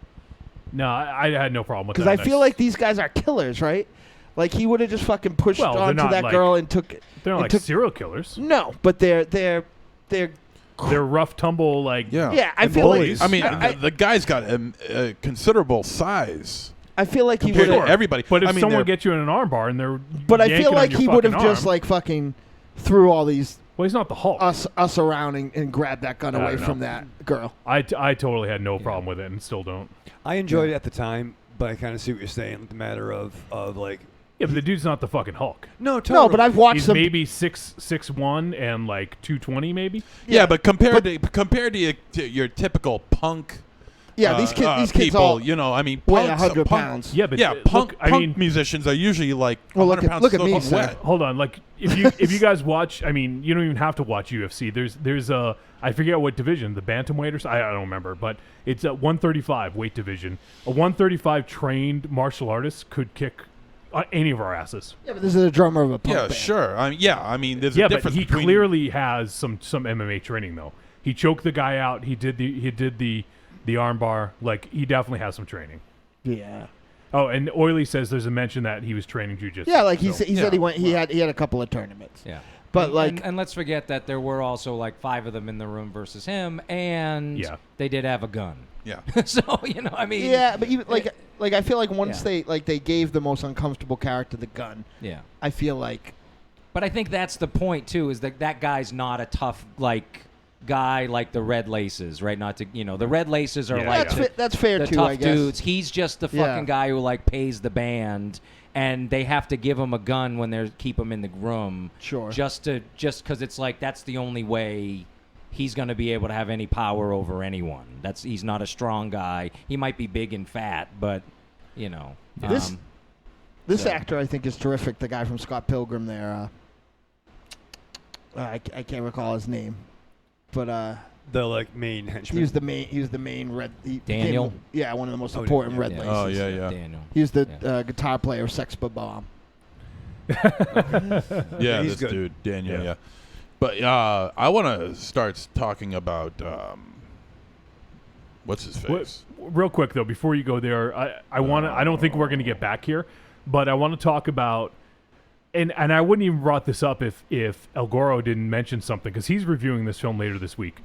No, I had no problem with that. Because I feel like these guys are killers, right? Like he would have just fucking pushed onto that girl and took. They're not like serial killers. No, but they're rough tumble Yeah, I feel bullies. I mean, the guy's got a considerable size. I feel like he compared would to everybody. But if I mean, someone gets you in an armbar and they're But I feel like he would have arm, just like fucking threw all these. Well, he's not the Hulk. Us around and grabbed that gun I away don't from know. that girl. I totally had no problem with it and still don't. I enjoyed it at the time, but I kind of see what you're saying. The matter of like. Yeah, but the dude's not the fucking Hulk. No, totally. No, but I've watched He's some. maybe 6'1" and like 220 maybe. Yeah, but compared to your typical punk. Yeah, these kids people, all I mean, weigh punks- 100 punk- pounds. Yeah, but punk I mean, musicians are usually like Well, 100 pounds look at me, soaking sir. wet. Hold on, like if you guys watch, I mean, you don't even have to watch UFC. There's a I forget what division, the bantamweighters. I don't remember, but it's a 135 weight division. A 135 trained martial artist could kick any of our asses. Yeah, but this is a drummer of a punk Yeah, band. sure. I mean, there's a Yeah, but difference he between clearly has some MMA training though. He choked the guy out. He did the arm bar. Like he definitely has some training. Yeah. Oh, and Oily says there's a mention that he was training jujitsu. Yeah, like he so. said he went. He had a couple of tournaments. Yeah. But and let's forget that there were also like 5 of them in the room versus him, and they did have a gun. Yeah. So I mean. Yeah, but even like I feel like once they gave the most uncomfortable character the gun. Yeah. I feel like. But I think that's the point too, is that guy's not a tough guy like the Red Laces, right? Not to the Red Laces are that's fair the too. tough I guess. dudes. He's just the fucking guy who pays the band. And they have to give him a gun when they keep him in the room. Sure. Just because it's that's the only way he's going to be able to have any power over anyone. He's not a strong guy. He might be big and fat, but This actor I think is terrific. The guy from Scott Pilgrim there. I can't recall his name, but the like main henchman. He was the main red. Daniel? One of the most important red laces. Oh yeah. Daniel. He was the guitar player of Sex Bomb. Yeah, he's this good. dude, Daniel, yeah. But I want to start talking about what's his face? Real quick though, before you go there, I want to. I don't think we're going to get back here, but I want to talk about, and I wouldn't even brought this up if El Goro didn't mention something, because he's reviewing this film later this week,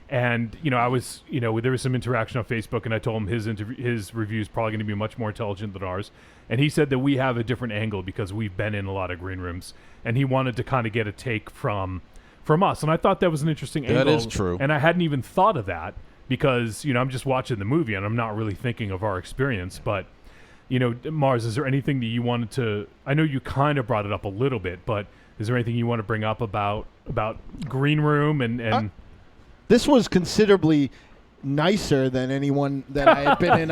and I was there was some interaction on Facebook, and I told him his review is probably going to be much more intelligent than ours, and he said that we have a different angle because we've been in a lot of green rooms, and he wanted to kind of get a take from us, and I thought that was an interesting angle. That is true, and I hadn't even thought of that. Because, I'm just watching the movie and I'm not really thinking of our experience. But, Mars, is there anything that you wanted to... I know you kind of brought it up a little bit, but is there anything you want to bring up about Green Room and... This was considerably nicer than anyone that I had been in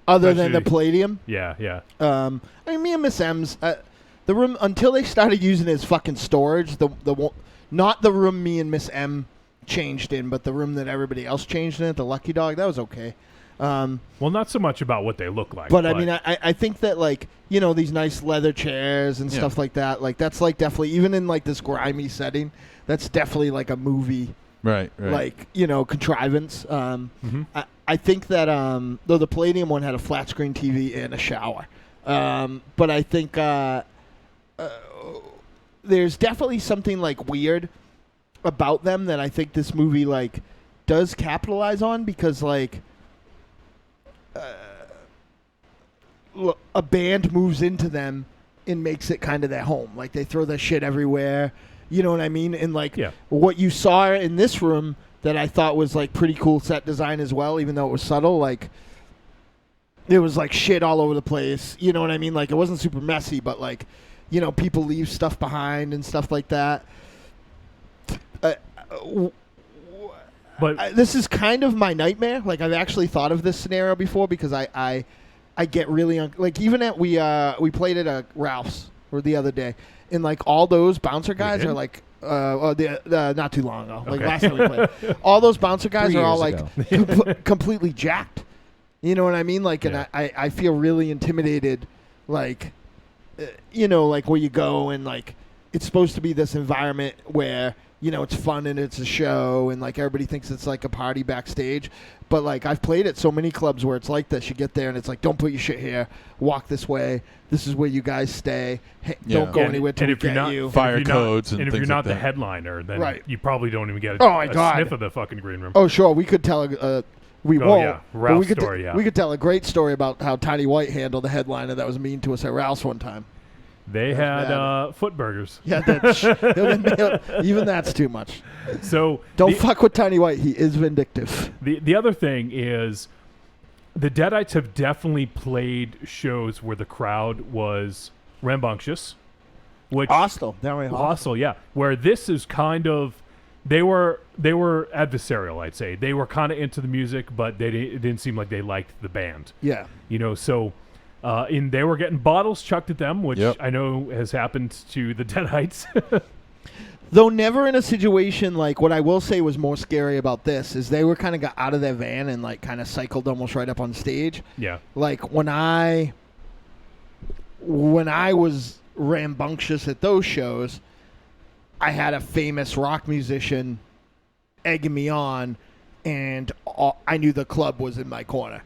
other than the Palladium. Yeah. I mean, me and Miss M's... the room, until they started using it as fucking storage, not the room me and Miss M... changed in, but the room that everybody else changed in at the Lucky Dog, that was okay. Well, not so much about what they look like. But I mean, I think that, like, these nice leather chairs and stuff like that, like, that's, like, definitely, even in, like, this grimy setting, that's definitely, like, a movie, right. like, contrivance. I think that, though the Palladium one had a flat screen TV and a shower, but I think there's definitely something, like, weird about them that I think this movie, like, does capitalize on, because, like, a band moves into them and makes it kind of their home. Like, they throw their shit everywhere. You know what I mean? And, like, what you saw in this room that I thought was, like, pretty cool set design as well, even though it was subtle, like, there was, like, shit all over the place. You know what I mean? Like, it wasn't super messy, but, like, people leave stuff behind and stuff like that. But this is kind of my nightmare. Like, I've actually thought of this scenario before, because I get really like, even at we played at a Ralph's the other day, and, like, all those bouncer guys are like not too long ago, like last time we played, all those bouncer guys are all like completely jacked. You know what I mean? Like, and I feel really intimidated. Like, like where you go and, like, it's supposed to be this environment where, it's fun and it's a show and, like, everybody thinks it's like a party backstage. But, like, I've played at so many clubs where it's like this. You get there and it's like, don't put your shit here. Walk this way. This is where you guys stay. Hey, don't go anywhere till we get you. Fire codes and if things you're not like the that. headliner, then you probably don't even get a sniff of the fucking green room. Oh, sure. We could tell we won't. Yeah. But Ralph's we could story, we could tell a great story about how Tiny White handled the headliner that was mean to us at Ralph's one time. They had foot burgers. Yeah, even that's too much. So don't fuck with Tiny White. He is vindictive. The other thing is, the Deadites have definitely played shows where the crowd was rambunctious, which hostile, yeah. Where this is kind of, they were adversarial. I'd say they were kind of into the music, but it didn't seem like they liked the band. Yeah, so. They were getting bottles chucked at them, which I know has happened to the Deadites. Though never in a situation like, what I will say was more scary about this is they were kind of got out of their van and, like, kind of cycled almost right up on stage. Yeah. Like, when I was rambunctious at those shows, I had a famous rock musician egging me on, and I knew the club was in my corner.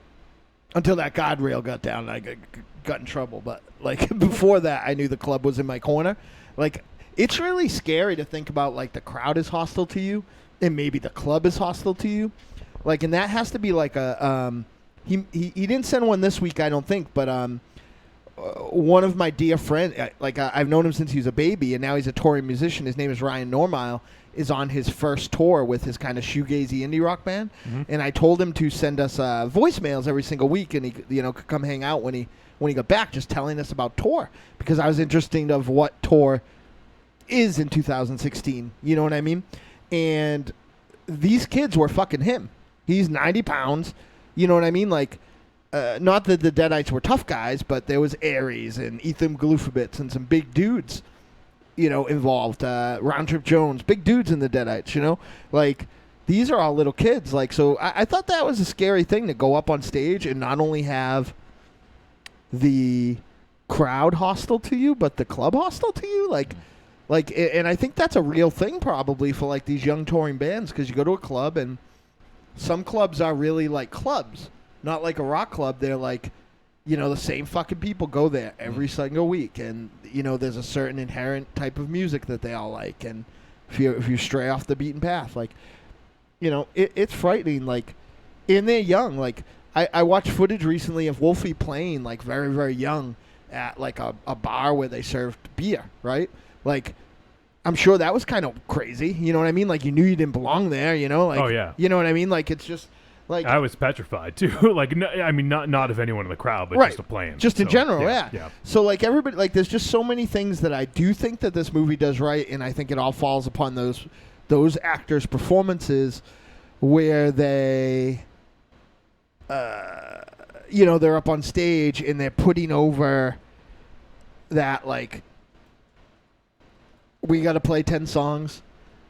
Until that guardrail got down and I got in trouble. But, like, before that, I knew the club was in my corner. Like, it's really scary to think about, like, the crowd is hostile to you and maybe the club is hostile to you. Like, and that has to be like a he didn't send one this week, I don't think, but one of my dear friends, I've known him since he was a baby, and now he's a touring musician. His name is Ryan Normile, is on his first tour with his kind of shoegazy indie rock band. Mm-hmm. And I told him to send us voicemails every single week, and he could come hang out when he got back, just telling us about tour, because I was interested of what tour is in 2016. You know what I mean? And these kids were fucking him. He's 90 pounds. You know what I mean? Like, not that the Deadites were tough guys, but there was Aries and Ethan Galufabitz and some big dudes, involved. Round Trip Jones, big dudes in the Deadites, like, these are all little kids. Like, so I thought that was a scary thing to go up on stage and not only have the crowd hostile to you, but the club hostile to you. And I think that's a real thing probably for like these young touring bands, because you go to a club and some clubs are really like clubs, not like a rock club. They're like, you know, the same fucking people go there every single week, and you know, there's a certain inherent type of music that they all like, and if you stray off the beaten path, like, you know, it's frightening. Like, and they're young. Like, I watched footage recently of Wolfie playing like very, very young at like a bar where they served beer, right? Like, I'm sure that was kind of crazy. You know what I mean? Like, you knew you didn't belong there, you know? Like, oh, yeah. You know what I mean? Like, it's just like, I was petrified too. Like, no, I mean, not of anyone in the crowd, but right. just a plan. Just in general, yeah. So like everybody, like, there's just so many things that I do think that this movie does right, and I think it all falls upon those actors' performances where they, you know, they're up on stage and they're putting over that, like, we got to play 10 songs.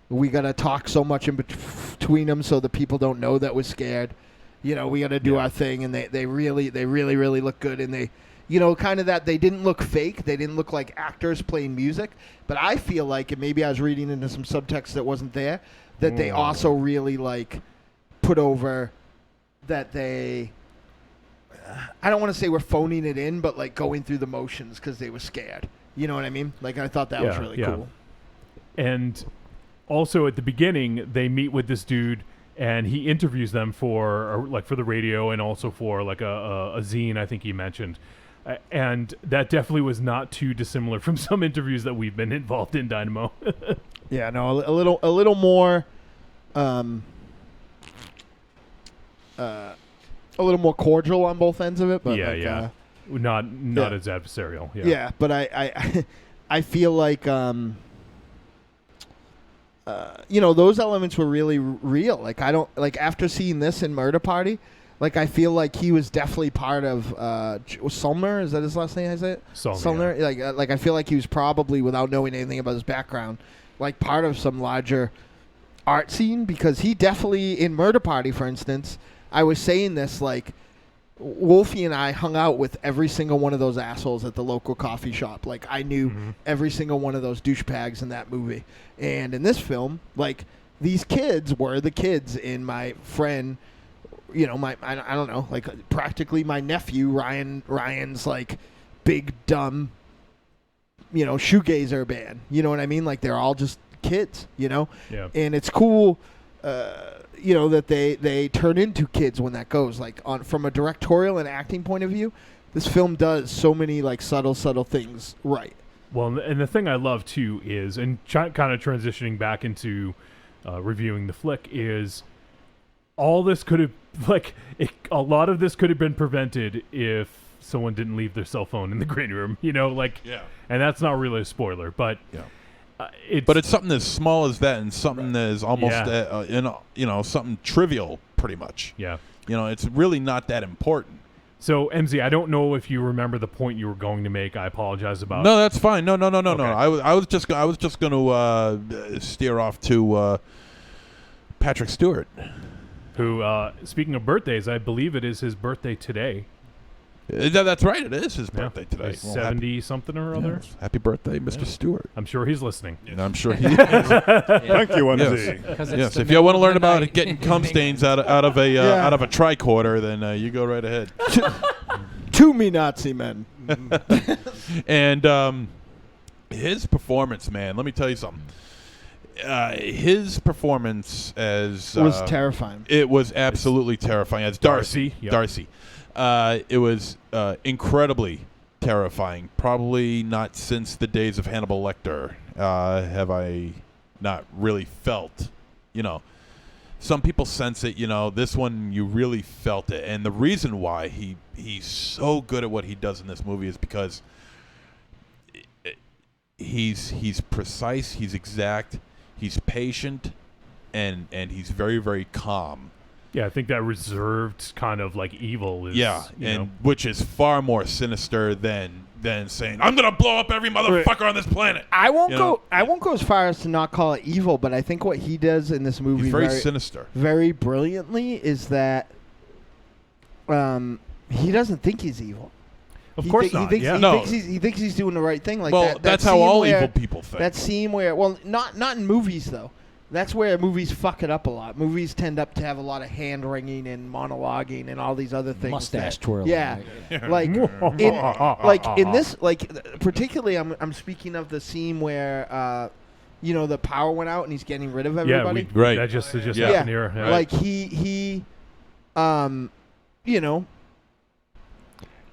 We got to talk so much in between them so the people don't know that we're scared. You know, we got to do our thing, and they really look good, and they, you know, kind of that they didn't look fake. They didn't look like actors playing music. But I feel like, and maybe I was reading into some subtext that wasn't there, that they also really, like, put over that they, I don't want to say we're phoning it in, but like going through the motions because they were scared. You know what I mean? Like, I thought that was really cool. And also at the beginning, they meet with this dude, and he interviews them for the radio, and also for like a zine, I think he mentioned. And that definitely was not too dissimilar from some interviews that we've been involved in, Dynamo. Yeah, no, a little more, a little more cordial on both ends of it. But not as adversarial. Yeah, but I feel like you know, those elements were really real. Like, I don't, like, after seeing this in Murder Party, like, I feel like he was definitely part of Saulnier. Is that his last name? I say it. Saulnier. Like I feel like he was probably, without knowing anything about his background, like part of some larger art scene, because he definitely, in Murder Party, for instance, I was saying this, like, Wolfie and I hung out with every single one of those assholes at the local coffee shop. Like, I knew every single one of those douchebags in that movie. And in this film, like, these kids were the kids in my friend, you know, I don't know, like, practically my nephew, Ryan's, like, big, dumb, you know, shoegazer band. You know what I mean? Like, they're all just kids, you know? Yeah. And it's cool, you know, that they turn into kids when that goes. Like, from a directorial and acting point of view, this film does so many, like, subtle things right. Well, and the thing I love, too, is, and kind of transitioning back into reviewing the flick, is all this could have, like, a lot of this could have been prevented if someone didn't leave their cell phone in the green room, you know, like, and that's not really a spoiler, but it's something as small as that, and something that is almost, you know, something trivial, pretty much. Yeah. You know, it's really not that important. So, MZ, I don't know if you remember the point you were going to make. I apologize about. No, that's fine. No. Okay. I was just going to steer off to Patrick Stewart, who, speaking of birthdays, I believe it is his birthday today. That's right. It is his birthday today. 70-something or other. Happy birthday, Mr. Stewart. I'm sure he's listening. And I'm sure he is. Thank you, MZ. Yes. If you want to learn about getting cum stains out of a tricorder, then you go right ahead. To me, Nazi men. And his performance, man. Let me tell you something. His performance as was terrifying. It was absolutely terrifying as Darcy. Yep. Darcy. It was incredibly terrifying. Probably not since the days of Hannibal Lecter have I not really felt, you know. Some people sense it, you know. This one, you really felt it. And the reason why he's so good at what he does in this movie is because he's precise, he's exact, he's patient, and he's very, very calm. Yeah, I think that reserved kind of like evil is, which is far more sinister than than saying, I'm going to blow up every motherfucker on this planet. I won't You go. know? I won't go as far as to not call it evil, but I think what he does in this movie He's very sinister. very brilliantly, is that he doesn't think he's evil. Of course not. He Yeah. thinks he's doing the right thing. Like Well, that that's how scene all where- evil people think. That scene where, well, not in movies though. That's where movies fuck it up a lot. Movies tend up to have a lot of hand wringing and monologuing and all these other things. Mustache that- twirling. Yeah, right? like in this, like particularly, I'm speaking of the scene where, the power went out and he's getting rid of everybody. Yeah, that just happened here. Yeah. Like he,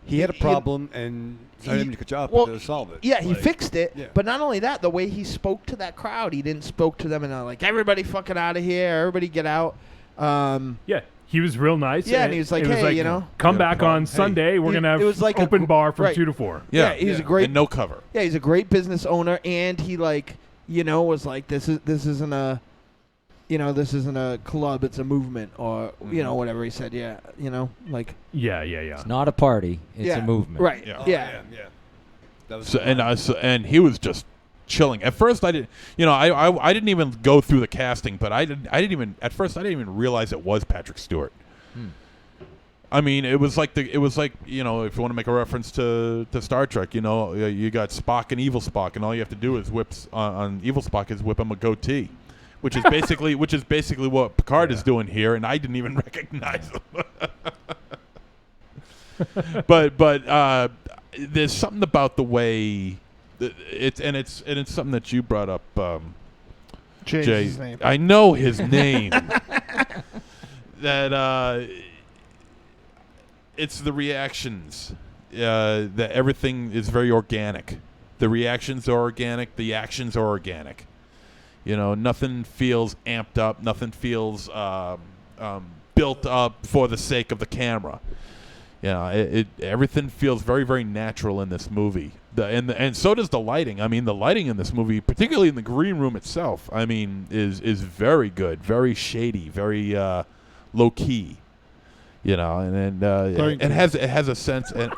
He had a problem, and I didn't cut you off, well, but to solve it. Yeah, he Like, fixed it. yeah. But not only that, the way he spoke to that crowd, he didn't spoke to them and like, everybody fucking out of here, everybody get out. Yeah, he was real nice. Yeah, and he was like, it hey, you know, come back on Sunday. We're gonna have it was like open bar from right. 2 to 4. Yeah, he's a great and no cover. Yeah, he's a great business owner, and he was like, this isn't a, this isn't a club, it's a movement, or whatever he said. Yeah, like. Yeah. It's not a party. It's a movement. Right. Oh, Yeah. That was So, and he was just chilling. At first, I didn't. I didn't even go through the casting, but I didn't even. At first, I didn't even realize it was Patrick Stewart. I mean, it was like if you want to make a reference to Star Trek, you got Spock and Evil Spock, and all you have to do is whip on Evil Spock is whip him a goatee, which is basically what Picard is doing here, and I didn't even recognize him. but there's something about the way it's something that you brought up, Jay's Jay. his name. I know his name. That it's the reactions. That everything is very organic. The reactions are organic. The actions are organic. Nothing feels amped up. Nothing feels built up for the sake of the camera. Everything feels very, very natural in this movie. And so does the lighting. I mean, the lighting in this movie, particularly in the green room itself, I mean, is very good, very shady, very low key. And it has a sense, and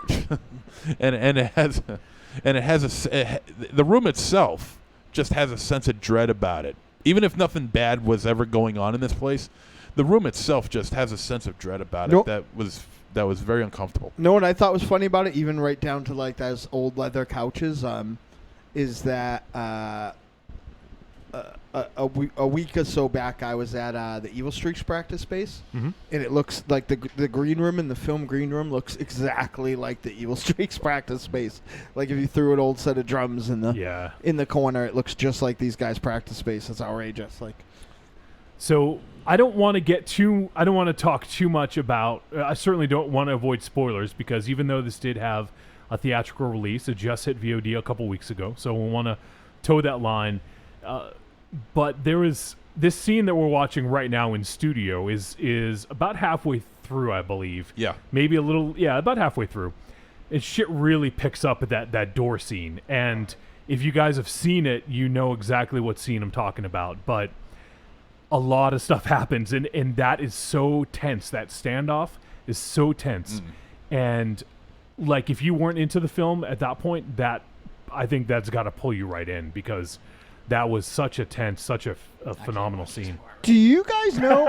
the room itself just has a sense of dread about it. Even if nothing bad was ever going on in this place, the room itself just has a sense of dread about it that was very uncomfortable. Know what I thought was funny about it, even right down to like those old leather couches, is that a week or so back I was at the Evil Streaks practice space, and it looks like the green room in the film green room looks exactly like the Evil Streaks practice space. Like if you threw an old set of drums in the corner, it looks just like these guys' practice space. It's outrageous. Like, so I don't want to talk too much about. I certainly don't want to avoid spoilers, because even though this did have a theatrical release, it just hit VOD a couple weeks ago, so we'll want to toe that line. But there is this scene that we're watching right now in studio is about halfway through, I believe. Yeah. Maybe a little. Yeah, about halfway through. And shit really picks up at that door scene. And if you guys have seen it, you know exactly what scene I'm talking about. But a lot of stuff happens, and that is so tense. That standoff is so tense. And like, if you weren't into the film at that point, I think that's got to pull you right in, because that was such a tense, such a phenomenal scene. do you guys know?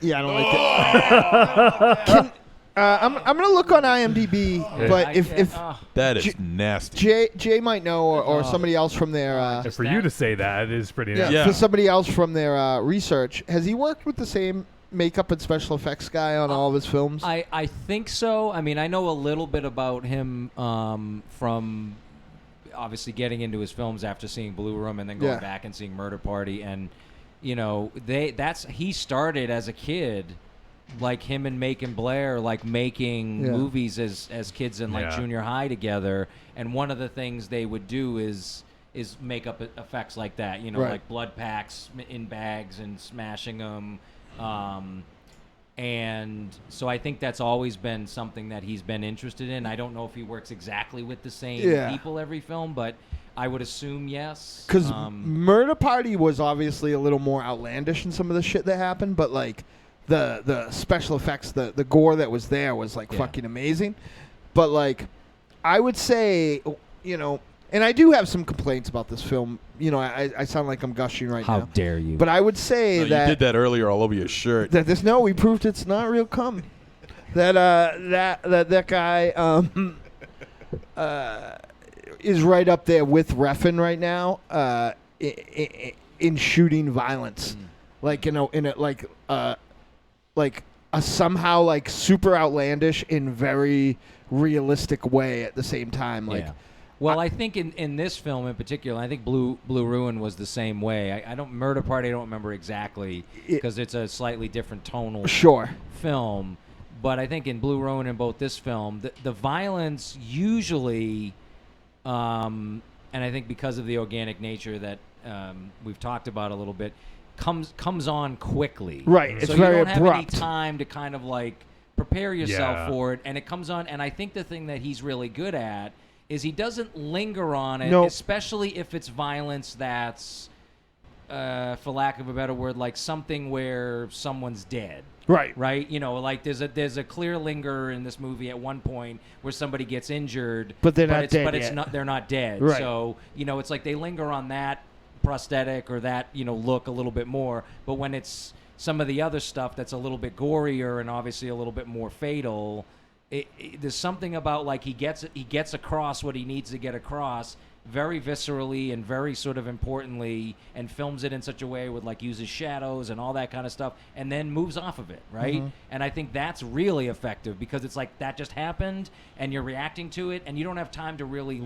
Yeah, I don't like it. I'm gonna look on IMDb, but if that is nasty. Jay might know, or somebody else from their for you to say that is pretty nasty. for somebody else from their research, has he worked with the same makeup and special effects guy on all of his films? I think so. I mean, I know a little bit about him from obviously getting into his films after seeing Blue Room and then going back and seeing Murder Party, and he started as a kid, like him and Macon Blair, like making movies as kids in like junior high together, and one of the things they would do is makeup effects like that, like blood packs in bags and smashing them. And so I think that's always been something that he's been interested in. I don't know if he works exactly with the same people every film, but I would assume yes. Because Murder Party was obviously a little more outlandish in some of the shit that happened, but like the special effects, the gore that was there was like fucking amazing. But like I would say, you know, and I do have some complaints about this film. You know, I sound like I'm gushing right now. How dare you? But I would say No, that you did that earlier all over your shirt. that there's we proved it's not real cum. That guy is right up there with Refn right now in shooting violence, like in a somehow like super outlandish in very realistic way at the same time. Like, yeah. Well, I think in this film in particular, I think Blue Ruin was the same way. I don't Murder Party. I don't remember exactly because it's a slightly different tonal film. But I think in Blue Ruin and both this film, the violence usually, and I think because of the organic nature that we've talked about a little bit, comes on quickly. Right. It's so very you don't abrupt. have any time to kind of like prepare yourself for it, and it comes on. And I think the thing that he's really good at is he doesn't linger on it, especially if it's violence that's, for lack of a better word, like something where someone's dead. Right. You know, like there's a clear linger in this movie at one point where somebody gets injured, but they're not dead. But it's yet. not. They're not dead. Right. So you know, it's like they linger on that prosthetic or that look a little bit more. But when it's some of the other stuff that's a little bit gorier and obviously a little bit more fatal, there's something about like he gets across what he needs to get across very viscerally and very sort of importantly, and films it in such a way with like uses shadows and all that kind of stuff, and then moves off of it, right? Mm-hmm. And I think that's really effective because it's like that just happened and you're reacting to it and you don't have time to really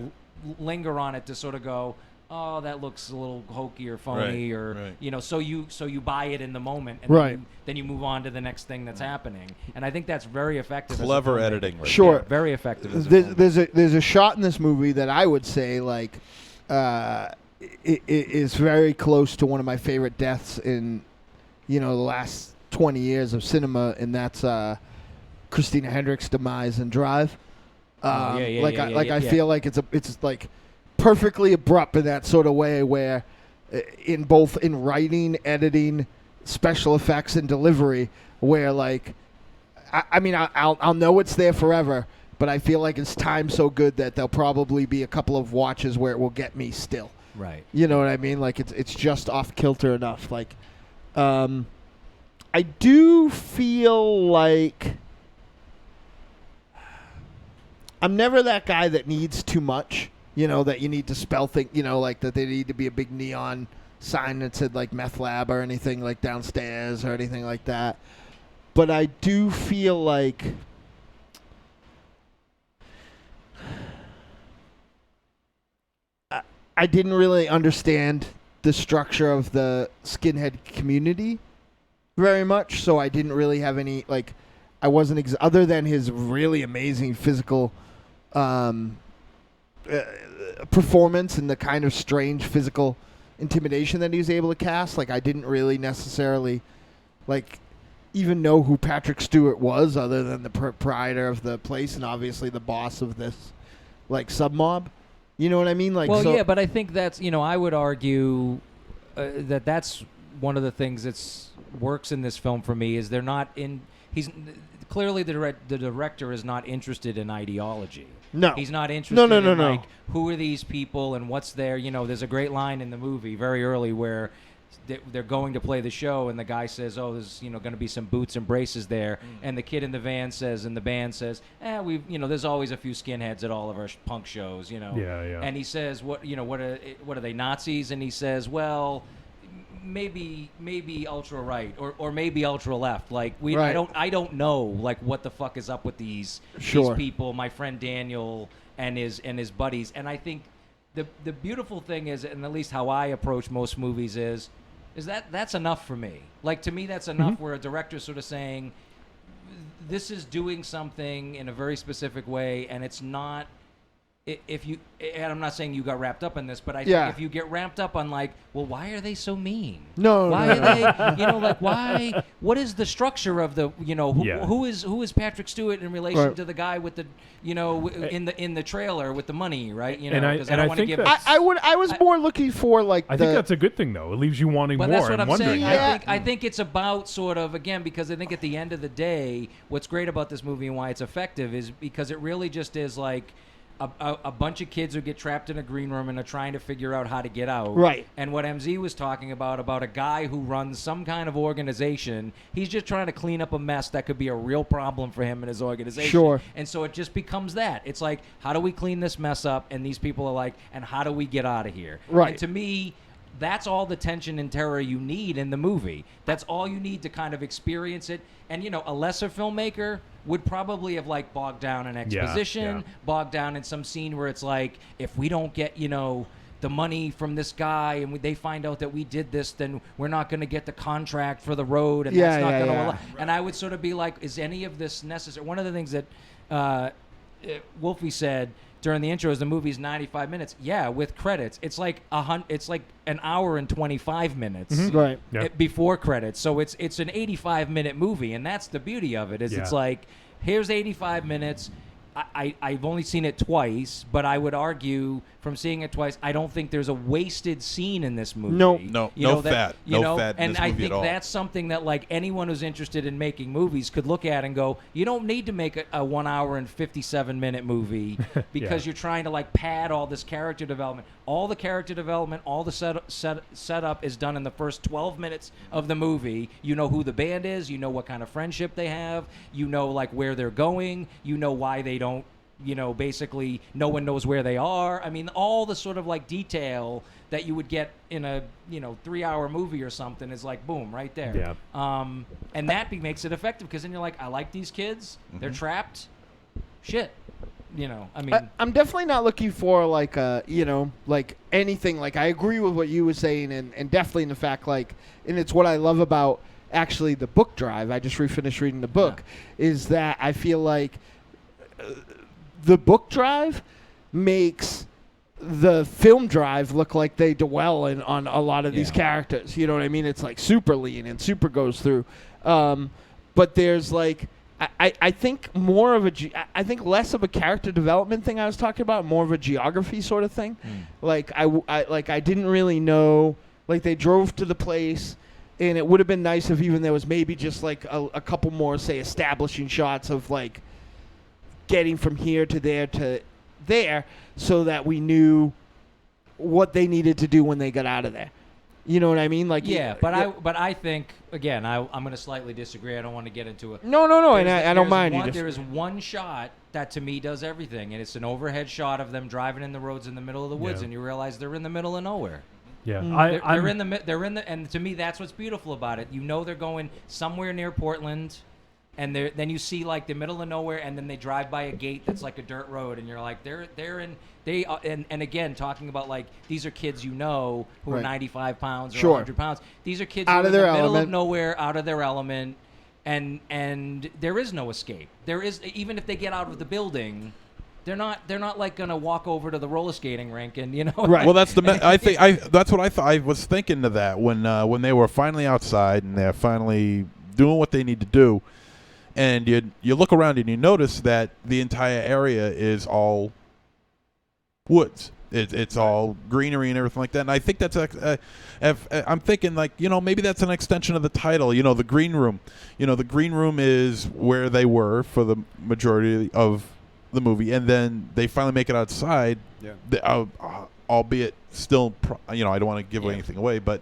linger on it to sort of go, oh, that looks a little hokey or phony, so you buy it in the moment, and then you move on to the next thing that's happening, and I think that's very effective. Clever editing, right? Sure, there. Very effective. There's a shot in this movie that I would say like it is very close to one of my favorite deaths in the last 20 years of cinema, and that's Christina Hendricks' demise in Drive. I feel like it's like perfectly abrupt in that sort of way where in writing, editing, special effects, and delivery, where like I'll know it's there forever, but I feel like it's timed so good that there'll probably be a couple of watches where it will get me still. Right. You know what I mean? Like it's just off kilter enough. Like I do feel like I'm never that guy that needs too much. That you need to spell things, like that they need to be a big neon sign that said like meth lab or anything like downstairs or anything like that. But I do feel like I didn't really understand the structure of the skinhead community very much, so I didn't really have any, like, I wasn't, other than his really amazing physical performance and the kind of strange physical intimidation that he was able to cast, like, I didn't really necessarily, like, even know who Patrick Stewart was other than the proprietor of the place and obviously the boss of this, like, sub-mob. You know what I mean? Like, well, yeah, but I think that's, I would argue that that's one of the things that works in this film for me is they're not in, clearly the director is not interested in ideology. No. He's not interested No. like, who are these people and what's their, there's a great line in the movie very early where they're going to play the show and the guy says, oh, there's, going to be some boots and braces there. And the kid in the van says, and the band says, there's always a few skinheads at all of our punk shows, Yeah. And he says, what are they, Nazis? And he says, well, maybe ultra right or maybe ultra left. Like right. I don't know like what the fuck is up with these people. My friend Daniel and his buddies. And I think the beautiful thing is, and at least how I approach most movies is that's enough for me. Like to me, that's enough. Where a director's sort of saying, this is doing something in a very specific way, and it's not. And I'm not saying you got wrapped up in this, but I think if you get wrapped up on like, well, why are they so mean? Why are they, like, why? What is the structure of the, who is Patrick Stewart in relation to the guy with the, in the trailer with the money, right? Because I don't want to give. I was more looking for like. I think that's a good thing though. It leaves you wanting more. That's what I'm wondering. saying. I think it's about sort of again because I think at the end of the day, what's great about this movie and why it's effective is because it really just is like. a bunch of kids who get trapped in a green room and are trying to figure out how to get out. Right. And what MZ was talking about a guy who runs some kind of organization. He's just trying to clean up a mess that could be a real problem for him and his organization. Sure. And so it just becomes that. It's like, how do we clean this mess up? And these people are like, and how do we get out of here? Right. And to me, that's all the tension and terror you need in the movie. That's all you need to kind of experience it. And, you know, a lesser filmmaker would probably have, like, bogged down in exposition, bogged down in some scene where it's like, if we don't get, you know, the money from this guy and they find out that we did this, then we're not going to get the contract for the road, and that's not going to allow. And I would sort of be like, is any of this necessary? One of the things that Wolfie said during the intro is the movie's 95 minutes. Yeah, with credits, it's like it's like an hour and 25 minutes Right. before credits. So it's an 85-minute movie, and that's the beauty of it. It's like, here's 85 minutes. I've only seen it twice, but I would argue from seeing it twice, I don't think there's a wasted scene in this movie. No. No fat in and this I movie think at all. that's something that, like, anyone who's interested in making movies could look at and go, you don't need to make a 1 hour and 57-minute movie because you're trying to, like, pad all this character development. All the character development, all the setup is done in the first 12 minutes of the movie. You know who the band is. You know what kind of friendship they have. You know, like, where they're going. You know why they don't, you know, basically no one knows where they are. I mean, all the sort of, like, detail that you would get in a, you know, 3-hour movie or something is like, boom, right there. And that makes it effective because then you're like, I like these kids. They're trapped. Shit. You know, I mean, I'm definitely not looking for, like, you know, like anything. Like, I agree with what you were saying, and definitely in the fact, like, and it's what I love about actually the book drive. I just finished reading the book, is that I feel like the book drive makes the film drive look like they dwell on a lot of these characters. You know what I mean? It's like super lean and super goes through. But there's, like, I think more of I think less of a character development thing I was talking about, more of a geography sort of thing. Like I didn't really know, like, they drove to the place, and it would have been nice if even there was maybe just like a couple more, say, establishing shots of, like, getting from here to there so that we knew what they needed to do when they got out of there. You know what I mean? Like, but I think, again, I'm going to slightly disagree. I don't want to get into it. No, and I don't mind you. There is one shot that to me does everything, and it's an overhead shot of them driving in the roads in the middle of the woods, and you realize they're in the middle of nowhere. Yeah, they're in the, and to me that's what's beautiful about it. You know they're going somewhere near Portland, and then you see, like, the middle of nowhere, and then they drive by a gate that's like a dirt road, and you're like, and again, talking about, like, these are kids you know who are 95 pounds or 100 pounds. These are kids who are in the middle of nowhere, out of their element, and there is no escape. There is, even if they get out of the building, they're not like gonna walk over to the roller skating rink and, you know. Right. Well, that's that's what I thought. I was thinking to that when they were finally outside and they're finally doing what they need to do. And you look around and you notice that the entire area is all woods. It's all greenery and everything like that. And I think that's I'm thinking, like, you know, maybe that's an extension of the title. You know, the green room. You know, the green room is where they were for the majority of the movie, and then they finally make it outside. Yeah. Albeit still, you know, I don't want to give anything away, but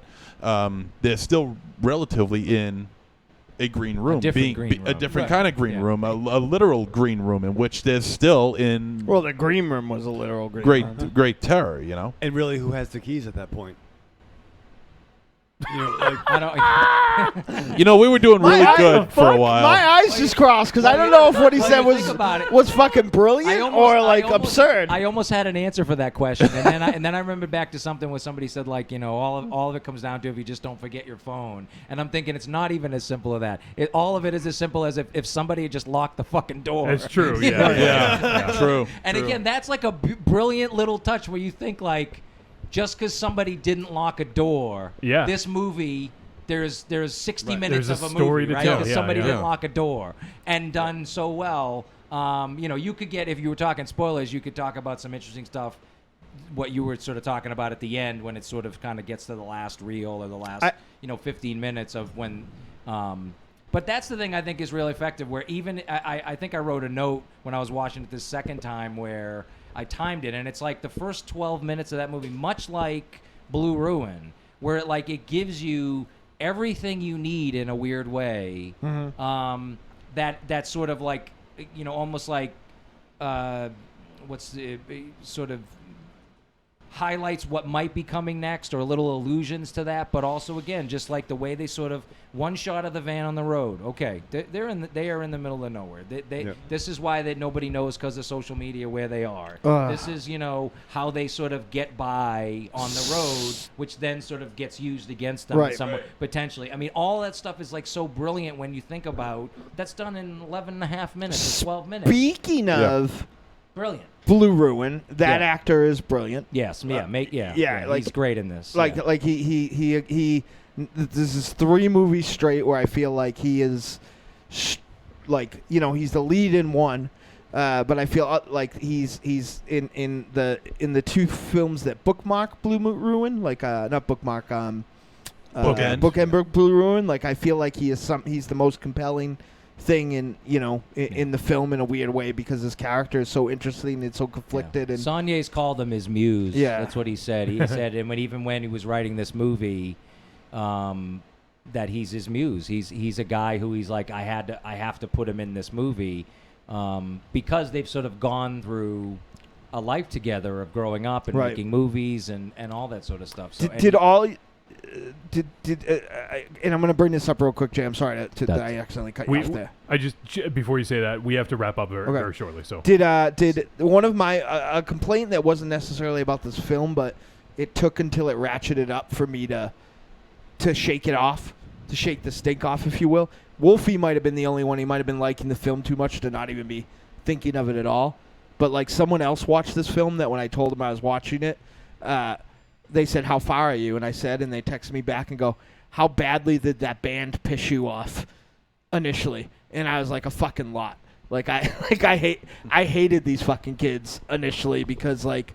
they're still relatively in a green room, a different kind of green room, a literal green room in which there's still in. Well, the green room was a literal green room. Great terror, you know. And really, who has the keys at that point? You know, like, I don't. You know, we were doing really good for a while. My eyes just crossed because I don't know if what he said was fucking brilliant or like absurd. I almost had an answer for that question, and then I remembered back to something where somebody said, like, you know, all of it comes down to if you just don't forget your phone. And I'm thinking it's not even as simple as that. All of it is as simple as if somebody had just locked the fucking door. It's true. True. And again, that's like a brilliant little touch where you think, like, just because somebody didn't lock a door, this movie, there's 60 minutes of a movie, right? Because somebody didn't lock a door, and done so well. You know, you could get, if you were talking spoilers, you could talk about some interesting stuff. What you were sort of talking about at the end, when it sort of kind of gets to the last reel or the last 15 minutes of when. But that's the thing I think is really effective. Where even I think I wrote a note when I was watching it this second time where I timed it, and it's like the first 12 minutes of that movie, much like Blue Ruin, where it gives you everything you need in a weird way. That sort of like, almost like sort of highlights what might be coming next, or little allusions to that, but also again, just like the way they sort of one shot of the van on the road. Okay, they are in the middle of nowhere. This is why that nobody knows because of social media where they are. This is how they sort of get by on the road, which then sort of gets used against them somewhat potentially. I mean, all that stuff is like so brilliant when you think about that's done in 11 and a half minutes or 12 minutes. Speaking of brilliant. Blue Ruin, that actor is brilliant. Yes, like, he's great in this. Like he this is 3 movies straight where I feel like he is he's the lead in one, but I feel like he's in the 2 films that bookmark Blue Ruin, like not bookmark bookend Blue Ruin. Like I feel like he's the most compelling thing in the film in a weird way because his character is so interesting and so conflicted. And Saulnier's called him his muse. Yeah, that's what he said. He said, and even when he was writing this movie, that he's his muse. He's a guy who he's like, I have to put him in this movie because they've sort of gone through a life together of growing up and making movies and all that sort of stuff. So and I'm going to bring this up real quick, Jay. I'm sorry that I accidentally cut you off there. I just before you say that, we have to wrap up very shortly. So did one of my a complaint that wasn't necessarily about this film, but it took until it ratcheted up for me to shake it off, to shake the stink off, if you will. Wolfie might have been the only one. He might have been liking the film too much to not even be thinking of it at all. But like someone else watched this film that when I told them I was watching it, they said, "How far are you?" And I said, and they texted me back and go, "How badly did that band piss you off initially?" And I was like, "A fucking lot." Like I hated these fucking kids initially because like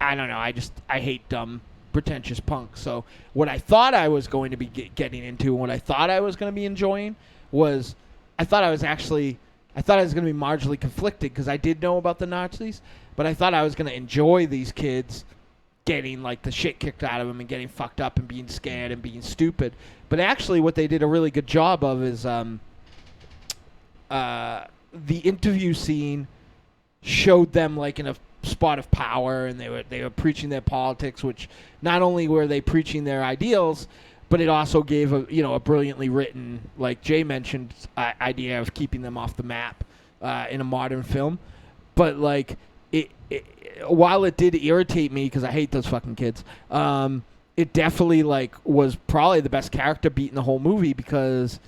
I don't know, I hate dumb pretentious punk. So what I thought I was going to be getting into and what I thought I was going to be enjoying was I thought I was going to be marginally conflicted because I did know about the Nazis, but I thought I was going to enjoy these kids getting like the shit kicked out of them and getting fucked up and being scared and being stupid. But actually what they did a really good job of is the interview scene showed them like in a spot of power, and they were preaching their politics, which not only were they preaching their ideals, but it also gave a brilliantly written, like Jay mentioned, idea of keeping them off the map in a modern film. But like it while it did irritate me because I hate those fucking kids, it definitely like was probably the best character beat in the whole movie because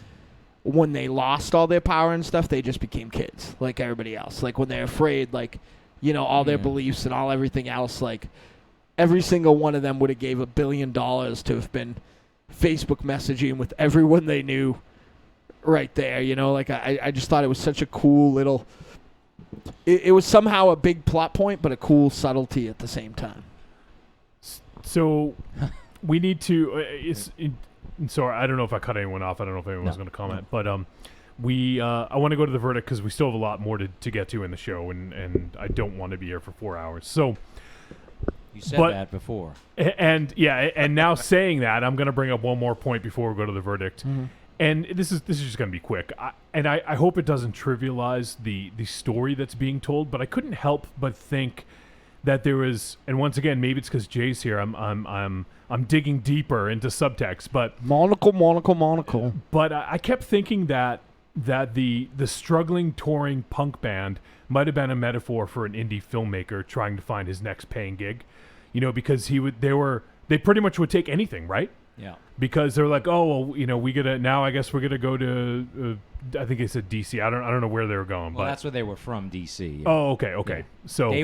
when they lost all their power and stuff, they just became kids like everybody else. Like when they're afraid, like all their beliefs and everything else, like every single one of them would have gave $1 billion to have been Facebook messaging with everyone they knew right there. Like I just thought it was such a cool little. It was somehow a big plot point, but a cool subtlety at the same time. So we need to. Sorry, I don't know if I cut anyone off. I don't know if anyone was going to comment, but I want to go to the verdict because we still have a lot more to get to in the show, and I don't want to be here for 4 hours. So you said that before, and now saying that, I'm going to bring up one more point before we go to the verdict. Mm-hmm. And this is just going to be quick. I hope it doesn't trivialize the story that's being told, but I couldn't help but think that there was, and once again, maybe it's because Jay's here. I'm digging deeper into subtext, but monocle. But I kept thinking that the struggling touring punk band might have been a metaphor for an indie filmmaker trying to find his next paying gig, because they pretty much would take anything, right? Yeah. Because they're like, oh well, I guess we're gonna go to I think they said DC. I don't know where they were going. Well, but that's where they were from, DC. Yeah. Oh, okay. Yeah. So they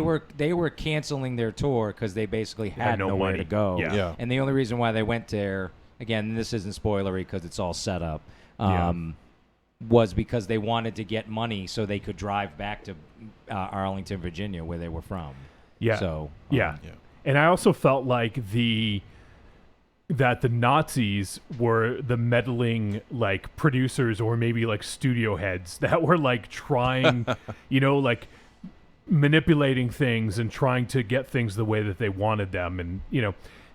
were canceling their tour because they basically had nowhere money to go. Yeah. And the only reason why they went there, again, this isn't spoilery because it's all set up, was because they wanted to get money so they could drive back to Arlington, Virginia, where they were from. Yeah. So and I also felt like that the Nazis were the meddling like producers or maybe like studio heads that were like trying, like manipulating things and trying to get things the way that they wanted them, and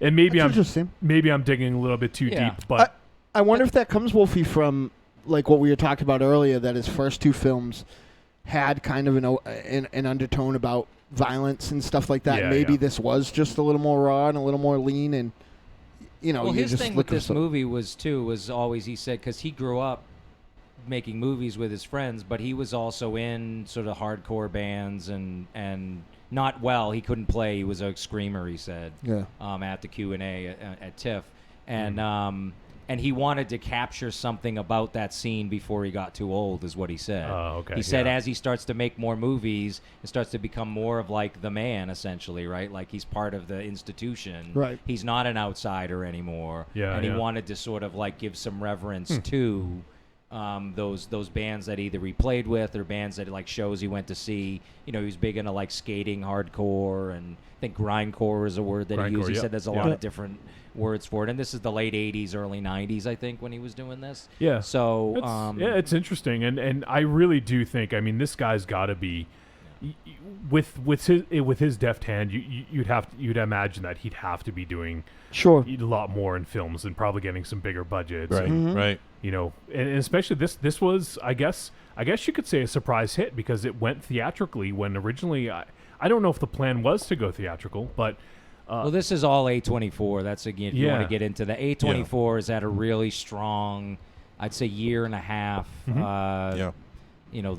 and maybe I'm digging a little bit too deep, but I wonder if that comes, Wolfie, from like what we were talking about earlier, that his first two films had kind of an undertone about violence and stuff like that. Maybe this was just a little more raw and a little more lean, and well, his thing with this movie was always, he said, because he grew up making movies with his friends, but he was also in sort of hardcore bands and not well. He couldn't play. He was a screamer, he said. Yeah. At the Q&A at TIFF, and he wanted to capture something about that scene before he got too old, is what he said. Oh, okay. He said as he starts to make more movies, it starts to become more of like the man, essentially, right? Like he's part of the institution. Right. He's not an outsider anymore. Yeah. And he wanted to sort of like give some reverence to those bands that either he played with or bands that like shows he went to see. He was big into like skating, hardcore, and I think grindcore is a word that he used. He said there's a lot of different words for it, and this is the late 80s, early 90s, I think, when he was doing this. Yeah. So it's interesting, and I really do think, I mean, this guy's got to be with his deft hand. You'd imagine that he'd have to be doing a lot more in films and probably getting some bigger budgets. Right. Right. And especially this was, I guess you could say, a surprise hit, because it went theatrically when originally I don't know if the plan was to go theatrical, but well, this is all A24. That's, again, if you want to get into the A24 is at a really strong, I'd say, year and a half. The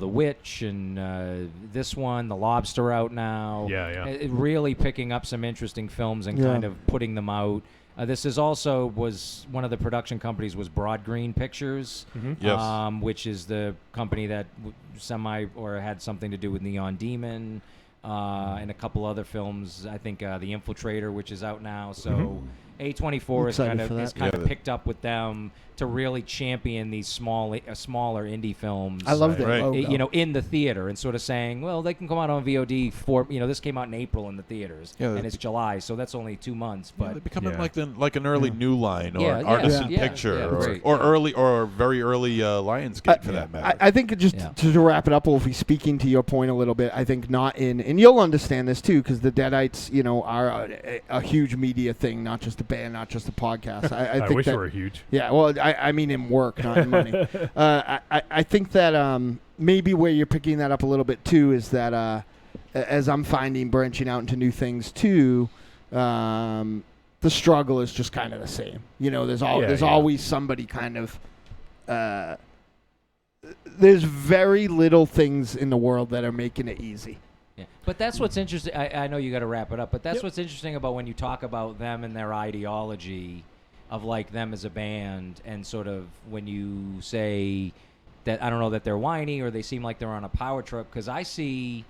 Witch and this one, The Lobster, out now. It really picking up some interesting films and kind of putting them out. This is also was one of the production companies was Broad Green Pictures, which is the company that had something to do with Neon Demon. And a couple other films, I think The Infiltrator, which is out now. So A24 is kind of picked up with them to really champion these smaller indie films. I love that. In the theater, and sort of saying, well, they can come out on VOD for, this came out in April in the theaters, and it's July, so that's only 2 months. But they become like an early New Line or Artisan Picture or early or very early Lionsgate for that matter. I think to wrap it up, Wolfie, speaking to your point a little bit, I think and you'll understand this too, because the Deadites, are a huge media thing, not just a band, not just a podcast. I think wish we were huge. Yeah, well, I mean in work, not in money. I think that maybe where you're picking that up a little bit too is that as I'm finding branching out into new things too, the struggle is just kind of the same. There's always somebody kind of. There's very little things in the world that are making it easy. Yeah. But that's what's interesting. I know you got to wrap it up, but that's what's interesting about when you talk about them and their ideology of like them as a band, and sort of when you say that, I don't know, that they're whiny or they seem like they're on a power trip, because I see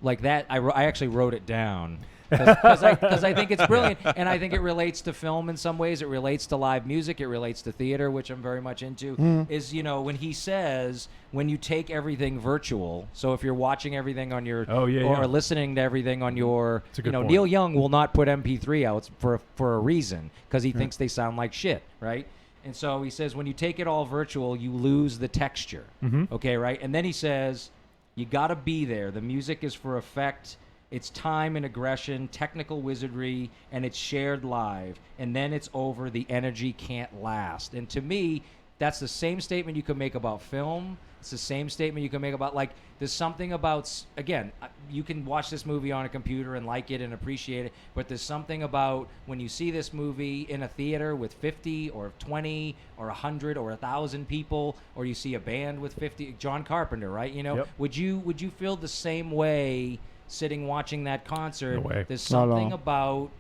like that. I actually wrote it down because I think it's brilliant, and I think it relates to film in some ways. It relates to live music. It relates to theater, which I'm very much into. Is when he says, when you take everything virtual, so if you're watching everything on your or listening to everything on your, Neil Young will not put MP3 out for a reason, because he thinks they sound like shit, right? And so he says, when you take it all virtual, you lose the texture. Okay, right? And then he says, you got to be there. The music is for effect. It's time and aggression, technical wizardry, and it's shared live. And then it's over. The energy can't last. And to me, that's the same statement you can make about film. It's the same statement you can make about, like, there's something about, again, you can watch this movie on a computer and like it and appreciate it, but there's something about when you see this movie in a theater with 50 or 20 or 100 or 1,000 people, or you see a band with 50, John Carpenter, right? Would you feel the same way sitting watching that concert? No way. There's something about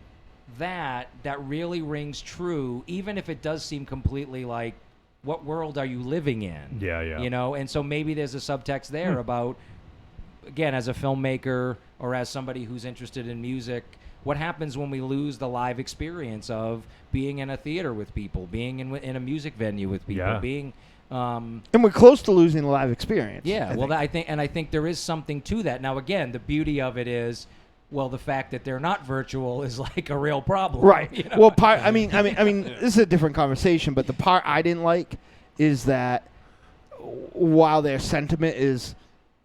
that really rings true, even if it does seem completely like, what world are you living in? Yeah. And so maybe there's a subtext there about, again, as a filmmaker or as somebody who's interested in music, what happens when we lose the live experience of being in a theater with people, being in a music venue with people, being. And we're close to losing the live experience. Yeah, I think there is something to that. Now, again, the beauty of it is, well, the fact that they're not virtual is like a real problem, right? Well, I mean, this is a different conversation, but the part I didn't like is that while their sentiment is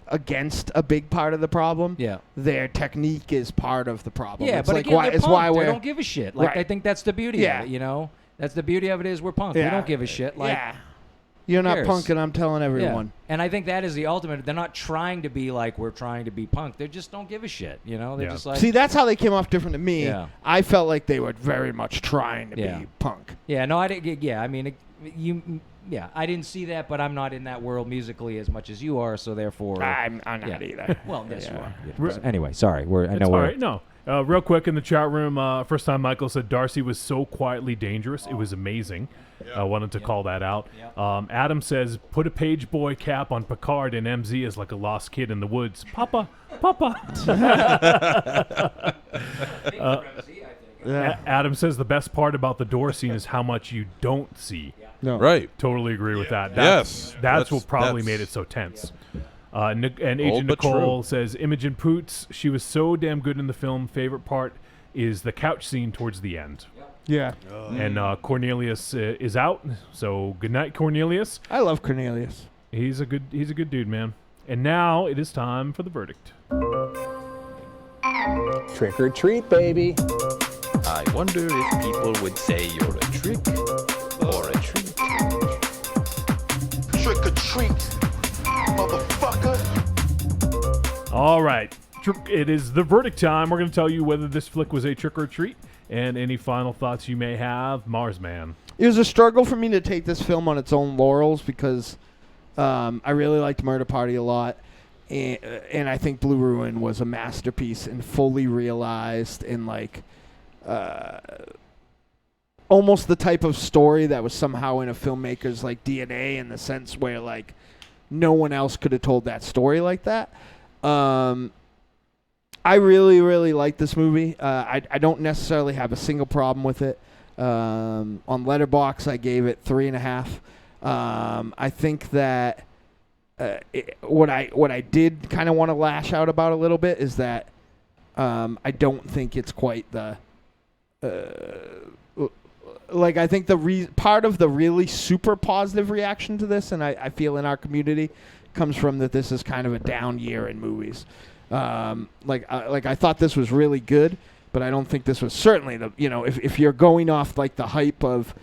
against a big part of the problem. Yeah. Their technique is part of the problem. Yeah, it's but like again, why, they're it's punked. why They we're don't give a shit. Like, Right. I think that's the beauty Yeah. of it, you know? That's the beauty of it is we're punk. We Yeah. don't give a shit. Like, yeah. You're not cares? punk, and I'm telling everyone. And I think that is the ultimate. They're not trying to be like we're trying to be punk. They just don't give a shit, you know? They're just like... See, that's how they came off different to me. Yeah. I felt like they were very much trying to be punk. Yeah, no, I didn't. Yeah, I mean, yeah, I didn't see that, but I'm not in that world musically as much as you are, so therefore... I'm not either. Well, yes, you are. Re- Anyway, sorry. I It's know all we're... right. No. Real quick in the chat room, first time Michael said Darcy was so quietly dangerous. It was amazing. I wanted to call that out. Adam says, put a page boy cap on Picard and MZ as like a lost kid in the woods. Papa. Adam says the best part about the door scene is how much you don't see. No. Right. Totally agree with that. Yes. That's what probably made it so tense. And Agent but Nicole true. says, Imogen Poots, she was so damn good in the film. Favorite part is the couch scene towards the end. Yeah. And Cornelius is out, so good night, Cornelius. I love Cornelius. He's a good dude, man. And now it is time for the verdict. Trick or treat, baby. I wonder if people would say you're a trick or a treat. Trick or treat, motherfucker. All right. It is the verdict time. We're going to tell you whether this flick was a trick or treat and any final thoughts you may have. Marsman. It was a struggle for me to take this film on its own laurels because I really liked Murder Party a lot. And I think Blue Ruin was a masterpiece and fully realized and like almost the type of story that was somehow in a filmmaker's like DNA in the sense where like no one else could have told that story like that. I really, really like this movie. I don't necessarily have a single problem with it. On Letterboxd, I gave it 3.5. I think that what I did kind of want to lash out about a little bit is that I don't think it's quite the like I think the part of the really super positive reaction to this, and I feel in our community, comes from that this is kind of a down year in movies. Like I thought this was really good, but I don't think this was certainly the, you know, if you're going off like the hype of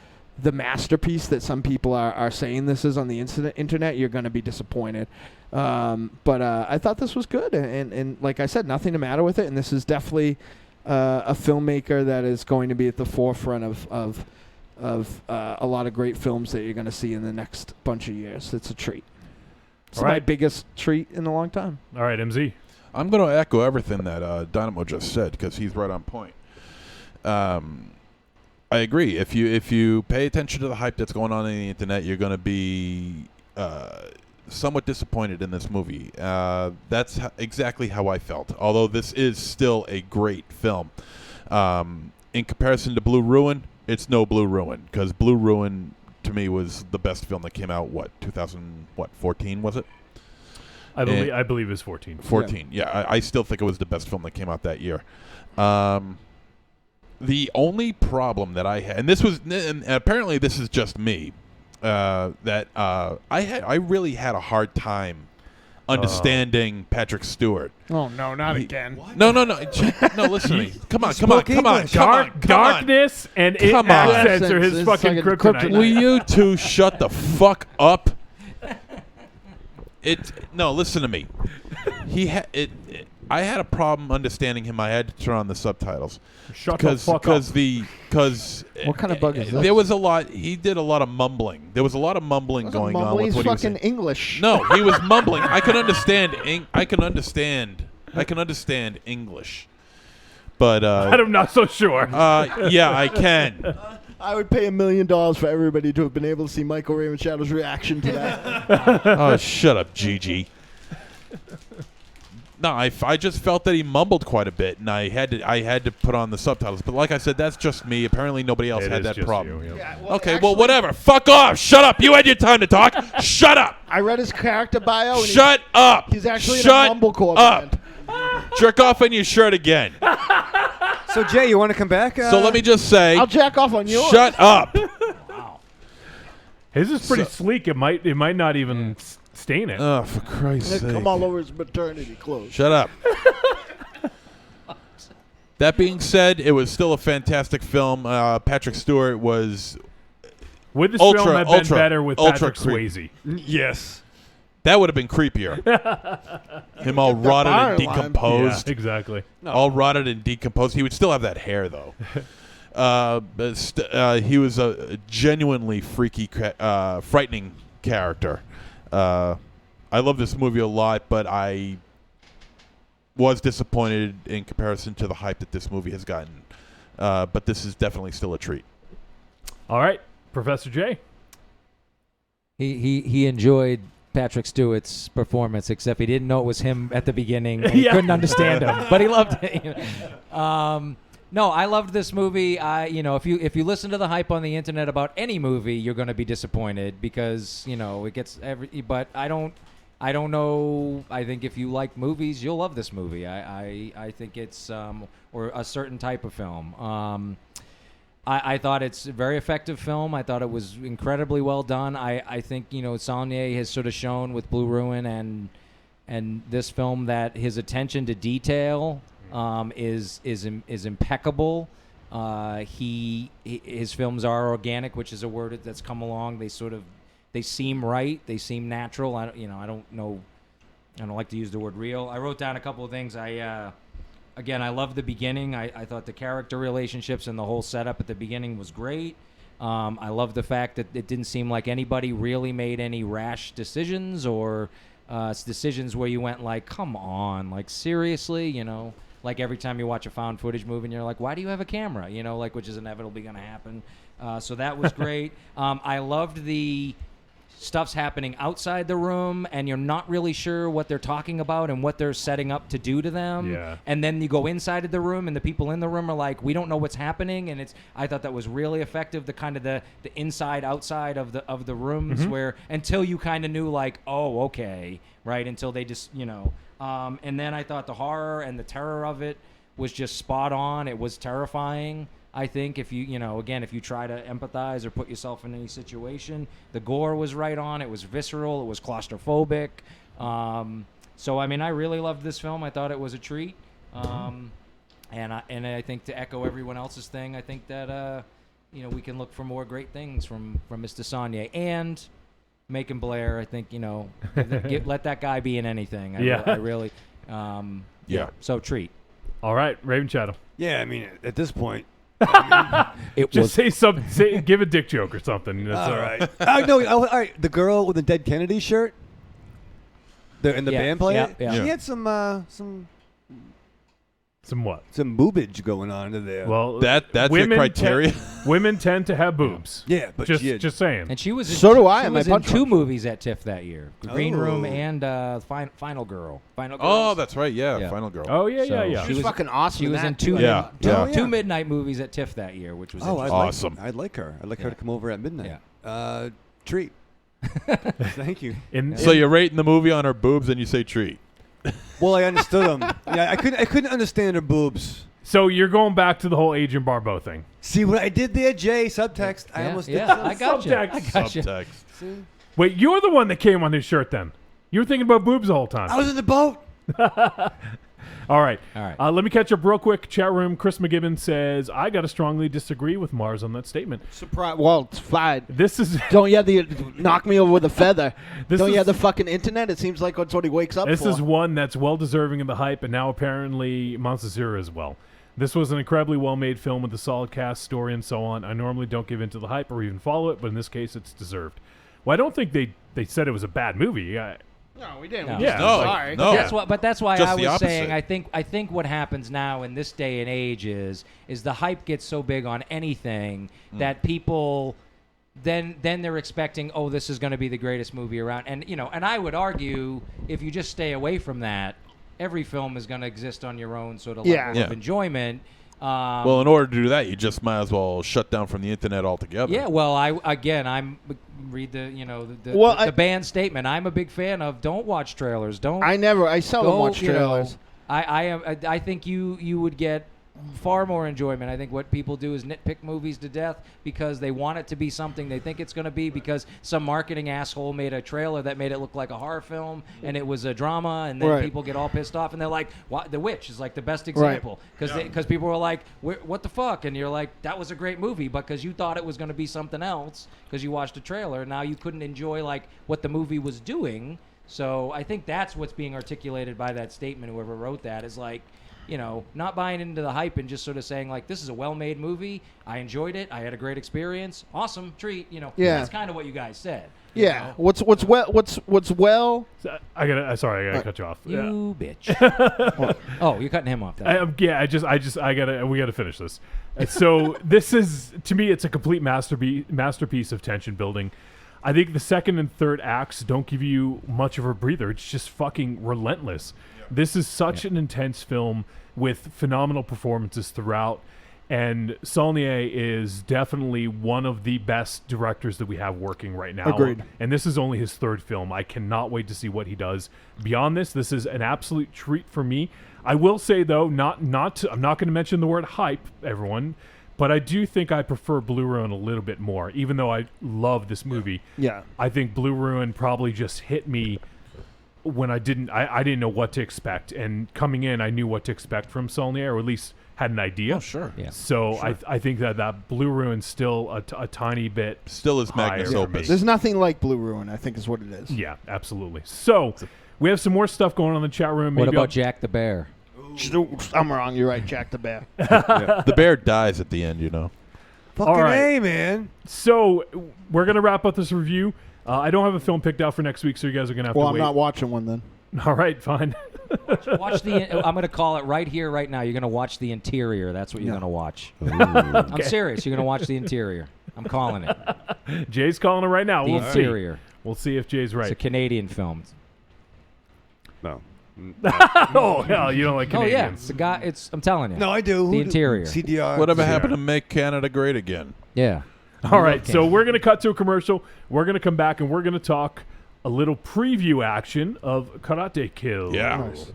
the masterpiece that some people are saying this is on the internet, you're going to be disappointed. But I thought this was good, and like I said, nothing the matter with it, and this is definitely a filmmaker that is going to be at the forefront of a lot of great films that you're going to see in the next bunch of years. It's a treat. It's my biggest treat in a long time. All right, MZ. I'm going to echo everything that Dynamo just said because he's right on point. I agree. If you pay attention to the hype that's going on the internet, you're going to be somewhat disappointed in this movie. That's exactly how I felt. Although this is still a great film, in comparison to Blue Ruin, it's no Blue Ruin because Blue Ruin to me was the best film that came out. 2014 was it? I believe it was 14. 14. Yeah, I still think it was the best film that came out that year. The only problem that I had, and apparently this is just me, that I really had a hard time understanding Patrick Stewart. Oh no, not again. No. No, listen to me. Come on. Darkness and accents are his fucking kryptonite. Will you two shut the fuck up? No, listen to me. I had a problem understanding him. I had to turn on the subtitles. Shut the fuck up. Because what kind of bug is this? There was a lot. He did a lot of mumbling. There was a lot of mumbling going on with what he was saying. He's fucking English. No, he was mumbling. I can understand. I can understand English, but I'm not so sure. Yeah, I can. I would pay $1 million for everybody to have been able to see Michael Raymond Shadow's reaction to that. Oh, shut up, Gigi. No, I just felt that he mumbled quite a bit, and I had to put on the subtitles. But like I said, that's just me. Apparently, nobody else had that problem. You, yeah. Okay, well, whatever. Fuck off. Shut up. You had your time to talk. Shut up. I read his character bio. And Shut up. He's actually in a mumblecore band. Jerk off on your shirt again. So, Jay, you want to come back? So let me just say. I'll jack off on yours. Shut up. His is pretty sleek. It might not even stain it. Oh, for Christ's And sake. come all over his maternity clothes. Shut up. That being said, it was still a fantastic film. Patrick Stewart was Would this ultra, film have ultra, been better with ultra Patrick creep. Swayze? Yes. That would have been creepier. Him all rotted and decomposed. Yeah, exactly. All rotted and decomposed. He would still have that hair, though. He was a genuinely freaky, frightening character. I love this movie a lot, but I was disappointed in comparison to the hype that this movie has gotten. But this is definitely still a treat. All right, Professor J. He enjoyed Patrick Stewart's performance, except he didn't know it was him at the beginning. And he Yeah. couldn't understand him, but he loved it. No, I loved this movie. If you listen to the hype on the internet about any movie, you're going to be disappointed because it gets every. But I don't know. I think if you like movies, you'll love this movie. I think it's or a certain type of film. I thought it's a very effective film. I thought it was incredibly well done. I think Saulnier has sort of shown with Blue Ruin and this film that his attention to detail is impeccable. His films are organic, which is a word that's come along. They seem right. They seem natural. I don't know. I don't like to use the word real. I wrote down a couple of things. Again, I love the beginning. I thought the character relationships and the whole setup at the beginning was great. I love the fact that it didn't seem like anybody really made any rash decisions or decisions where you went like, come on, like seriously, like every time you watch a found footage movie and you're like, why do you have a camera? Which is inevitably going to happen. So that was great. I loved the stuff's happening outside the room and you're not really sure what they're talking about and what they're setting up to do to them. Yeah. And then you go inside of the room and the people in the room are like, we don't know what's happening. And I thought that was really effective, the kind of the inside outside of the rooms where until you kind of knew like, oh, okay, right, until they just, and then I thought the horror and the terror of it was just spot on. It was terrifying. I think if you try to empathize or put yourself in any situation, the gore was right on. It was visceral. It was claustrophobic. So, I really loved this film. I thought it was a treat. And I think to echo everyone else's thing, I think that, we can look for more great things from Mr. Saulnier. And Macon Blair, I think, let that guy be in anything. I really, so treat. All right, Raven Shadow. Yeah, at this point, give a dick joke or something. That's all right. No, all right. The girl with the Dead Kennedy shirt, the band player, yeah. she had some what? Some boobage going on into there. Well, that's your criteria. Women tend to have boobs. Yeah, but just saying. And she was So do I. She in was my in punch 2 one. movies at TIFF that year: Green Room and Final Girl. Final Girls. Oh, that's right. Yeah, Final Girl. Oh yeah, So yeah. She was fucking awesome. She in was that in too. two midnight movies at TIFF that year, which was awesome. I'd like her. I'd like her to come over at midnight. Treat. Thank you. So you're rating the movie on her boobs, and you say treat. Well, I understood them. Yeah, I couldn't understand her boobs. So you're going back to the whole Adrian Barbeau thing. See what I did there, Jay? Subtext. I almost did. I got you. Subtext. See? Wait, you're the one that came on his shirt then. You were thinking about boobs the whole time. I was in the boat. All right. All right. Let me catch up real quick. Chat room. Chris McGibbon says, I got to strongly disagree with Mars on that statement. Surprise! Well, it's fine. This is Don't you have the knock me over with a feather? This Don't you is- have the fucking internet? It seems like that's what he wakes up This for. is one that's well deserving of the hype, and now apparently Monstezera as well. This was an incredibly well-made film with a solid cast, story, and so on. I normally don't give in to the hype or even follow it, but in this case, it's deserved. Well, I don't think they said it was a bad movie. No, we didn't. No. We Yeah. just No, sorry. no. That's why Just I the was opposite. saying I think what happens now in this day and age is the hype gets so big on anything that people then they're expecting, oh, this is going to be the greatest movie around. And and I would argue if you just stay away from that, every film is going to exist on your own sort of level of enjoyment. Well, in order to do that, you just might as well shut down from the internet altogether. Yeah, well, I'm read the the band statement. I'm a big fan of don't watch trailers. Don't. I seldom watch you know, trailers. I think you would get far more enjoyment. I think what people do is nitpick movies to death because they want it to be something they think it's going to be, because some marketing asshole made a trailer that made it look like a horror film and it was a drama, and then people get all pissed off and they're like, "What? The Witch is like the best example," because people were like, "What the fuck?" And you're like, "That was a great movie," because you thought it was going to be something else because you watched a trailer. Now you couldn't enjoy like what the movie was doing. So I think that's what's being articulated by that statement. Whoever wrote that is like, you know, not buying into the hype and just sort of saying like, this is a well-made movie. I enjoyed it. I had a great experience. Awesome treat. You know, that's kind of what you guys said. Yeah. Know? What's well? I gotta cut you off. You bitch. Oh, you're cutting him off. We gotta finish this. So this is, to me, it's a complete masterpiece of tension building. I think the second and third acts don't give you much of a breather. It's just fucking relentless. Yeah. This is such an intense film with phenomenal performances throughout. And Saulnier is definitely one of the best directors that we have working right now. Agreed. And this is only his third film. I cannot wait to see what he does beyond this. This is an absolute treat for me. I will say, though, I'm not going to mention the word hype, everyone, but I do think I prefer Blue Ruin a little bit more, even though I love this movie. Yeah. I think Blue Ruin probably just hit me when I didn't know what to expect. And coming in, I knew what to expect from Saulnier, or at least had an idea. Oh, sure. Yeah. So sure. I think that Blue Ruin's still a tiny bit still is magnus opus. There's nothing like Blue Ruin, I think is what it is. Yeah, absolutely. So we have some more stuff going on in the chat room. What about Jack the Bear? I'm wrong. You're right, Jack the Bear. The bear dies at the end, you know. Fucking All right. A, man. So we're going to wrap up this review. I don't have a film picked out for next week, so you guys are going to have to wait. Well, I'm not watching one then. All right, fine. Watch I'm going to call it right here, right now. You're going to watch The Interior. That's what you're going to watch. Okay. I'm serious. You're going to watch The Interior. I'm calling it. Jay's calling it right now. The Interior. See. We'll see if Jay's right. It's a Canadian film. No. Oh, hell, you don't like Canadians. Oh, yeah. It's a guy. I'm telling you. No, I do. The Interior. CDR. Whatever happened to make Canada great again? Yeah. All right, so we're going to cut to a commercial. We're going to come back, and we're going to talk a little preview action of Karate Kill. Yeah. Nice.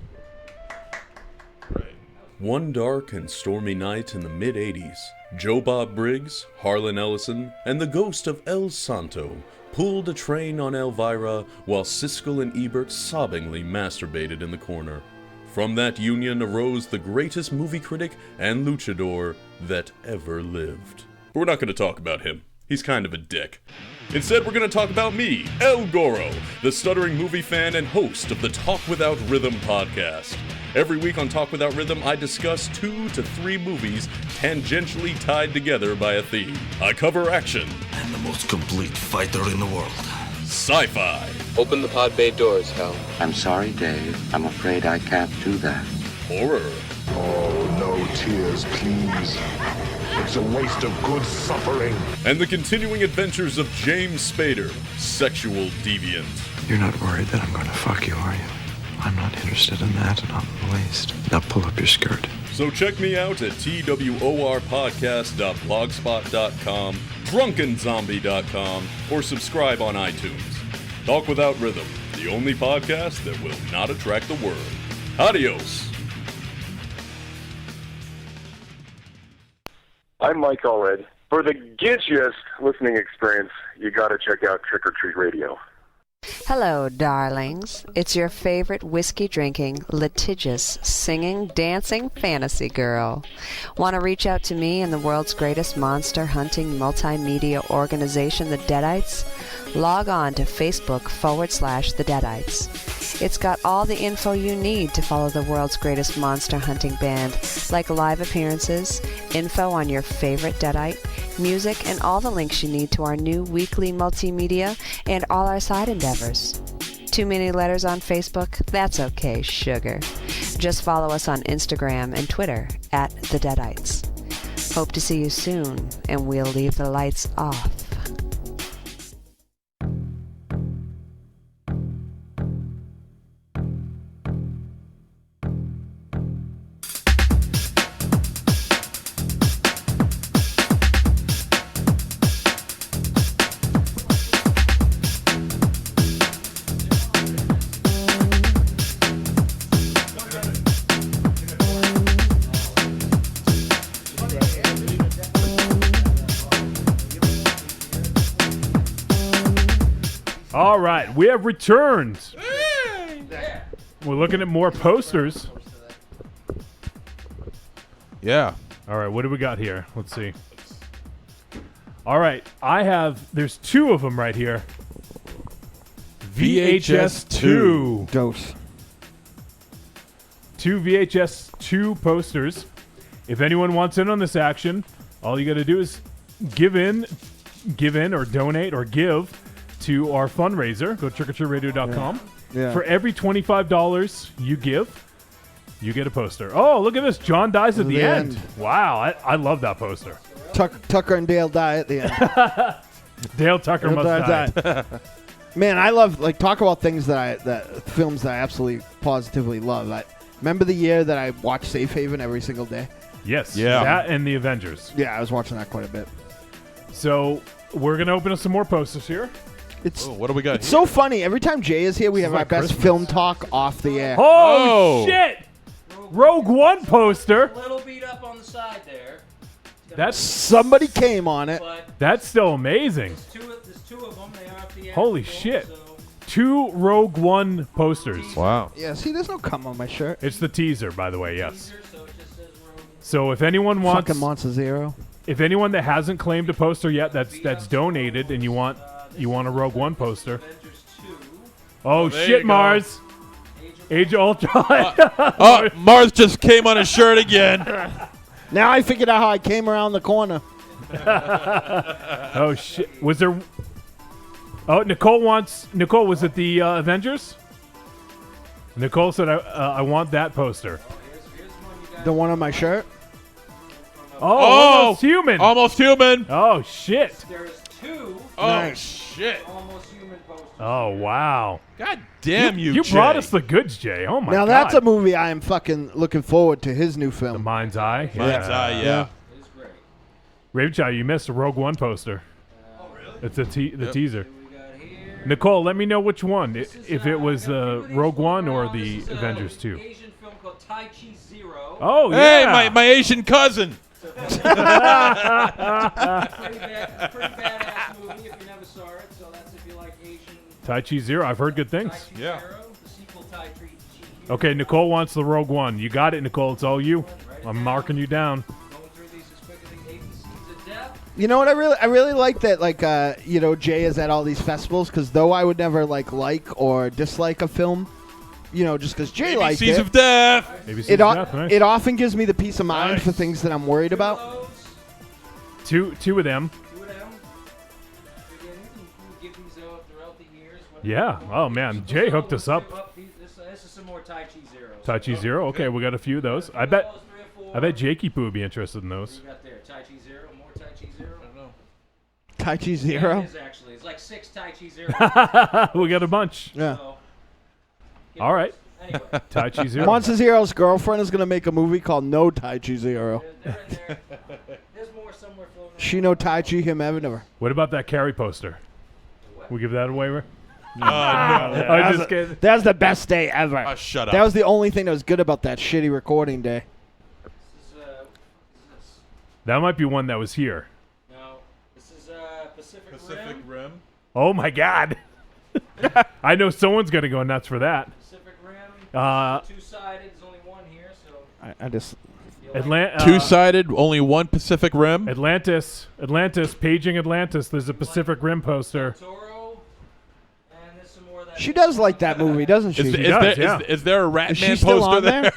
One dark and stormy night in the mid-'80s, Joe Bob Briggs, Harlan Ellison, and the ghost of El Santo pulled a train on Elvira while Siskel and Ebert sobbingly masturbated in the corner. From that union arose the greatest movie critic and luchador that ever lived. But we're not going to talk about him. He's kind of a dick. Instead, we're going to talk about me, El Goro, the stuttering movie fan and host of the Talk Without Rhythm podcast. Every week on Talk Without Rhythm, I discuss 2 to 3 movies tangentially tied together by a theme. I cover action. I'm the most complete fighter in the world. Sci-fi. Open the pod bay doors, Hal. I'm sorry, Dave. I'm afraid I can't do that. Horror. Oh, no tears, please. It's a waste of good suffering. And the continuing adventures of James Spader, sexual deviant. You're not worried that I'm going to fuck you, are you? I'm not interested in that, not in the least. Now pull up your skirt. So check me out at tworpodcast.blogspot.com, drunkenzombie.com, or subscribe on iTunes. Talk Without Rhythm, the only podcast that will not attract the worm. Adios! I'm Mike Allred. For the gidgiest listening experience, you gotta check out Trick or Treat Radio. Hello, darlings. It's your favorite whiskey-drinking, litigious, singing, dancing fantasy girl. Want to reach out to me and the world's greatest monster-hunting multimedia organization, the Deadites? Log on to Facebook.com/The Deadites. It's got all the info you need to follow the world's greatest monster hunting band, like live appearances, info on your favorite Deadite, music, and all the links you need to our new weekly multimedia and all our side endeavors. Too many letters on Facebook? That's okay, sugar. Just follow us on Instagram and Twitter @The Deadites. Hope to see you soon, and we'll leave the lights off. right, we have returned. We're looking at more posters. Yeah. All right, what do we got here? Let's see. All right, there's 2 of them right here. VHS 2. Dose. 2 VHS 2 posters. If anyone wants in on this action, all you got to do is give in or donate or give to our fundraiser. Go to trickortreatradio.com. Yeah. For every $25 you give, you get a poster. Oh, look at this. John dies at the end. Wow, I love that poster. Tucker and Dale die at the end. Dale Tucker must die. Man, I love, talk about things films that I absolutely positively love. Remember the year that I watched Safe Haven every single day? Yes. Yeah. That and the Avengers. Yeah, I was watching that quite a bit. So we're going to open up some more posters here. What do we got It's here? so funny. Every time Jay is here, we have our best film talk off the air. Oh, shit! Rogue One poster. A little beat up on the side there. That's Somebody came on it. That's still amazing. There's 2 of them. They are up the Holy shit. 2 Rogue One posters. Wow. Yeah, see, there's no cum on my shirt. It's the teaser, by the way, yes. So if anyone wants... Fucking Monster Zero. If anyone that hasn't claimed a poster yet that's donated and you want a Rogue One poster. Oh, there you shit, go. Mars. Age of Ultron. Mars just came on his shirt again. Now I figured out how I came around the corner. Oh, shit. Was there... Oh, Nicole, was it the Avengers? Nicole said, I want that poster. The one on my shirt? Oh, Almost Human. Almost Human. Oh, shit. There's 2. Oh, Nice. shit. Almost Human posters. Oh, wow. God damn you, You Jay. brought us the goods, Jay. Oh, my God. Now that's a movie I am fucking looking forward to, his new The film. Mind's Eye. Mind's Eye, yeah. It's great. Ravechild, you missed a Rogue One poster. Oh, really? It's the teaser. We got here. Nicole, let me know which one. If it was Rogue One or the Avengers 2. Asian film called Tai Chi Zero. Oh, Hey, yeah. my Asian cousin. Pretty badass movie if you never saw it. So that's if you like Asian. Tai Chi Zero. I've heard good things. Tai Chi Zero, the sequel Tai Chi. Okay, Nicole wants the Rogue One. You got it, Nicole. It's all you. I'm marking you down. Going through these as quick as they hate the seeds of death. You know what? I really like that. Jay is at all these festivals because though I would never like or dislike a film, just because Jay liked ABCs it. of Death. ABCs of Death. Nice. It often gives me the peace of mind for things that I'm worried about. Two of them. 2 of them. Again, you can give these out throughout the years. Yeah. Oh, man. Jay hooked us up. This is some more Tai Chi Zero. Tai Chi Zero. Okay, we got a few of those. I bet Jakey Poo would be interested in those. You got there Tai Chi Zero, more Tai Chi Zero. I don't know. Tai Chi Yeah, Zero? it is actually. It's like 6 Tai Chi Zero. We got a bunch. Yeah. So, All right. anyway, Tai Chi Zero. Monster Zero's girlfriend is going to make a movie called No Tai Chi Zero. they're in there. There's more somewhere floating. She no Tai Chi, him ever. What about that Carrie poster? We give that away? No. I just kidding. That was the best day ever. Shut up. That was the only thing that was good about that shitty recording day. This is, That might be one that was here. no, this is Pacific Rim. Oh, my God. I know someone's going to go nuts for that. Pacific Rim. 2-sided. There's only one here, so. I just... Two-sided, only one Pacific Rim. Atlantis, paging Atlantis. There's a Pacific Rim poster. Toro, and there's some more of that. She does like that movie, doesn't she? Is there a Ratman Is she still poster on there?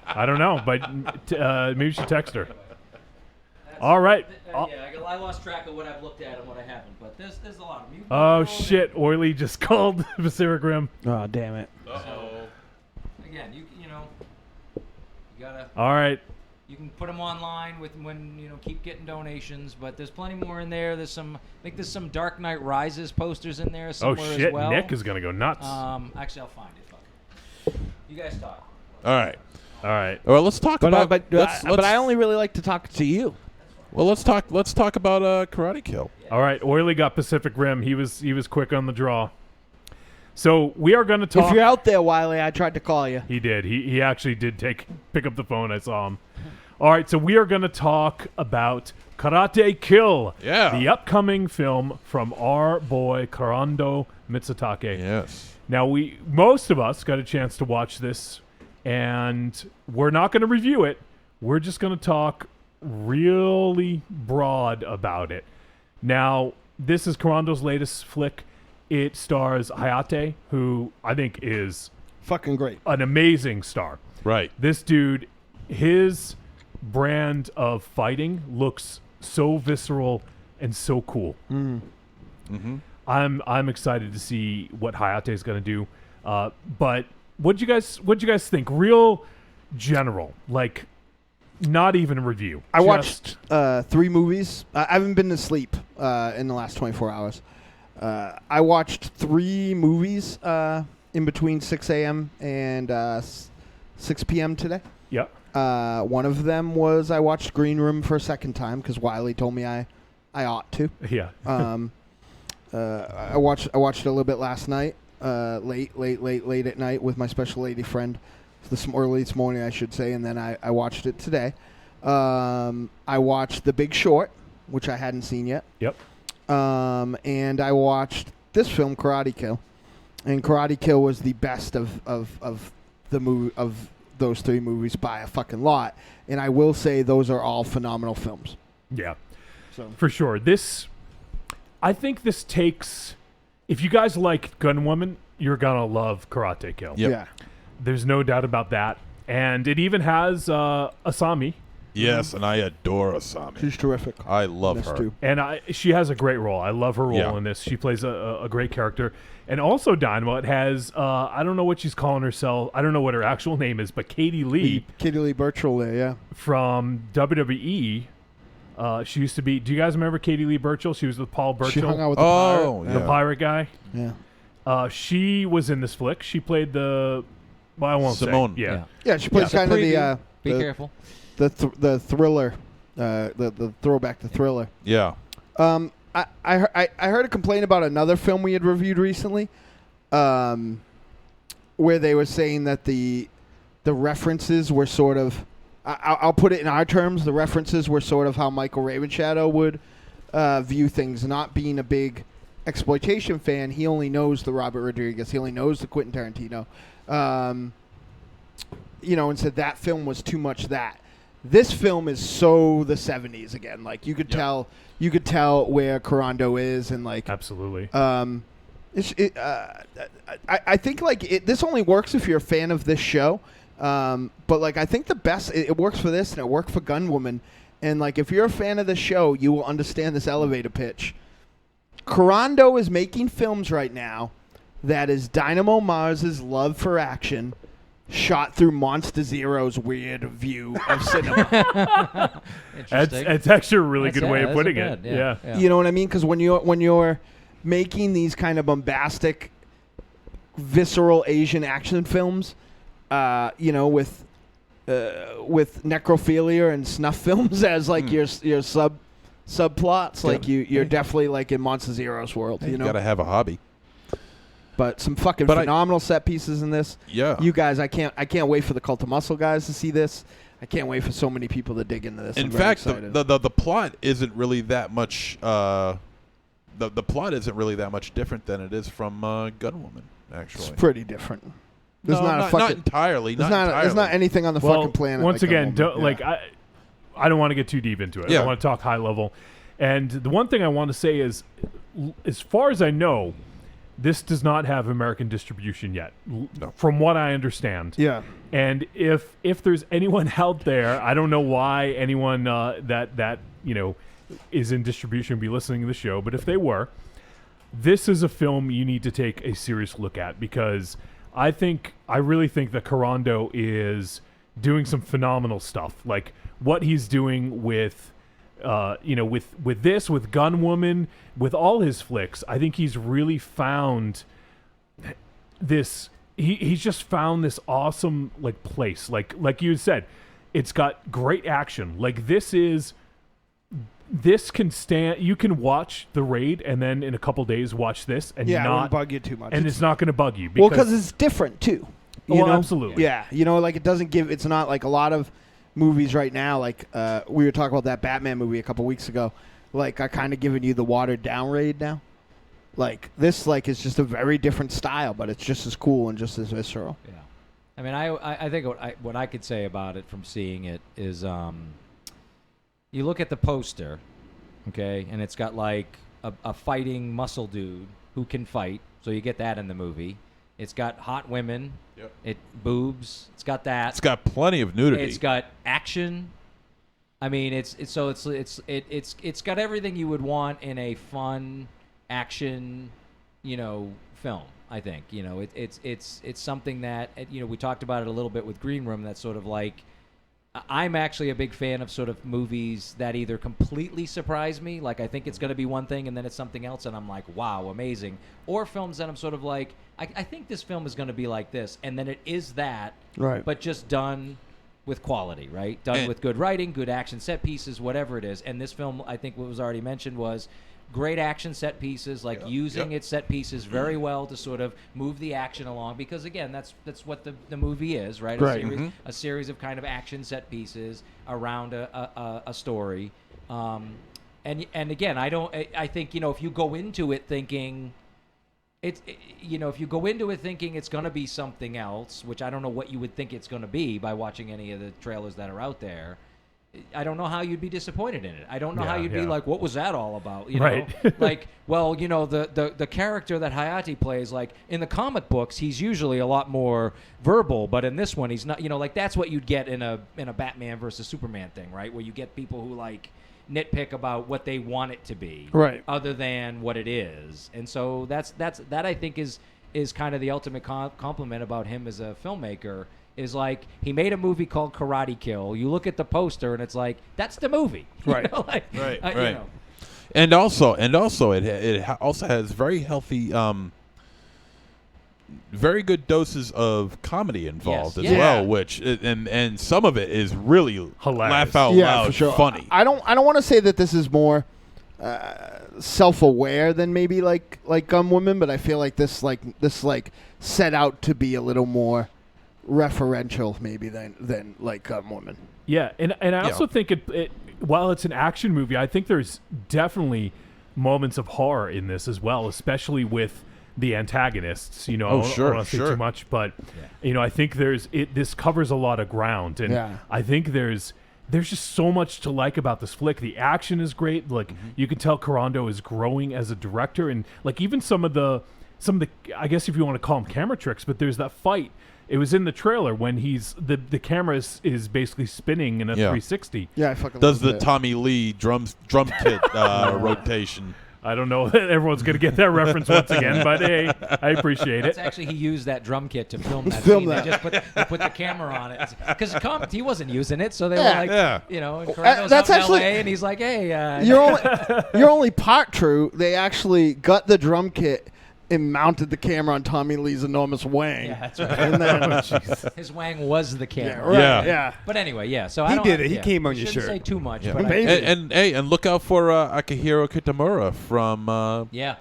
I don't know, but maybe you should text her. All right. I lost track of what I've looked at and what I haven't, but there's a lot of music. Oh, shit. Oily just called Pacific Rim. Oh, damn it. Again, you gotta. All right. You can put them online keep getting donations, but there's plenty more in there. There's some Dark Knight Rises posters in there somewhere Oh, shit. as well. Nick is going to go nuts. Actually, I'll find it. Fuck it. You guys talk. All right. Well, let's talk about. But I only really like to talk to you. Well, let's talk about Karate Kill. All right. Oily got Pacific Rim. He was quick on the draw. So we are going to talk. If you're out there, Wiley, I tried to call you. He did. He actually did pick up the phone. I saw him. All right, so we are going to talk about Karate Kill. Yeah. The upcoming film from our boy Kurando Mitsutake. Yes. Now, most of us got a chance to watch this, and we're not going to review it. We're just going to talk really broad about it. Now, this is Kurando's latest flick. It stars Hayate, who I think is fucking great, an amazing star. Right. This dude, his brand of fighting looks so visceral and so cool. Mm-hmm. I'm excited to see what Hayate is going to do. But what'd you guys think? Real general, like not even a review. I watched 3 movies. I haven't been to sleep in the last 24 hours. I watched 3 movies in between 6 a.m. and 6 p.m. today. Yep. One of them was I watched Green Room for a second time because Wiley told me I ought to. Yeah. I watched it a little bit last night, late at night with my special lady friend. Early this morning, I should say, and then I watched it today. I watched The Big Short, which I hadn't seen yet. Yep. And I watched this film, Karate Kill, and Karate Kill was the best of the movie of those 3 movies by a fucking lot. And I will say those are all phenomenal films. Yeah, so for sure. I think this takes. If you guys like Gunwoman, you're gonna love Karate Kill. Yep. Yeah. There's no doubt about that, and it even has Asami. Yes, and I adore Asami. She's terrific. I love her. Too. And she has a great role. I love her role Yeah. in this. She plays a great character. And also Dynamite has, I don't know what she's calling herself. I don't know what her actual name is, but Katie Lee. Katie Lee Burchill there, yeah. From WWE. She used to be, do you guys remember Katie Lee Burchill? She was with Paul Burchill. She hung out with the pirate guy. Yeah. She was in this flick. She played I won't Simone. say. Yeah. Yeah, she plays kind of the... Be careful. The thriller, the throwback to Thriller. Yeah. I heard a complaint about another film we had reviewed recently, where they were saying that the references were sort of, I'll put it in our terms, the references were sort of how Michael Ravenshadow would view things. Not being a big exploitation fan, he only knows the Robert Rodriguez, he only knows the Quentin Tarantino, and said that film was too much that. This film is so the 70s again. Like you could tell where Kurando is, and like absolutely. I think like this only works if you're a fan of this show. But like I think the best it works for this, and it worked for Gunwoman. And like if you're a fan of the show, you will understand this elevator pitch. Kurando is making films right now that is Dynamo Mars's love for action, shot through Monster Zero's weird view of cinema. It's actually a really good way of putting it. Yeah. You know what I mean? Because when you're making these kind of bombastic, visceral Asian action films, with necrophilia and snuff films as like your subplots, like you're definitely like in Monster Zero's world. You gotta have a hobby. But some fucking phenomenal set pieces in this. Yeah. You guys, I can't wait for the Cult of Muscle guys to see this. I can't wait for so many people to dig into this. In fact, the plot isn't really that much. The plot isn't really that much different than it is from Gunwoman. Actually, it's pretty different. There's not entirely. There's not anything on the fucking planet. Once like again, Gunwoman. I don't want to get too deep into it. Yeah. I want to talk high level. And the one thing I want to say is, as far as I know, this does not have American distribution yet, from what I understand. Yeah. And if there's anyone out there, I don't know why anyone that is in distribution would be listening to the show, but if they were, this is a film you need to take a serious look at, because I really think that Kurando is doing some phenomenal stuff. Like what he's doing with Gunwoman, with all his flicks, I think he's really found this. He's just found this awesome like place. Like you said, it's got great action. Like this can stand. You can watch The Raid and then in a couple days watch this and it not won't bug you too much. And it's not going to bug you. Because it's different too. You know? Absolutely. Yeah, like it doesn't give. It's not like a lot of movies right now. Like we were talking about that Batman movie a couple weeks ago. Like I kind of giving you the watered down Raid now. Like this, like is just a very different style, but it's just as cool and just as visceral. Yeah. I mean, I think what I could say about it from seeing it is, you look at the poster, okay, and it's got like a fighting muscle dude who can fight, so you get that in the movie. It's got hot women, boobs. It's got that. It's got plenty of nudity. It's got action. I mean, it's got everything you would want in a fun action, film. I think it's something that we talked about it a little bit with Green Room. That's sort of like, I'm actually a big fan of sort of movies that either completely surprise me, like I think it's going to be one thing and then it's something else and I'm like, wow, amazing, or films that I'm sort of like, I think this film is going to be like this, and then it is that, right? But just done with quality, right? Done with good writing, good action set pieces, whatever it is. And this film, I think what was already mentioned was great action set pieces, like using its set pieces very well to sort of move the action along, because again, that's what the movie is, right? A series of kind of action set pieces around a story. And again, I think if you go into it thinking if you go into it thinking it's going to be something else, which I don't know what you would think it's going to be by watching any of the trailers that are out there, I don't know how you'd be disappointed in it. I don't know how you'd be like, what was that all about? You know? Like, well, the character that Hayate plays, like in the comic books, he's usually a lot more verbal, but in this one, he's not. Like that's what you'd get in a Batman versus Superman thing, right? Where you get people who like nitpick about what they want it to be, right, other than what it is. And so that I think is kind of the ultimate compliment about him as a filmmaker. Is like he made a movie called Karate Kill. You look at the poster and it's like that's the movie, right? Right. And also it also has very healthy, very good doses of comedy involved as well, which and some of it is really hilarious, laugh out loud, for sure. funny. I don't want to say that this is more self-aware than maybe like Gunwoman, but I feel like this set out to be a little more referential maybe than like Gunwoman. Yeah, and I also think it while it's an action movie, I think there's definitely moments of horror in this as well, especially with the antagonists. I don't want to say too much, but I think this covers a lot of ground, and I think there's just so much to like about this flick. The action is great. Like you can tell Kurando is growing as a director, and like even some of the I guess if you want to call them camera tricks, but there's that fight. It was in the trailer when he's the camera is basically spinning in a 360. Yeah, I fucking does the Tommy Lee drum kit rotation. I don't know that everyone's going to get that reference once again, but hey, I appreciate it. It's actually, he used that drum kit to film that scene. They just put the camera on it. Because he wasn't using it, so they were like, and Kurando's out in LA, and he's like, hey. You're only part true. They actually got the drum kit and mounted the camera on Tommy Lee's enormous wang. Yeah, that's right. And then, his wang was the camera. Yeah. But anyway, so he did it. He came on your shirt. Shouldn't say too much. Yeah. But and look out for Akihiro Kitamura from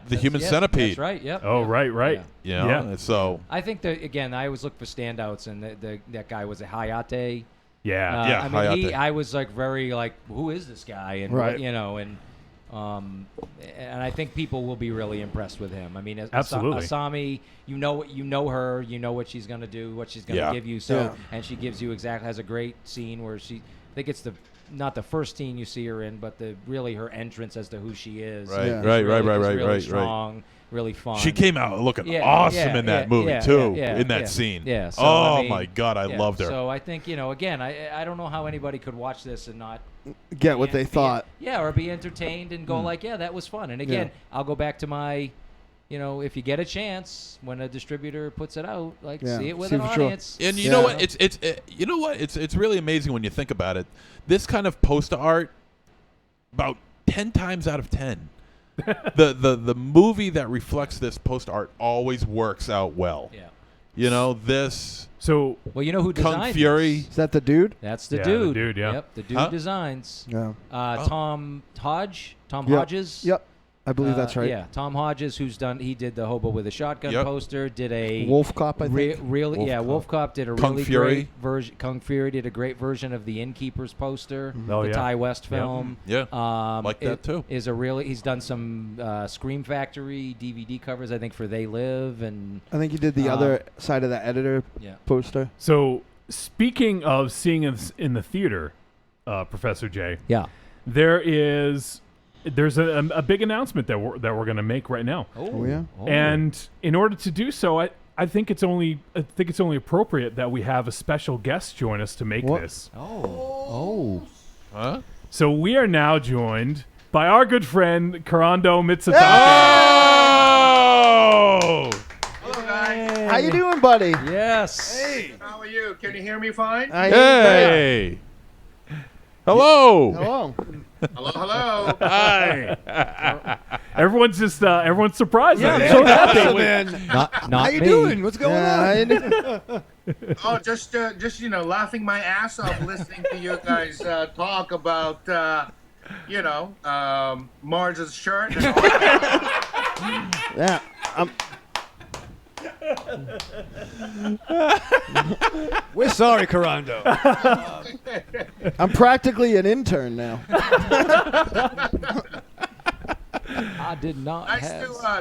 the Human Centipede. That's right. Yep. Oh, right. Yeah. So I think again, I always look for standouts, and that guy was a Hayate. Yeah. I mean, Hayate. I was like very like, who is this guy? And and I think people will be really impressed with him. I mean, absolutely. Asami, you know her, you know what she's going to do, what she's going to give you. So, and she gives you has a great scene where I think it's not the first scene you see her in, but really her entrance as to who she is. Right. Strong, really fun. She came out looking awesome in that movie too. In that scene. Yeah. So, oh my God, I loved her. So I think again, I don't know how anybody could watch this and not get what they thought. Or be entertained and go like, that was fun. And again, I'll go back to my, if you get a chance when a distributor puts it out, see it with an audience. And you know what? It's really amazing when you think about it. This kind of poster art, about 10 times out of 10, the movie that reflects this poster art always works out well. Yeah. This. So, well, you know who Kung designed Fury. this? Is that the dude? That's the dude. The dude, yeah. Yep, the dude designs. Yeah. Tom Hodges. Yep. I believe that's right. Yeah, Tom Hodges, he did the Hobo with a Shotgun Yep. poster, did a Wolf Cop, I think. Wolf Cop did a Kung really Fury. great version. Kung Fury did a great version of the Innkeepers poster, Oh, the yeah. Ty West Yep. film. Yeah, like that too. He's done some Scream Factory DVD covers, I think, for They Live, and I think he did the other side of the editor poster. So, speaking of seeing us in the theater, Professor J. Yeah. There's a big announcement that we're going to make right now. Oh, yeah. And in order to do so, I think it's only appropriate that we have a special guest join us to make this. Oh. Huh? So we are now joined by our good friend Kurando Mitsutake. Oh! Hello, guys. How you doing, buddy? Yes. Hey. How are you? Can you hear me fine? Hey! Hello! Hello. Hello, hello. Hi. Everyone's surprised. Yeah, I'm so happy, man. Not How you me. doing? What's going on? Oh, just laughing my ass off listening to you guys talk about Mars's shirt and all that. Yeah. We're sorry, Kurando. I'm practically an intern now. I did not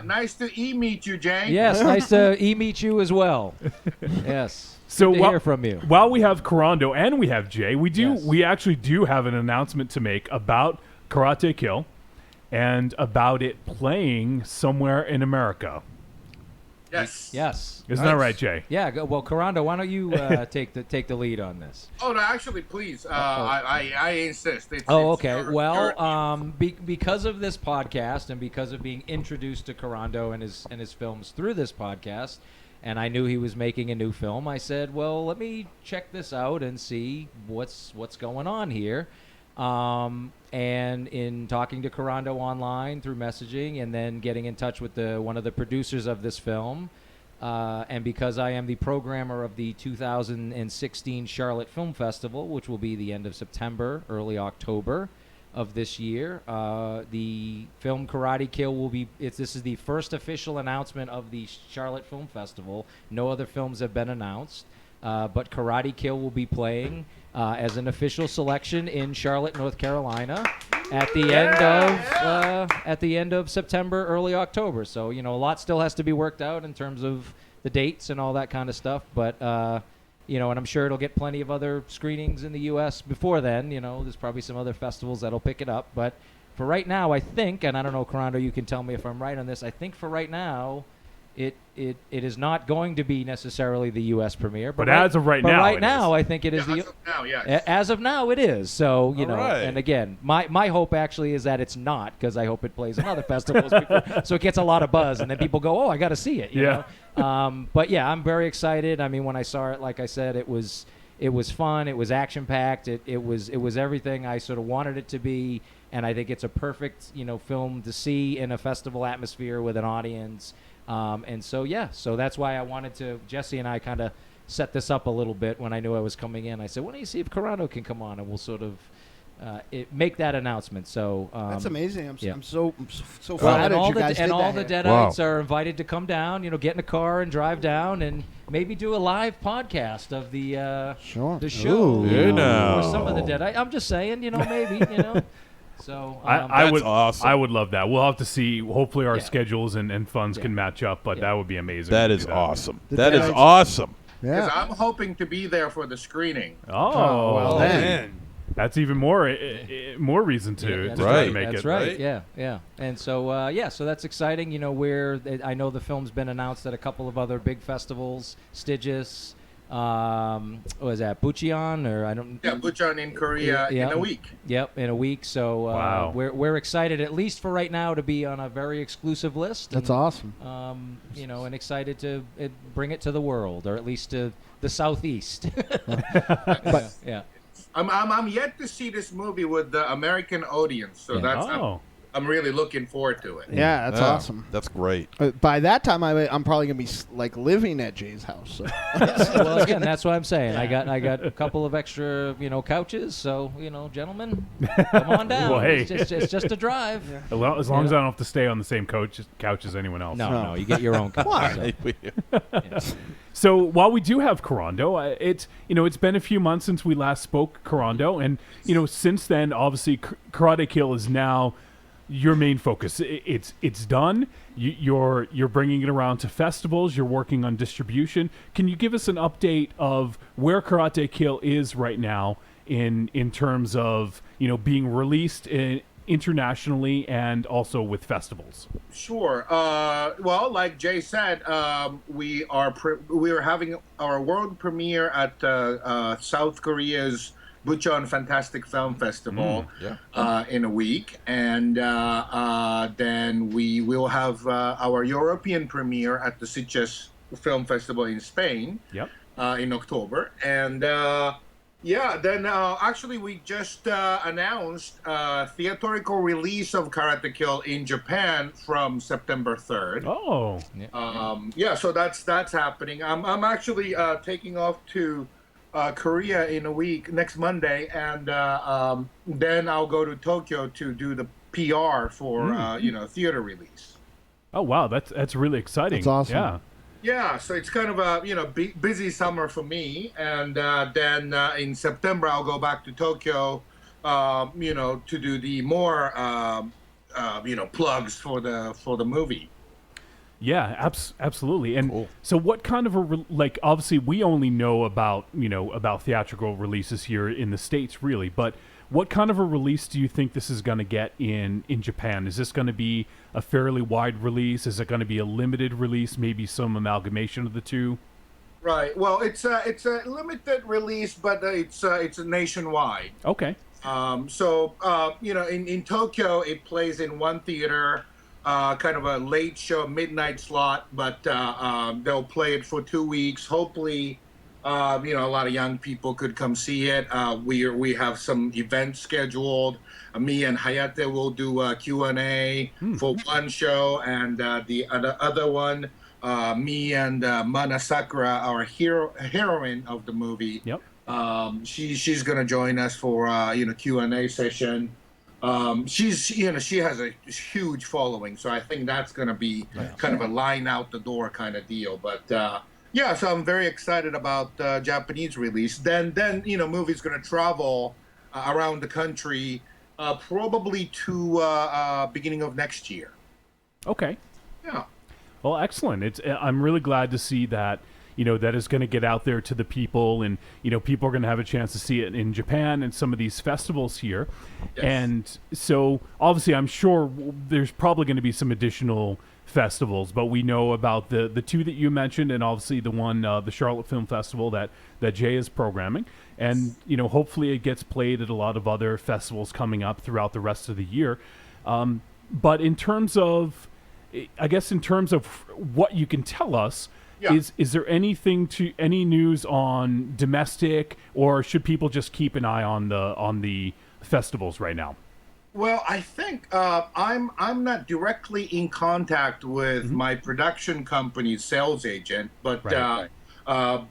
Nice to meet you, Jay. Yes, nice to meet you as well. Yes. So Good to hear from you. While we have Kurando and we have Jay, we actually do have an announcement to make about Karate Kill and about it playing somewhere in America. Yes. Yes. Isn't that right, Jay? Yeah. Well, Kurando, why don't you take the lead on this? Oh no, actually, please. I insist. Okay. Because of this podcast and because of being introduced to Kurando and his films through this podcast, and I knew he was making a new film, I said, well, let me check this out and see what's going on here. And in talking to Kurando online through messaging and then getting in touch with one of the producers of this film, and because I am the programmer of the 2016 Charlotte Film Festival, which will be the end of September, early October of this year, the film Karate Kill will be, this is the first official announcement of the Charlotte Film Festival. No other films have been announced, but Karate Kill will be playing as an official selection in Charlotte, North Carolina, at the end of September, early October. So a lot still has to be worked out in terms of the dates and all that kind of stuff. But and I'm sure it'll get plenty of other screenings in the U.S. before then. There's probably some other festivals that'll pick it up. But for right now, I think, and I don't know, Kurando, you can tell me if I'm right on this. I think for right now, it is not going to be necessarily the U.S. premiere, but as of right now, right now, I think it is As of now, yes. As of now, it is. So right. and again, my hope actually is that it's not, because I hope it plays in other festivals, before, so it gets a lot of buzz, and then people go, oh, I got to see it. You know? But yeah, I'm very excited. I mean, when I saw it, like I said, it was fun. It was action packed. It was everything I sort of wanted it to be, and I think it's a perfect film to see in a festival atmosphere with an audience. And so that's why I wanted to, Jesse and I kind of set this up a little bit when I knew I was coming in. I said, why don't you see if Kurando can come on, and we'll sort of make that announcement. So that's amazing. I'm so Well, flattered and all you guys the, and did all that the here. Deadites are invited to come down, get in a car and drive down and maybe do a live podcast of the the show. Ooh. Or some of the Deadites. I'm just saying, maybe, So I would awesome. I would love that. We'll have to see. Hopefully our schedules and funds can match up, but that would be amazing. That to is do awesome. The That is Deadites- awesome. Because Yeah. I'm hoping to be there for the screening. Oh, well then. That's even more reason to that's try right. to make That's it. right. Yeah. And so so that's exciting. I know the film's been announced at a couple of other big festivals, Stygius. What was that, Bucheon, or I don't? Yeah, Bucheon in Korea in a week. Yep, in a week. So Wow. we're excited, at least for right now, to be on a very exclusive list. That's and, awesome. And excited to bring it to the world, or at least to the southeast. But yeah. I'm yet to see this movie with the American audience, so that's I'm really looking forward to it. Yeah, that's awesome. That's great. By that time, I'm probably gonna be like living at Jay's house. So. Well, again, that's what I'm saying. I got a couple of extra, couches. So, gentlemen, come on down. Well, hey. It's just a drive. As long as I don't have to stay on the same couch as anyone else. No, you get your own couch. Why? So while we do have Kurando, it's been a few months since we last spoke Kurando, and since then, obviously, Karate Kill is now your main focus. It's done. You're bringing it around to festivals. You're working on distribution. Can you give us an update of where Karate Kill is right now in terms of being released internationally and also with festivals? Sure. Well, like Jay said, we are having our world premiere at South Korea's Bucheon Fantastic Film Festival in a week, and then we will have our European premiere at the Sitges Film Festival in Spain in October, and then actually we just announced theatrical release of Karate Kill in Japan from September 3rd. Oh, so that's happening. I'm actually taking off to Korea in a week, next Monday, and then I'll go to Tokyo to do the PR for theater release. Oh wow, that's really exciting. That's awesome. Yeah, so it's kind of a busy summer for me, and then in September I'll go back to Tokyo, to do the more plugs for the movie. Yeah, absolutely. And so what kind of obviously we only know about theatrical releases here in the States, really, but what kind of a release do you think this is going to get in Japan? Is this going to be a fairly wide release? Is it going to be a limited release, maybe some amalgamation of the two? Right. Well, it's a limited release, but it's nationwide. Okay. In Tokyo, it plays in one theater. Kind of a late show, midnight slot, but they'll play it for 2 weeks. Hopefully, a lot of young people could come see it. We have some events scheduled. Me and Hayate will do a Q&A for one show, and the other one, me and Mana Sakura, our heroine of the movie. Yep. She's gonna join us for Q&A session. She has a huge following, so I think that's going to be kind of a line out the door kind of deal. But so I'm very excited about Japanese release. Then movie's going to travel around the country, probably to beginning of next year. Okay. Yeah. Well, excellent. I'm really glad to see that. That is going to get out there to the people, and people are going to have a chance to see it in Japan and some of these festivals here. Yes. And so obviously I'm sure there's probably going to be some additional festivals, but we know about the two that you mentioned, and obviously the one, the Charlotte Film Festival that Jay is programming. And hopefully it gets played at a lot of other festivals coming up throughout the rest of the year. But in terms of what you can tell us, is there any news on domestic, or should people just keep an eye on the festivals right now? Well, I think I'm not directly in contact with my production company's sales agent, but the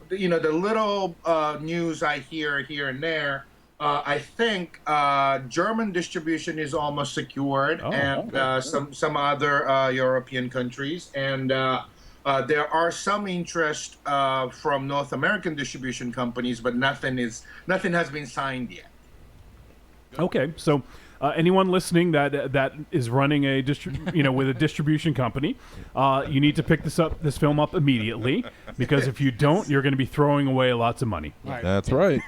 little news I hear here and there, I think German distribution is almost secured, and some other European countries, and there are some interest from North American distribution companies, but nothing has been signed yet. Okay, so anyone listening that is running with a distribution company, you need to pick this film up immediately, because if you don't, you're going to be throwing away lots of money. Right. That's right.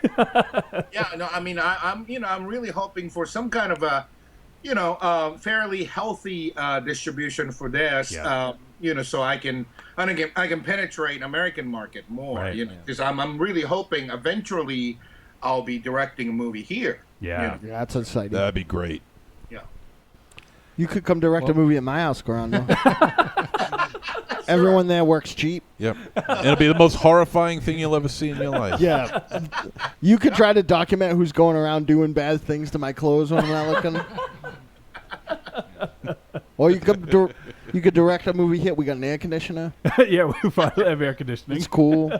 I'm really hoping for some kind of a fairly healthy distribution for this. Yeah. So I can penetrate American market more. Because I'm really hoping eventually I'll be directing a movie here. Yeah, that's exciting. That'd be great. Yeah. You could come direct a movie at my house, Kurando. Everyone there works cheap. Yep. It'll be the most horrifying thing you'll ever see in your life. Yeah. You could try to document who's going around doing bad things to my clothes when I'm not looking. Or you could direct a movie here. We got an air conditioner. Yeah, we finally have air conditioning. It's cool.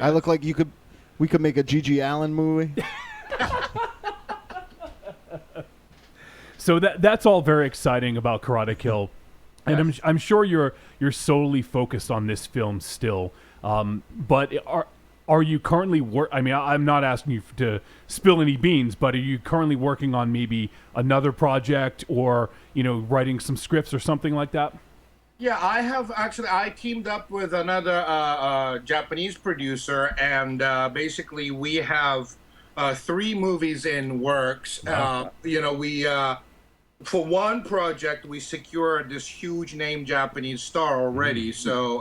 I look like we could make a Gigi Allen movie. So that's all very exciting about Karate Kill, and I'm sure you're solely focused on this film still. But are you currently I mean, I'm not asking you to spill any beans, but are you currently working on maybe another project or writing some scripts or something like that? Yeah, I have actually. I teamed up with another Japanese producer, and basically we have 3 movies in works. Wow. For one project, we secured this huge name Japanese star already. So,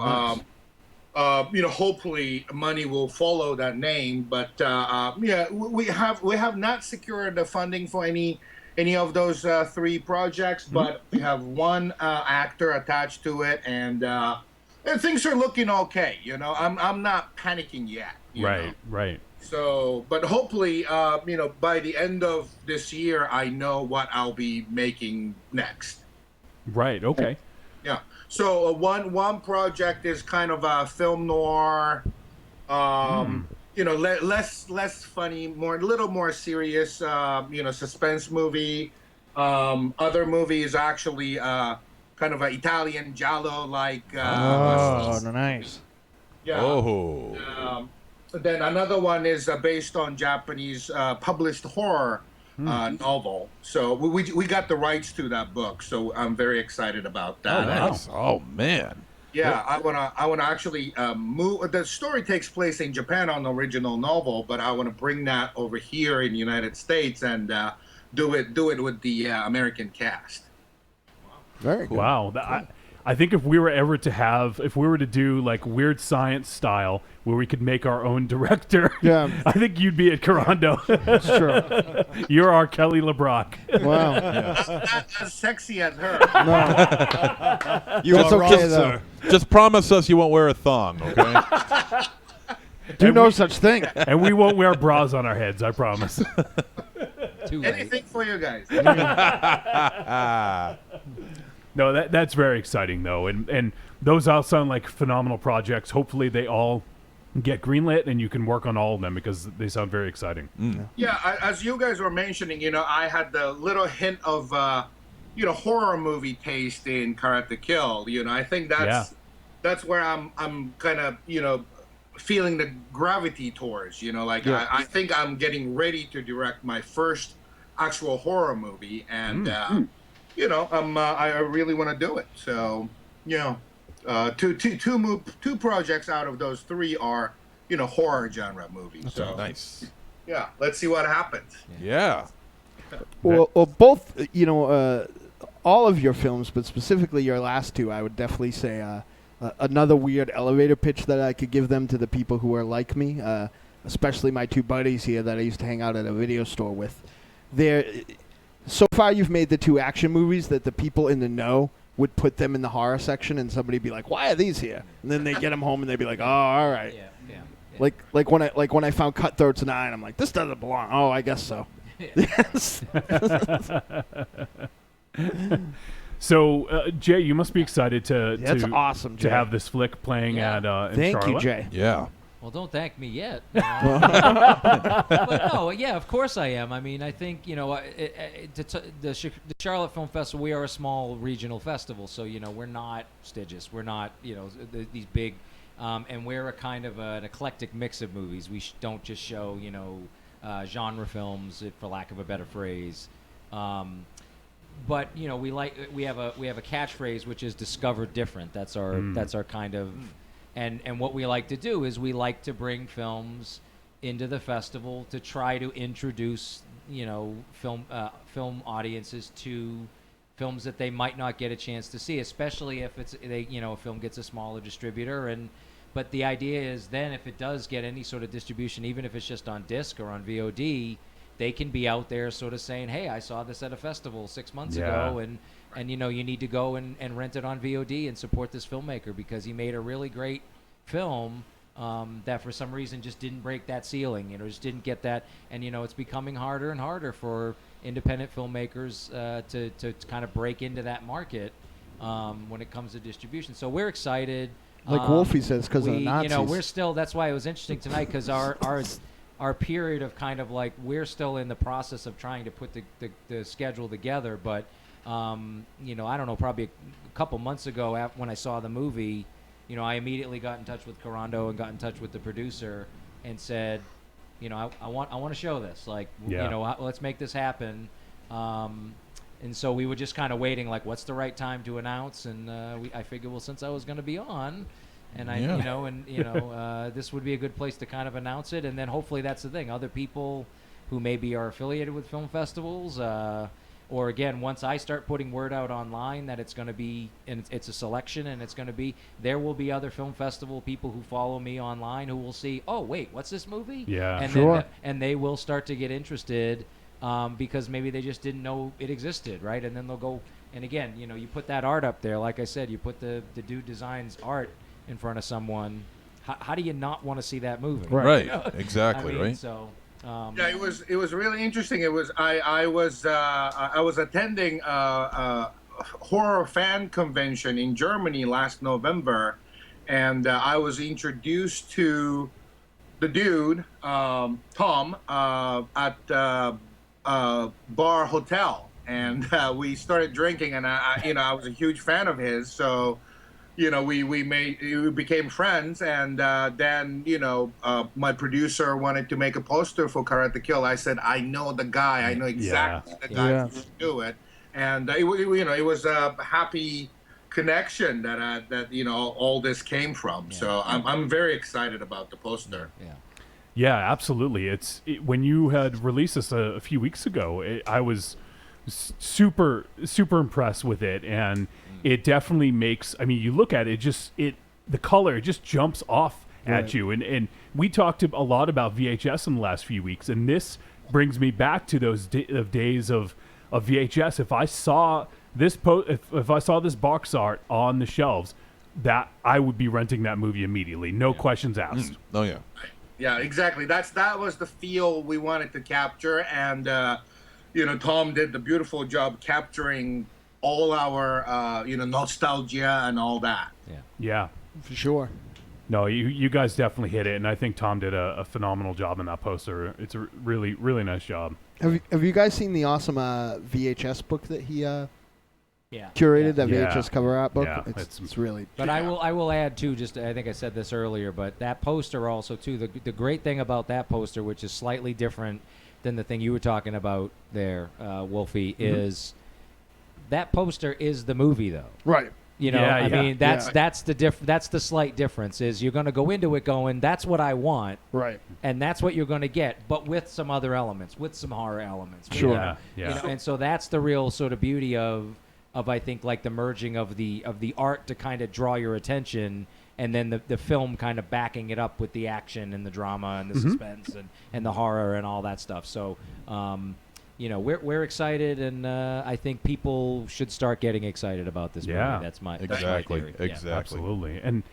hopefully money will follow that name. But we have not secured the funding for any of those 3 projects, but we have one actor attached to it, and things are looking okay. I'm not panicking yet. Right. So, but hopefully, by the end of this year, I know what I'll be making next. Right. Okay. Yeah. So one project is kind of a film noir, less funny, a little more serious, suspense movie. Other movie is actually kind of an Italian giallo like. Nice. Yeah. Oh. Then another one is based on Japanese published horror novel. So we got the rights to that book. So I'm very excited about that. Oh, nice. Oh man. Yeah, I wanna actually move. The story takes place in Japan on the original novel, but I want to bring that over here in the United States and do it with the American cast. Very good. Wow. I think if we were to do like Weird Science style, where we could make our own director, I think you'd be at Kurando. That's true. You're our Kelly LeBrock. Wow. Not as sexy as her. No. That's okay, though. Just promise us you won't wear a thong, okay? Do no such thing. And we won't wear bras on our heads, I promise. Anything for you guys. No, that's very exciting though, and those all sound like phenomenal projects. Hopefully, they all get greenlit, and you can work on all of them because they sound very exciting. Yeah, as you guys were mentioning, I had the little hint of horror movie taste in Karate Kill. I think that's where I'm kind of feeling the gravity towards. I think I'm getting ready to direct my first actual horror movie, and. I really want to do it. So, two projects out of those 3 are, horror genre movies. That's so nice. Yeah, let's see what happens. Yeah. Well, both, all of your films, but specifically your last 2, I would definitely say another weird elevator pitch that I could give them to the people who are like me, especially my 2 buddies here that I used to hang out at a video store with. So far, you've made the 2 action movies that the people in the know would put them in the horror section, and somebody be like, "Why are these here?" And then they get them home, and they'd be like, "Oh, all right." Yeah. Like when I found Cutthroats 9, I'm like, "This doesn't belong." Oh, I guess so. Yes. So, Jay, you must be excited That's awesome, Jay. to have this flick playing at in Thank Charlotte. you, Jay. Yeah. Well, don't thank me yet. But no, yeah, of course I am. I mean, I think the Charlotte Film Festival. We are a small regional festival, so we're not prestigious. We're not these big, and we're a kind of an eclectic mix of movies. We don't just show genre films, for lack of a better phrase. But we have a catchphrase which is discover different. That's our kind of. And what we like to do is we like to bring films into the festival to try to introduce, film audiences to films that they might not get a chance to see, especially if a film gets a smaller distributor. But the idea is then if it does get any sort of distribution, even if it's just on disc or on VOD, they can be out there sort of saying, "Hey, I saw this at a festival 6 months ago, and you need to go and rent it on VOD and support this filmmaker because he made a really great film that for some reason just didn't break that ceiling, just didn't get that." And it's becoming harder and harder for independent filmmakers to kind of break into that market when it comes to distribution. So we're excited. Like Wolfie says, because of the Nazis. You know, we're still. That's why it was interesting tonight, because our period of kind of like, we're still in the process of trying to put the schedule together. But you know, I don't know, probably a couple months ago when I saw the movie, you know, I immediately got in touch with Kurando and got in touch with the producer and said, you know, I want to show this. Like, you know, let's make this happen. And so we were just kind of waiting, like, what's the right time to announce? And I figured, well, since I was going to be on, and this would be a good place to kind of announce it. And then hopefully that's the thing. Other people who maybe are affiliated with film festivals, or again, once I start putting word out online that it's going to be, and it's a selection, and it's going to be, there will be other film festival people who follow me online who will see, oh wait, what's this movie? Yeah, and sure. And they will start to get interested because maybe they just didn't know it existed, right? And then they'll go, and again, you know, you put that art up there, like I said, you put the dude designs art in front of someone. How do you not want to see that movie? Right. You know? Exactly. I mean, right. So. Yeah, it was really interesting. It was I was attending a horror fan convention in Germany last November, and I was introduced to the dude Tom at Bar Hotel, and we started drinking, and I was a huge fan of his, so. You know, we became friends, and then, you know, my producer wanted to make a poster for Karate Kill. I said, I know the guy. I know exactly the guy who should do it. And it was a happy connection that you know, all this came from. Yeah. So I'm very excited about the poster. Yeah. Yeah, absolutely. When you had released this a few weeks ago, I was super impressed with it, and it definitely makes, I mean, you look at it, the color just jumps off at you, and we talked a lot about VHS in the last few weeks, and this brings me back to those days of VHS. If I saw this if I saw this box art on the shelves, that I would be renting that movie immediately, no questions asked. Oh yeah. Yeah, exactly. That was the feel we wanted to capture, and you know, Tom did the beautiful job capturing all our nostalgia and all that. Yeah, for sure. No, you guys definitely hit it, and I think Tom did a phenomenal job in that poster. It's a really, really nice job. Have you guys seen the awesome VHS book that he curated? That VHS cover art book. Yeah, it's really. But I will add too. Just I think I said this earlier, but that poster also too. The great thing about that poster, which is slightly different than the thing you were talking about there, Wolfie, is that poster is the movie though. Right. You know, I mean, that's the slight difference is you're going to go into it going, that's what I want. Right. And that's what you're going to get, but with some other elements, with some horror elements. Sure. Yeah. You know, and so that's the real sort of beauty of I think like the merging of the art to kind of draw your attention, and then the film kind of backing it up with the action and the drama and the suspense and the horror and all that stuff. So, you know, we're excited, and I think people should start getting excited about this movie. That's my theory. Exactly. Absolutely. And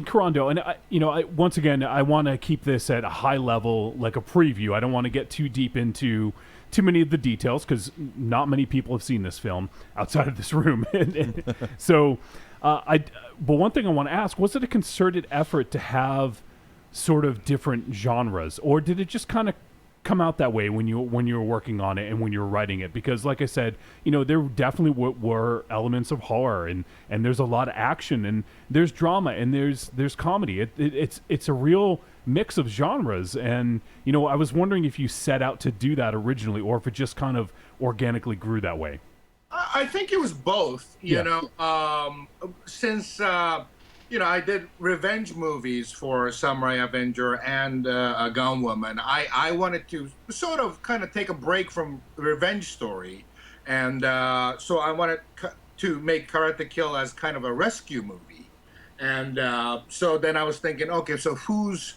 Kurando, and once again, I want to keep this at a high level, like a preview. I don't want to get too deep into too many of the details because not many people have seen this film outside of this room. So, but one thing I want to ask, was it a concerted effort to have sort of different genres, or did it just kind of come out that way when you were working on it and when you were writing it? Because like I said, you know, there definitely were elements of horror, and there's a lot of action, and there's drama, and there's comedy. It's a real mix of genres, and you know, I was wondering if you set out to do that originally, or if it just kind of organically grew that way. I think it was both. You know, since you know, I did revenge movies for Samurai Avenger and a Gun Woman. I wanted to sort of kind of take a break from revenge story, and so I wanted to make Karate Kill as kind of a rescue movie. And so then I was thinking, okay, so who's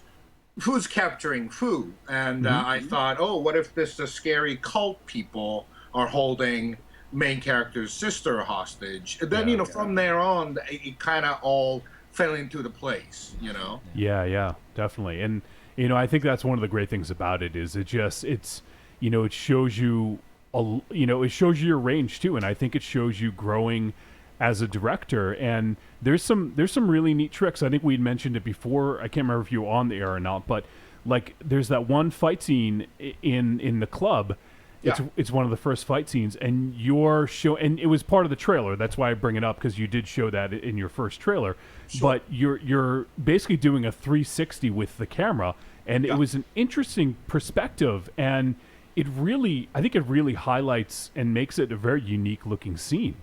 capturing who? And I thought, oh, what if this scary cult people are holding main character's sister hostage? And then, you know, from there on, it kind of all fell into the place, you know? Yeah, definitely. And, you know, I think that's one of the great things about it is it shows you it shows you your range too, and I think it shows you growing as a director. And there's some really neat tricks. I think we'd mentioned it before. I can't remember if you were on the air or not, but like there's that one fight scene in the club. It's one of the first fight scenes, and your show, and it was part of the trailer. That's why I bring it up, because you did show that in your first trailer. Sure. But you're basically doing a 360 with the camera, and it was an interesting perspective, and I think it really highlights and makes it a very unique looking scene.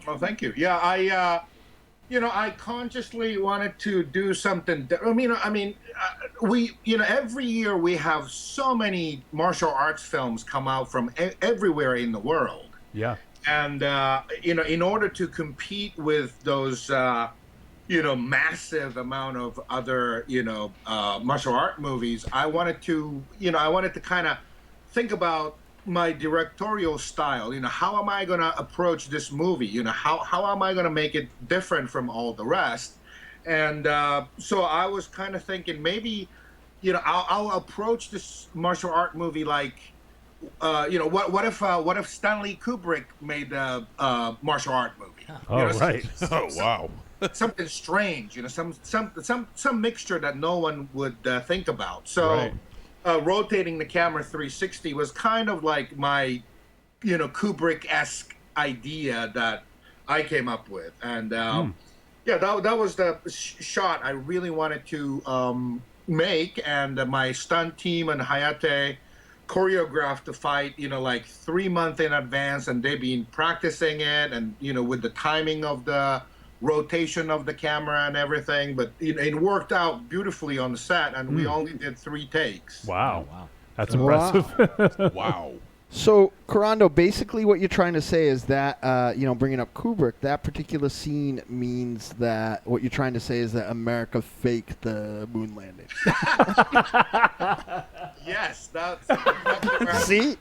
Oh, thank you. Yeah, I consciously wanted to do something. We every year we have so many martial arts films come out from everywhere in the world. Yeah. And in order to compete with those, massive amount of other, martial art movies, I wanted to kind of think about my directorial style. How am I going to approach this movie? How am I going to make it different from all the rest? And so I was kind of thinking maybe, I'll approach this martial art movie like, what if Stanley Kubrick made a martial art movie? Right. Oh, wow. Something strange, some mixture that no one would think about. So. Right. Rotating the camera 360 was kind of like my, Kubrick-esque idea that I came up with. And, that was the shot I really wanted to make. And my stunt team and Hayate choreographed the fight, 3 months in advance. And they've been practicing it and, with the timing of the rotation of the camera and everything, but it worked out beautifully on the set, and we only did 3 takes. Wow. That's impressive. Wow. So, Kurando, basically what you're trying to say is that, bringing up Kubrick, that particular scene means that what you're trying to say is that America faked the moon landing. Yes, that's exactly right. See?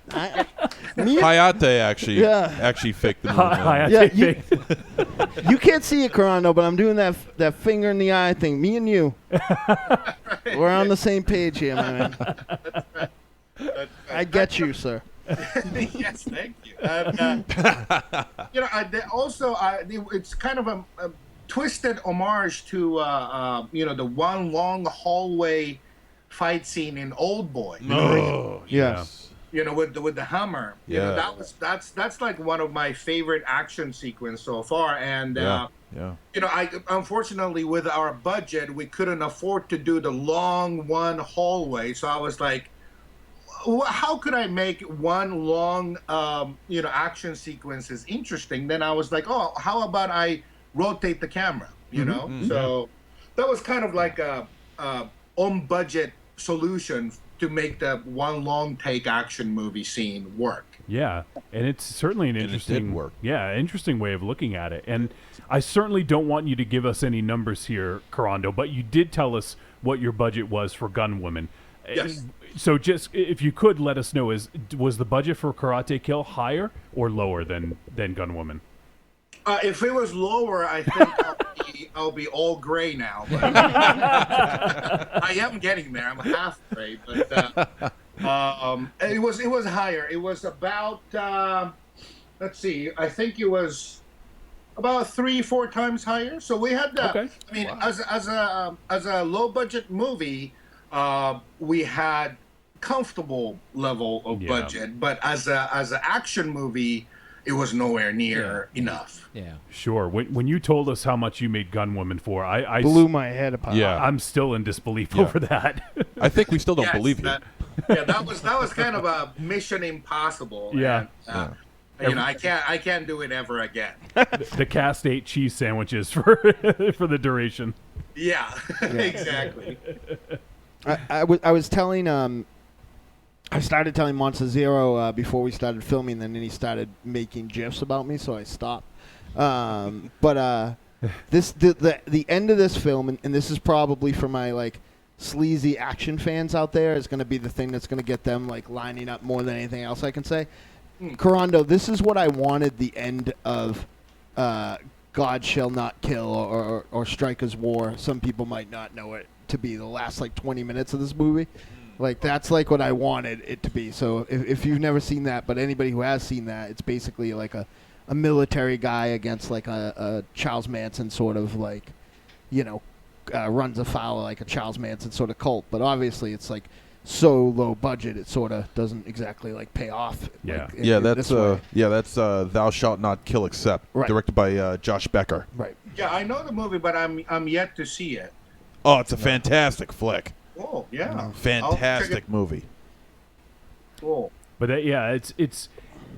Hayate actually faked the moon landing. Yeah, you can't see it, Kurando, but I'm doing that finger in the eye thing. Me and you. We're on the same page here, man. That's right. I get you, sir. Yes, thank you. It's kind of a twisted homage to the one long hallway fight scene in Old Boy. Oh, yes. With the hammer. Yeah. That's like one of my favorite action sequences so far. And unfortunately with our budget we couldn't afford to do the long one hallway. So I was like, how could I make one long, action sequences interesting? Then I was like, oh, how about I rotate the camera, So that was kind of like a on-budget solution to make the one long take action movie scene work. Yeah, and it's certainly an interesting work. Yeah, interesting way of looking at it. And I certainly don't want you to give us any numbers here, Kurando, but you did tell us what your budget was for Gunwoman. Yes. So just if you could let us know, was the budget for Karate Kill higher or lower than Gunwoman? If it was lower, I think I'll be all gray now. But I am getting there. I'm half gray, but it was higher. It was about let's see. I think it was about 3-4 times higher. So we had that. Okay. I mean, as a low budget movie, we had comfortable level of budget, but as an action movie, it was nowhere near enough. Yeah. Sure. When you told us how much you made Gunwoman for, I blew my head apart. Yeah. I'm still in disbelief over that. I think we still don't believe you. That was kind of a mission impossible. Yeah. And, I can't do it ever again. The cast ate cheese sandwiches for the duration. Yeah. Exactly. I was telling I started telling Monster Zero before we started filming, and then he started making gifs about me, so I stopped. But the end of this film, and this is probably for my sleazy action fans out there, is going to be the thing that's going to get them lining up more than anything else I can say. Kurando, this is what I wanted the end of God Shall Not Kill or Strikers War. Some people might not know it to be the last like 20 minutes of this movie. Like that's like what I wanted it to be. So if you've never seen that, but anybody who has seen that, it's basically like a military guy against like a Charles Manson sort of like, runs afoul of like a Charles Manson sort of cult. But obviously it's like so low budget, it sort of doesn't exactly like pay off. Yeah, like, that's Thou Shalt Not Kill Except, Right. directed by Josh Becker. Right. Yeah, I know the movie, but I'm yet to see it. Oh, it's a fantastic flick. Oh yeah, Fantastic movie. Cool. But it's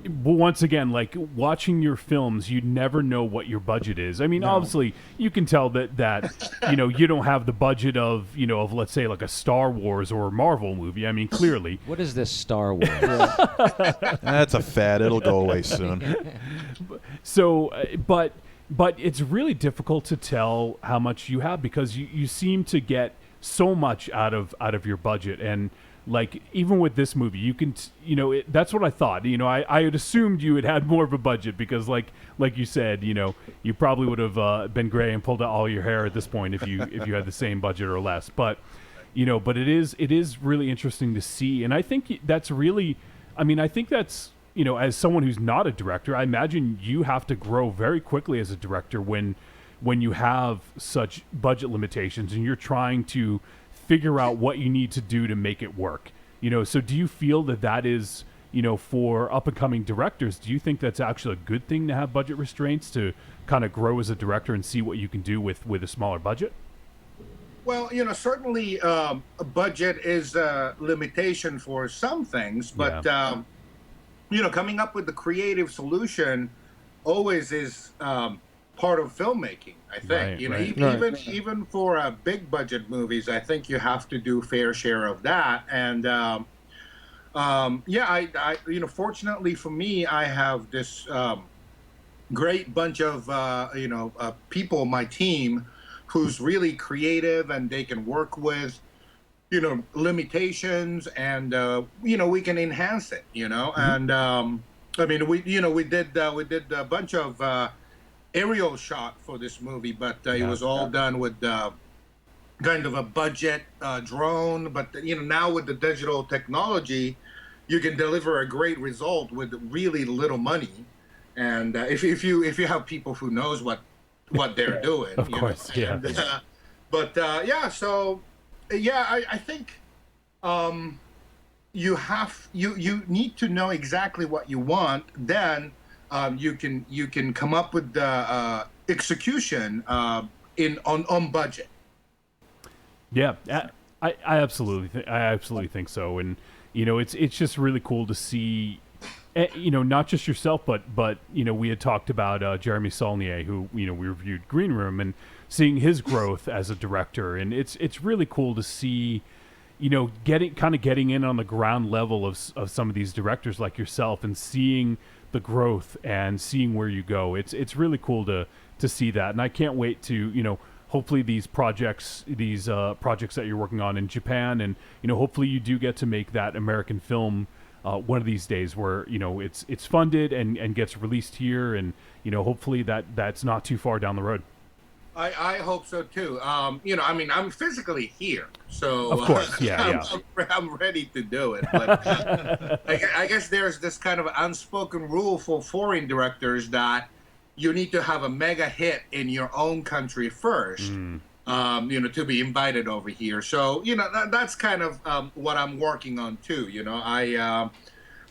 once again, like watching your films, you never know what your budget is. I mean, obviously you can tell that you don't have the budget of let's say like a Star Wars or a Marvel movie. I mean, clearly. What is this Star Wars? That's a fad. It'll go away soon. So, but it's really difficult to tell how much you have because you seem to get so much out of your budget. And like even with this movie, you can that's what I thought. I had assumed you had more of a budget because like you said, you probably would have been gray and pulled out all your hair at this point if you had the same budget or less. But but it is really interesting to see, and I think that's really, I think that's as someone who's not a director, I imagine you have to grow very quickly as a director when you have such budget limitations and you're trying to figure out what you need to do to make it work. So do you feel that is, for up and coming directors, do you think that's actually a good thing to have budget restraints to kind of grow as a director and see what you can do with a smaller budget? Well, certainly a budget is a limitation for some things, but coming up with the creative solution always is part of filmmaking, I think. Right. Even for big budget movies, I think you have to do fair share of that. And I fortunately for me, I have this great bunch of people on my team who's really creative and they can work with limitations and we can enhance it. And we did a bunch of aerial shot for this movie, but it was all done with kind of a budget drone. But now with the digital technology, you can deliver a great result with really little money. And if you have people who knows what they're doing, of course, yeah. I think you need to know exactly what you want. Then you can come up with the execution on budget. Yeah, I absolutely think so, and it's just really cool to see, not just yourself, but we had talked about Jeremy Saulnier, who we reviewed Green Room, and seeing his growth as a director, and it's really cool to see, getting in on the ground level of some of these directors like yourself, and seeing the growth and seeing where you go. It's really cool to see that, and I can't wait to hopefully these projects that you're working on in Japan, and hopefully you do get to make that American film one of these days where it's funded and gets released here, and hopefully that's not too far down the road. I hope so too. I'm physically here, so of course, I'm ready to do it. But I guess there's this kind of unspoken rule for foreign directors that you need to have a mega hit in your own country first, to be invited over here. So that's kind of what I'm working on too. I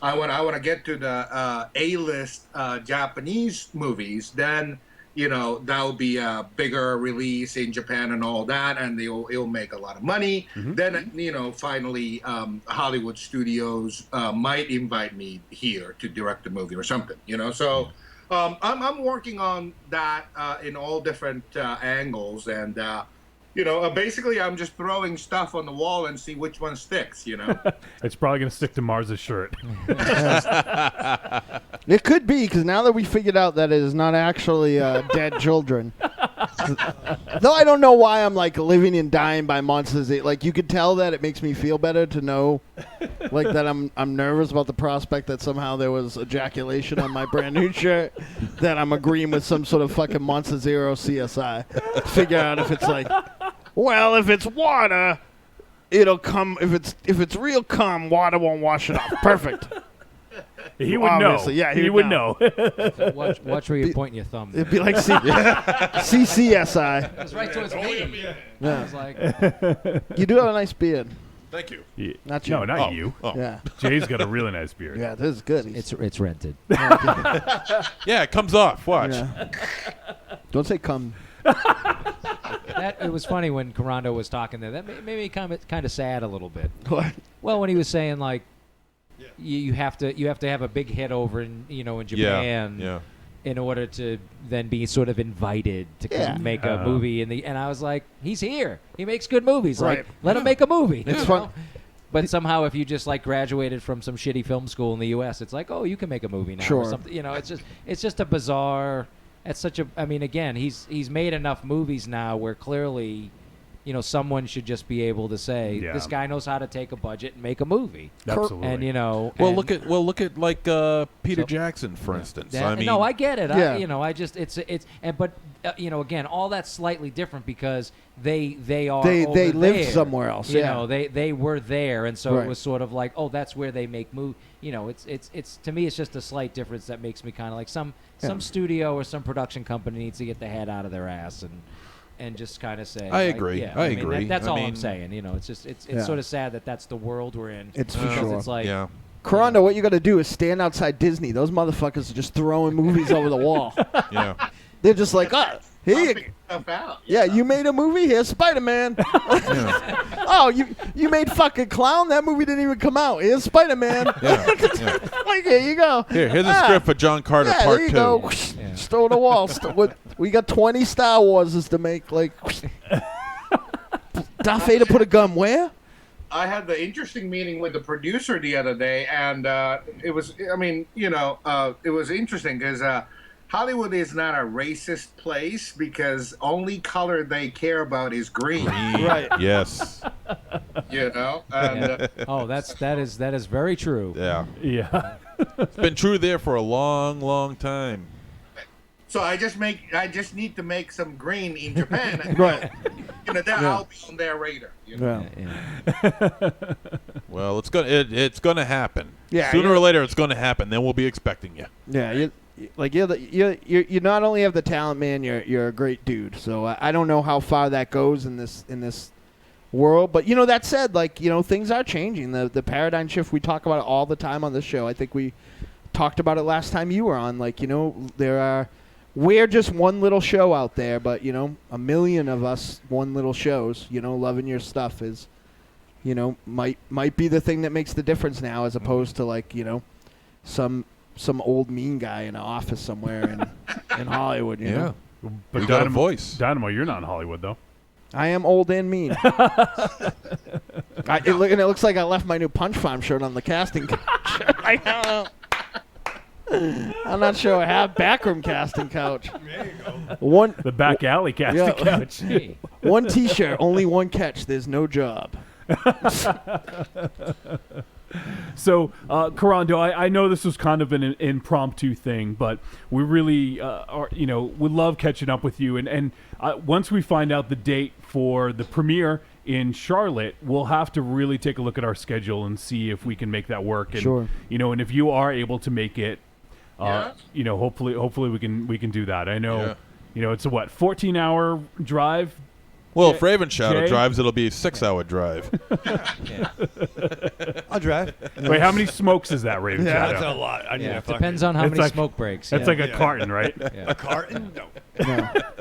want to get to the A-list Japanese movies, then. That'll be a bigger release in Japan and all that, and it'll make a lot of money. Mm-hmm. Then, finally, Hollywood studios might invite me here to direct a movie or something. So I'm working on that in all different angles, and basically I'm just throwing stuff on the wall and see which one sticks. It's probably gonna stick to Mars's shirt. It could be, because now that we figured out that it is not actually dead children. Though I don't know why I'm like living and dying by monsters. Like you could tell that it makes me feel better to know, like that I'm nervous about the prospect that somehow there was ejaculation on my brand new shirt. That I'm agreeing with some sort of fucking Monster Zero CSI. Figure out if it's like well, if it's water, it'll come. If it's real cum, water won't wash it off. Perfect. He would know. Obviously, yeah, he would know. Watch where you're pointing your thumb. It'd be like CCSI. It was right towards me. Yeah. I was like, You do have a nice beard. Thank you. Yeah. Not you. No, not you. Yeah. Jay's got a really nice beard. Yeah, this is good. it's rented. Yeah, it comes off. Watch. Yeah. Don't say cum. It was funny when Kurando was talking there. That made me kind of sad a little bit. What? Well, when he was saying like, you have to have a big hit over in Japan. Yeah. In order to then be sort of invited to make a movie and I was like, he's here. He makes good movies. Right. Like, let him make a movie. It's fun. But somehow, if you just like graduated from some shitty film school in the U.S., it's like, oh, you can make a movie now. Sure. Or something. It's just a bizarre. It's such a. I mean, again, he's made enough movies now where clearly, someone should just be able to say, this guy knows how to take a budget and make a movie. Absolutely. And Look at like Peter Jackson, for instance. I mean, no, I get it. Yeah. But again, all that's slightly different because they are They over lived there. somewhere else. They were there, and so Right. it was sort of like, oh, that's where they make movies. It's to me, it's just a slight difference that makes me kind of like some studio or some production company needs to get the head out of their ass and just kind of say, I agree. Yeah, I mean, agree. that's I all mean, I'm saying. It's just it's sort of sad that that's the world we're in. It's for because sure. It's like, yeah. Kurando, what you got to do is stand outside Disney. Those motherfuckers are just throwing movies over the wall. Yeah. They're just like, here you Stuff out. Yeah, you made a movie? Here's Spider-Man. Oh, you made fucking Clown? That movie didn't even come out. Here's Spider-Man. Like, here you go. Here's a script for John Carter Part 2. There you go. Just throw it the wall. We got 20 Star Warses to make. Like, Darth Vader put a gun where? I had the interesting meeting with the producer the other day, and it was interesting because Hollywood is not a racist place because only color they care about is green. Right. Yes. And, oh, that is very true. Yeah. Yeah. It's been true there for a long, long time. so I just need to make some green in Japan. And, Right. I'll be on their radar. Well, it's gonna happen. Yeah, Sooner or later, it's gonna happen. Then we'll be expecting you. Yeah, you not only have the talent, man. You're a great dude. So I don't know how far that goes in this world, but that said, things are changing. The paradigm shift, we talk about it all the time on this show. I think we talked about it last time you were on. We're just one little show out there, but a million of us one little shows. Loving your stuff is, might be the thing that makes the difference now, as opposed to some old mean guy in an office somewhere in Hollywood. You know? But we got a voice. Dynamo, you're not in Hollywood though. I am old and mean. It looks like I left my new Punch Farm shirt on the casting couch. I don't know. I'm not sure I have backroom casting couch. There you go. The back alley casting couch. Hey. One T-shirt, only one catch. There's no job. So, Kurando, I know this was kind of an impromptu thing, but we really would love catching up with you. And once we find out the date for the premiere in Charlotte, we'll have to really take a look at our schedule and see if we can make that work. And, Sure. And if you are able to make it, hopefully we can do that. I know, it's a 14-hour drive. Well, if Raven Shadow Jay? drives, it'll be a 6-hour drive. I'll drive. Wait, how many smokes is that, Raven Shadow? That's a lot. I need a fucking- Depends on how It's many smoke breaks. That's like a carton, right? A carton? No.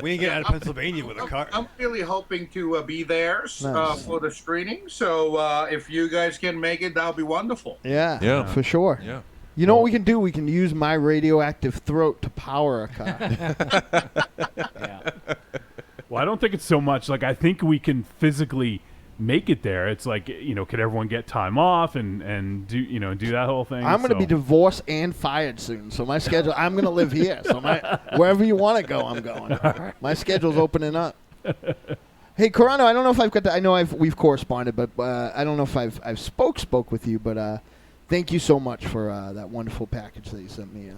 We ain't get out of Pennsylvania with a carton. I'm really hoping to be there Nice. for the screening. So if you guys can make it, that'll be wonderful. Yeah, for sure. Yeah. You know what we can do? We can use my radioactive throat to power a car. Well, I don't think it's so much. I think we can physically make it there. It's could everyone get time off and do that whole thing? I'm going to be divorced and fired soon, so my schedule. I'm going to live here, so wherever you want to go, I'm going. My schedule's opening up. Hey, Kurando, I don't know if I've got. I know we've corresponded, but I don't know if I've spoke with you. But thank you so much for that wonderful package that you sent me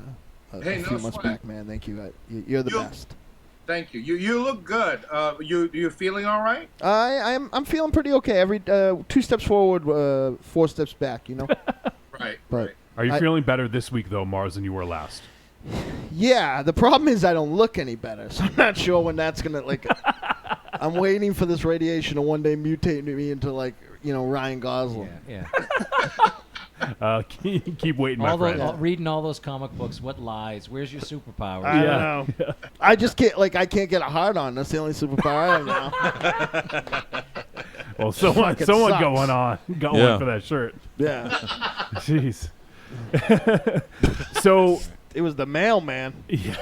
a few months back, man. Thank you. You're the best. Thank you. You look good. You feeling all right? I'm feeling pretty okay. Every 2 steps forward, 4 steps back. You know. Right. But Are you feeling better this week though, Mars, than you were last? yeah, the problem is I don't look any better, so I'm not sure when that's gonna like. I'm waiting for this radiation to one day mutate me into like Ryan Gosling. Yeah. Keep waiting, my friend. Reading all those comic books. What lies? Where's your superpowers? I don't know. I just can't get a hard on. That's the only superpower I have now. Well, someone sucks. going for that shirt. Yeah. Jeez. So it was the mailman. Yeah.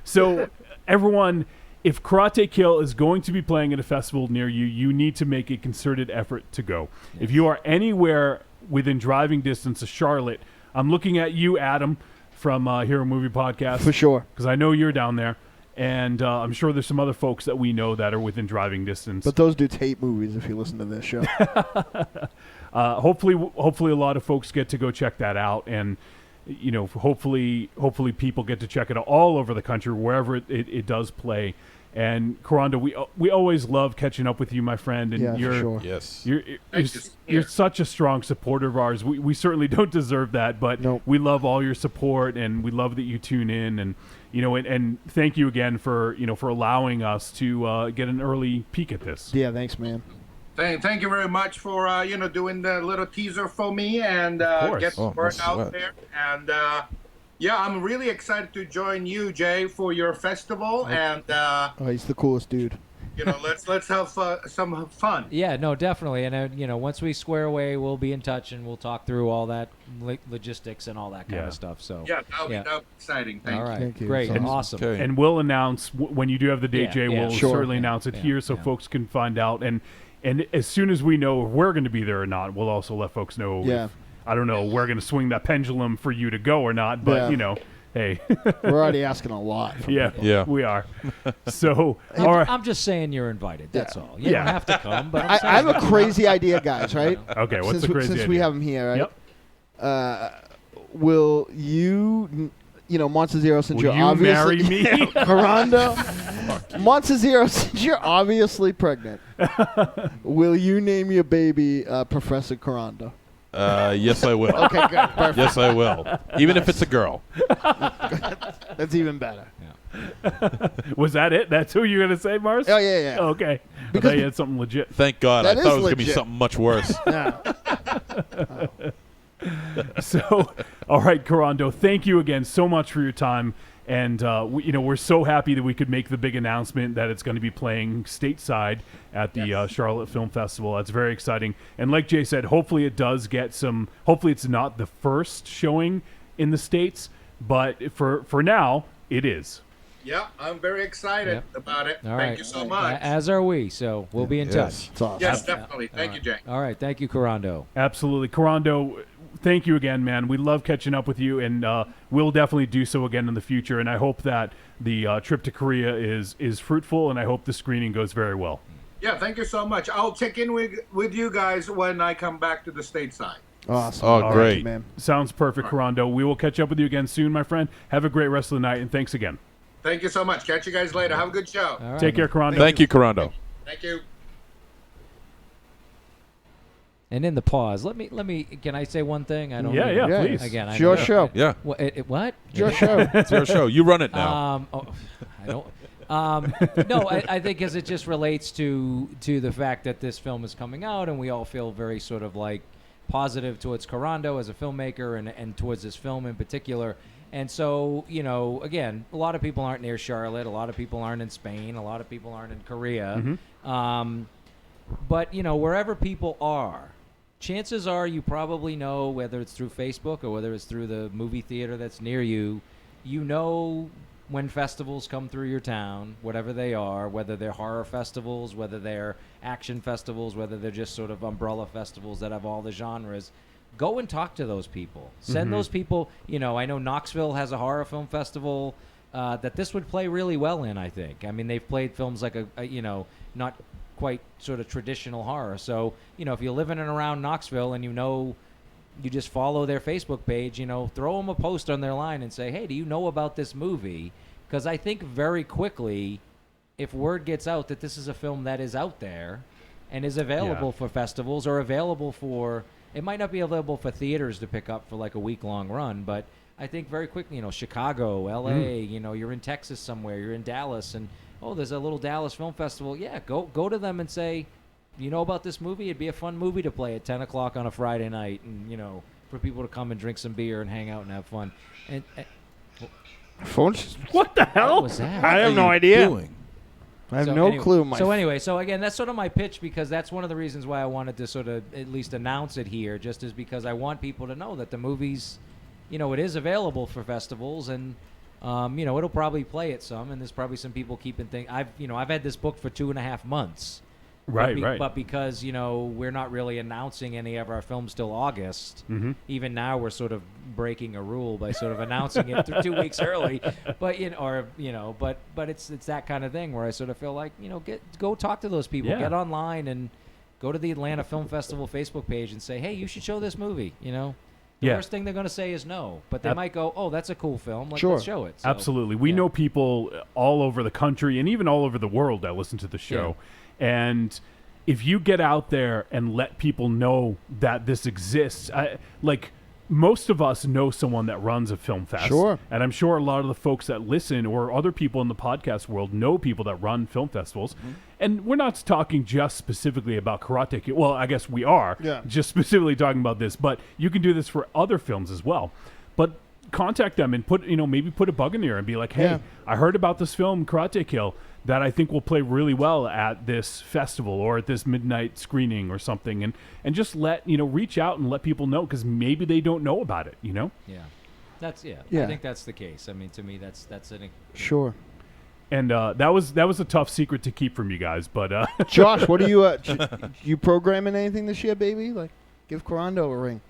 So everyone, if Karate Kill is going to be playing at a festival near you, you need to make a concerted effort to go. Yes. If you are anywhere within driving distance of Charlotte, I'm looking at you, Adam, from Hero Movie Podcast. For sure. Because I know you're down there. And I'm sure there's some other folks that we know that are within driving distance. But those dudes hate movies if you listen to this show. Hopefully a lot of folks get to go check that out. And, hopefully people get to check it out all over the country, wherever it does play. And Kurando, we always love catching up with you, my friend. And for sure. Yes. You're such a strong supporter of ours. We certainly don't deserve that, but we love all your support, and we love that you tune in. And and thank you again for allowing us to get an early peek at this. Yeah, thanks, man. Thank you very much for doing the little teaser for me and get the word out there. And I'm really excited to join you, Jay, for your festival. And he's the coolest dude. Let's have some fun. Yeah, no, definitely. And once we square away, we'll be in touch and we'll talk through all that logistics and all that kind of stuff. So that'll be exciting. Thank you. All right, Thank you. great, And awesome. Okay. And we'll announce when you do have the date, Jay. We'll certainly announce it here so folks can find out. And as soon as we know if we're going to be there or not, we'll also let folks know. Yeah. If, I don't know, we're going to swing that pendulum for you to go or not, but hey. We're already asking a lot from people. Yeah, we are. So, all right. I'm just saying you're invited. That's all. You don't have to come. But I have a crazy idea, guys, right? Okay, what's the crazy idea? Since we have him here, right? Yep. Will you, Monster Zero, since Will you're you obviously... marry me? Karando. Monster Zero, since you're obviously pregnant, will you name your baby Professor Kurando? Yes, I will. Okay, good. Perfect. Yes, I will. Even if it's a girl. That's even better. Was that it? That's who you're going to say, Mars? Oh, yeah. Okay. Because I thought you had something legit. Thank God. I That thought is it was going to be legit. something much worse. So, all right, Kurando, thank you again so much for your time. And, we're so happy that we could make the big announcement that it's going to be playing stateside at the Charlotte Film Festival. That's very exciting. And like Jay said, hopefully it does get hopefully it's not the first showing in the States, but for now, it is. Yeah, I'm very excited about it. All Thank you so much. As are we. So we'll be in touch. It's awesome. Yes, definitely. Thank you, Jay. All right. Thank you, Kurando. Absolutely. Kurando, thank you again, man. We love catching up with you, and we'll definitely do so again in the future. And I hope that the trip to Korea is fruitful, and I hope the screening goes very well. Yeah, thank you so much. I'll check in with you guys when I come back to the stateside. Awesome. Oh, All great. right, man. Sounds perfect, Kurando. We will catch up with you again soon, my friend. Have a great rest of the night, and thanks again. Thank you so much. Catch you guys later. Have a good show. All right, Take care, Kurando. Thank you, Kurando. Thank you. And in the pause, let me. Can I say one thing? I don't. Yeah, know. yeah, please. Again, It's your show. Yeah. What? What? It's your show. It's your show. You run it now. I don't. No, I think as it just relates to the fact that this film is coming out, and we all feel very sort of like positive towards Kurando as a filmmaker, and towards this film in particular. And so, again, a lot of people aren't near Charlotte. A lot of people aren't in Spain. A lot of people aren't in Korea. Mm-hmm. But, wherever people are, chances are you probably know, whether it's through Facebook or whether it's through the movie theater that's near you, when festivals come through your town, whatever they are, whether they're horror festivals, whether they're action festivals, whether they're just sort of umbrella festivals that have all the genres. Go and talk to those people. Send those people. I know Knoxville has a horror film festival that this would play really well in, I think. I mean, they've played films like not quite sort of traditional horror. So, if you live in and around Knoxville and you just follow their Facebook page, throw them a post on their line and say, hey, do you know about this movie? Because I think very quickly if word gets out that this is a film that is out there and is available for festivals or available for, it might not be available for theaters to pick up for like a week-long run, but I think very quickly, Chicago, L.A., you're in Texas somewhere, you're in Dallas, and, there's a little Dallas Film Festival. Yeah, go to them and say, you know about this movie? It'd be a fun movie to play at 10 o'clock on a Friday night, and, for people to come and drink some beer and hang out and have fun. And Phones? What the hell? What was that? I have no idea. I have no clue. So again, that's sort of my pitch, because that's one of the reasons why I wanted to sort of at least announce it here, just as because I want people to know that the movie's, it is available for festivals, and it'll probably play at some, and there's probably some people keeping things. I've had this book for 2.5 months. Right. But because, we're not really announcing any of our films till August, even now we're sort of breaking a rule by sort of announcing it 2 weeks early. But, but it's that kind of thing where I sort of feel like, go talk to those people. Yeah. Get online and go to the Atlanta Film Festival Facebook page and say, hey, you should show this movie, The worst thing they're going to say is no, but they might go, oh, that's a cool film. Let's show it. So, absolutely. We know people all over the country and even all over the world that listen to the show. Yeah. And if you get out there and let people know that this exists, most of us know someone that runs a film fest. Sure. And I'm sure a lot of the folks that listen or other people in the podcast world know people that run film festivals. Mm-hmm. And we're not talking just specifically about Karate Kid. Well, I guess we are just specifically talking about this, but you can do this for other films as well. But contact them and maybe put a bug in there and be like, hey, I heard about this film Karate Kill that I think will play really well at this festival or at this midnight screening or something, and just reach out and let people know, because maybe they don't know about it. Yeah, that's I think that's the case. I mean, to me, that's an sure. And that was a tough secret to keep from you guys, but Josh, what are you you programming anything this year, baby? Like, give Kurando a ring.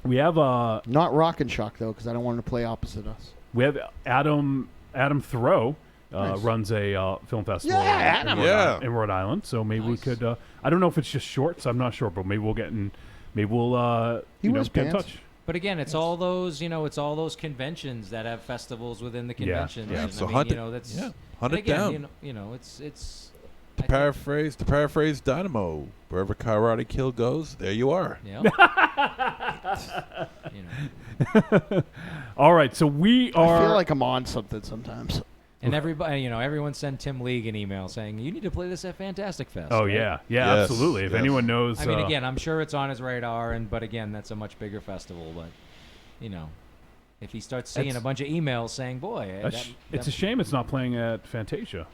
We have not Rock and Shock though, because I don't want him to play opposite us. We have Adam Thoreau. Nice. Runs a film festival in Rhode Island, so maybe we could. I don't know if it's just shorts. I'm not sure, but maybe we'll get in. Maybe we'll get in touch. But again, it's all those it's all those conventions that have festivals within the conventions. Yeah. And So hunt it down. It's to paraphrase Dynamo. Wherever Karate Kill goes, there you are. Yeah. All right, so we are. I feel like I'm on something sometimes. And everybody, everyone send Tim League an email saying, you need to play this at Fantastic Fest. Oh, right? yeah, Yes. absolutely. If anyone knows. I mean, again, I'm sure it's on his radar, but again, that's a much bigger festival. But, if he starts seeing a bunch of emails saying, boy. It's a shame it's not playing at Fantasia.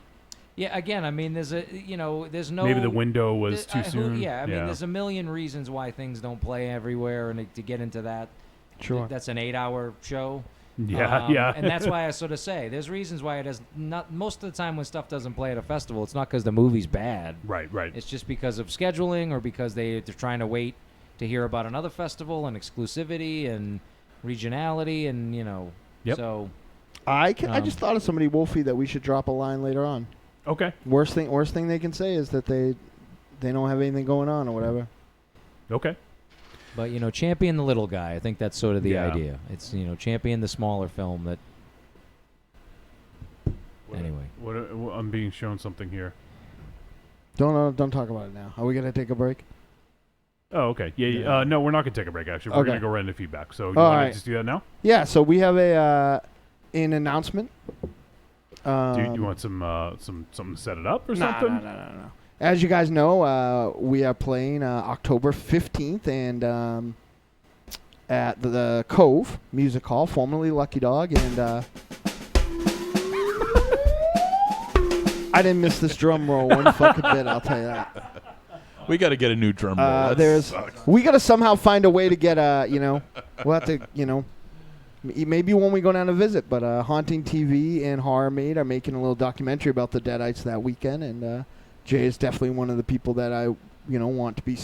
Yeah, again, I mean, there's no. Maybe the window was too soon. I mean, there's a million reasons why things don't play everywhere, and to get into that, that's an 8-hour show. Yeah. And that's why I sort of say there's reasons why it has not. Most of the time when stuff doesn't play at a festival, it's not because the movie's bad. Right. It's just because of scheduling or because they're trying to wait to hear about another festival and exclusivity and regionality and Yep. So I just thought of somebody, Wolfie, that we should drop a line later on. Okay. Worst thing they can say is that they don't have anything going on or whatever. Okay. But, champion the little guy. I think that's sort of the idea. It's, champion the smaller film that... Anyway. I'm being shown something here. Don't talk about it now. Are we going to take a break? Oh, okay. Yeah. No, we're not going to take a break, actually. We're going to go right into feedback. So you want to just do that now? Yeah, so we have an announcement. Do you want something to set it up or something? No. As you guys know, we are playing October 15th and at the Cove Music Hall, formerly Lucky Dog, and I didn't miss this drum roll one fucking bit, I'll tell you that. We got to get a new drum roll. We got to somehow find a way to get we'll have to, maybe when we go down to visit, but Haunting TV and Horror Made are making a little documentary about the Deadites that weekend, and Jay is definitely one of the people that I, want to be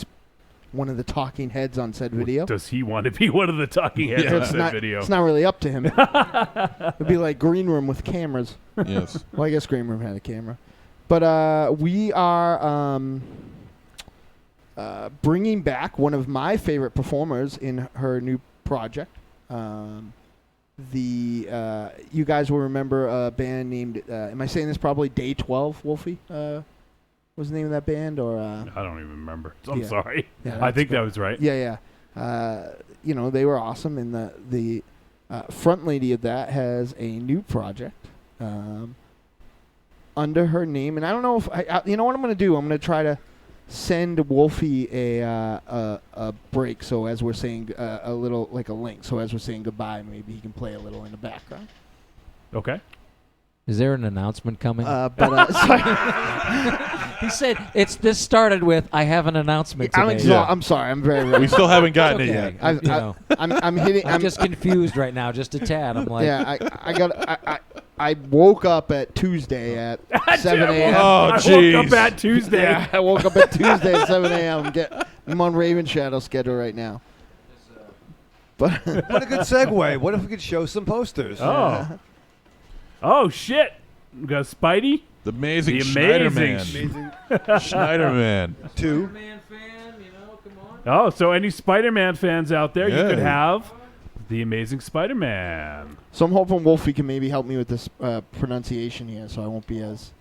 one of the talking heads on said video. Does he want to be one of the talking heads on said video? It's not really up to him. It'd be like Green Room with cameras. Yes. Well, I guess Green Room had a camera. But we are bringing back one of my favorite performers in her new project. you guys will remember a band named. Am I saying this probably? Day 12, Wolfie. Was the name of that band or? I don't even remember. I'm yeah. sorry. Yeah, I think that was right. Yeah. They were awesome, and the front lady of that has a new project under her name, and I don't know if you know what I'm going to do. I'm going to try to send Wolfie a break. So as we're saying a little like a link. So as we're saying goodbye, maybe he can play a little in the background. Okay. Is there an announcement coming? Sorry. He said this started with I have an announcement today. I'm sorry. I'm very. We still haven't gotten it yet. I'm hitting. I'm just confused right now, just a tad. I'm like, yeah. I woke up at Tuesday at 7 a.m. Oh, jeez. I woke up at Tuesday. Yeah, I woke up at Tuesday at 7 a.m. I'm on Raven Shadow schedule right now. But what a good segue. What if we could show some posters? Oh. Oh, shit. We got Spidey. The amazing Schneiderman. Schneiderman. 2. Spider-Man fan, come on. Oh, so any Spider-Man fans out there, you Yeah. could have the Amazing Spider-Man. So I'm hoping Wolfie can maybe help me with this pronunciation here, so I won't be as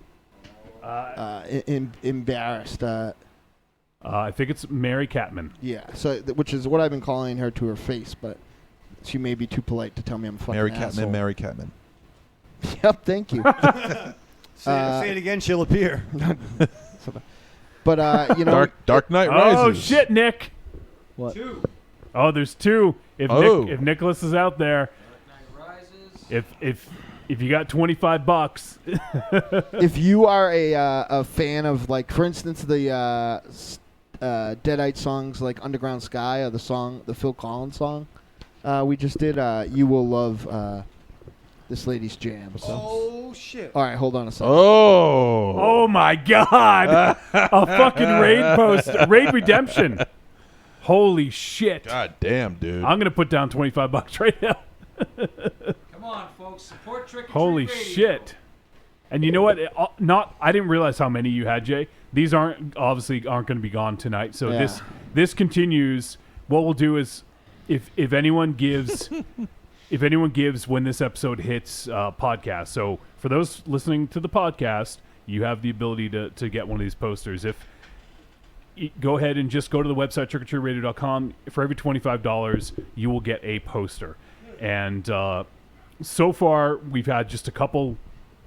embarrassed. I think it's Mary Catman. Yeah, so which is what I've been calling her to her face, but she may be too polite to tell me I'm a fucking Mary asshole. Catman, Mary Catman. Yep, thank you. Say it again, she'll appear. But Dark Knight Oh, Rises. shit, Nick. What? 2. Oh, there's 2. If Nicholas is out there, if you got $25, if you are a fan of, like, for instance, the Deadite songs like Underground Sky or the Phil Collins song we just did, you will love this lady's jam. So. Oh, shit. All right, hold on a second. Oh my God. A fucking raid redemption. Holy shit. God damn, dude. I'm going to put down $25 right now. Come on, folks. Support Trick or Treat Holy Radio. shit. And you know what? I didn't realize how many you had, Jay. These aren't going to be gone tonight. So Yeah. this continues. What we'll do is if anyone gives when this episode hits podcast. So for those listening to the podcast, you have the ability to get one of these posters. Go ahead and just go to the website trickortreatradio.com. For every $25, you will get a poster. And so far, we've had just a couple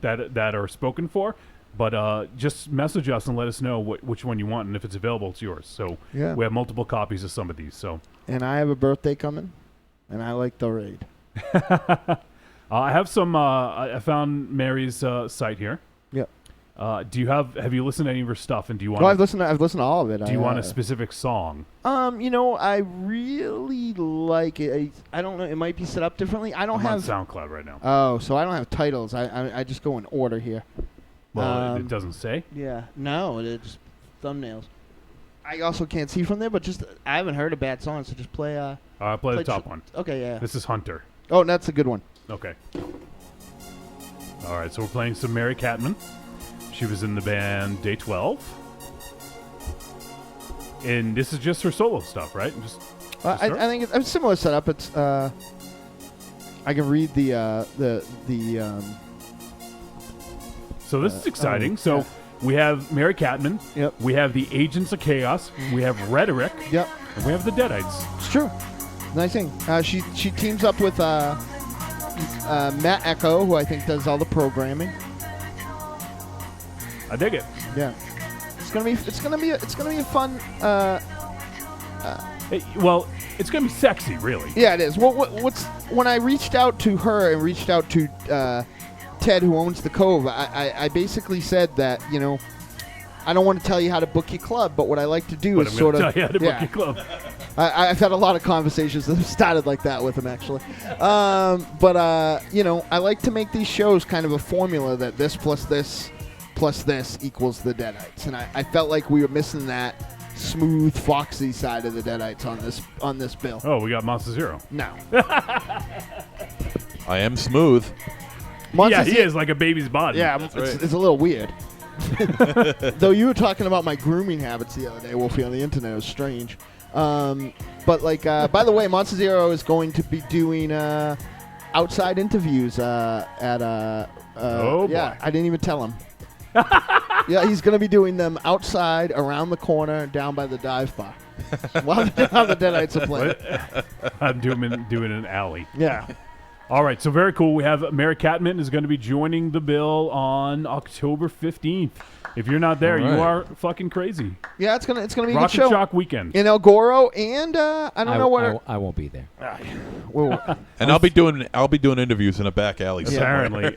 that are spoken for. But just message us and let us know which one you want, and if it's available, it's yours. So Yeah. we have multiple copies of some of these. So And I have a birthday coming, and I like the raid. I have some. I found Mary's site here. Yep. Have you listened to any of her stuff? And do you want? Well, I've listened to all of it. Do you want a specific song? I really like it. I don't know. It might be set up differently. I don't I'm have on SoundCloud right now. Oh, so I don't have titles. I just go in order here. Well, it doesn't say. Yeah. No, it's thumbnails. I also can't see from there, but I haven't heard a bad song, so just play. Play the top one. Okay, yeah. This is Hunter. Oh, that's a good one. Okay. All right, so we're playing some Mary Catman. She was in the band Day 12. And this is just her solo stuff, right? I think it's a similar setup. It's I can read the So this is exciting. So we have Mary Catman. Yep. We have the Agents of Chaos. We have Rhetoric. Yep. And we have the Deadites. It's true. Nice thing. She teams up with Matt Echo, who I think does all the programming. I dig it. Yeah. It's gonna be a fun. Well, it's gonna be sexy, really. Yeah, it is. When I reached out to her and reached out to Ted, who owns the Cove, I basically said that I don't want to tell you how to book your club, but what I like to do is sort of tell you how to book your club. I've had a lot of conversations that have started like that with him, actually. But I like to make these shows kind of a formula that this plus this equals the Deadites, and I felt like we were missing that smooth, foxy side of the Deadites on this bill. Oh, we got Monster Zero. No. I am smooth. He is like a baby's body. Yeah, it's a little weird. Though you were talking about my grooming habits the other day, Wolfie, on the internet. It was strange. But by the way, Monster Zero is going to be doing outside interviews at Oh, yeah, boy. I didn't even tell him. Yeah, he's gonna be doing them outside, around the corner, down by the dive bar. while the Deadites are playing. I'm doing an alley. Yeah. All right, so very cool. We have Mary Catman is going to be joining the bill on October 15th. If you're not there, All right. you are fucking crazy. Yeah, it's gonna be a Rock good and show. Shock weekend. In El Goro, and I don't know where. I won't be there. And I'll be doing interviews in a back alley. Apparently,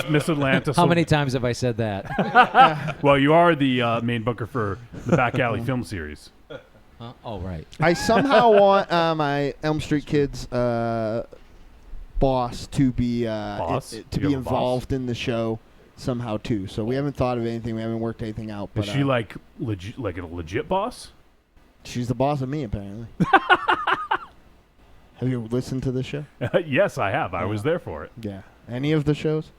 Miss Atlanta. How many times have I said that? Well, you are the main booker for the Back Alley film series. Oh, right. I somehow want my Elm Street Kids boss to be Boss? to You be have a involved in the show somehow too. So we haven't thought of anything. We haven't worked anything out. But Is she like a legit boss? she's the boss of me apparently. Have you listened to the show? Yes, I have. I was there for it. Yeah. Any of the shows?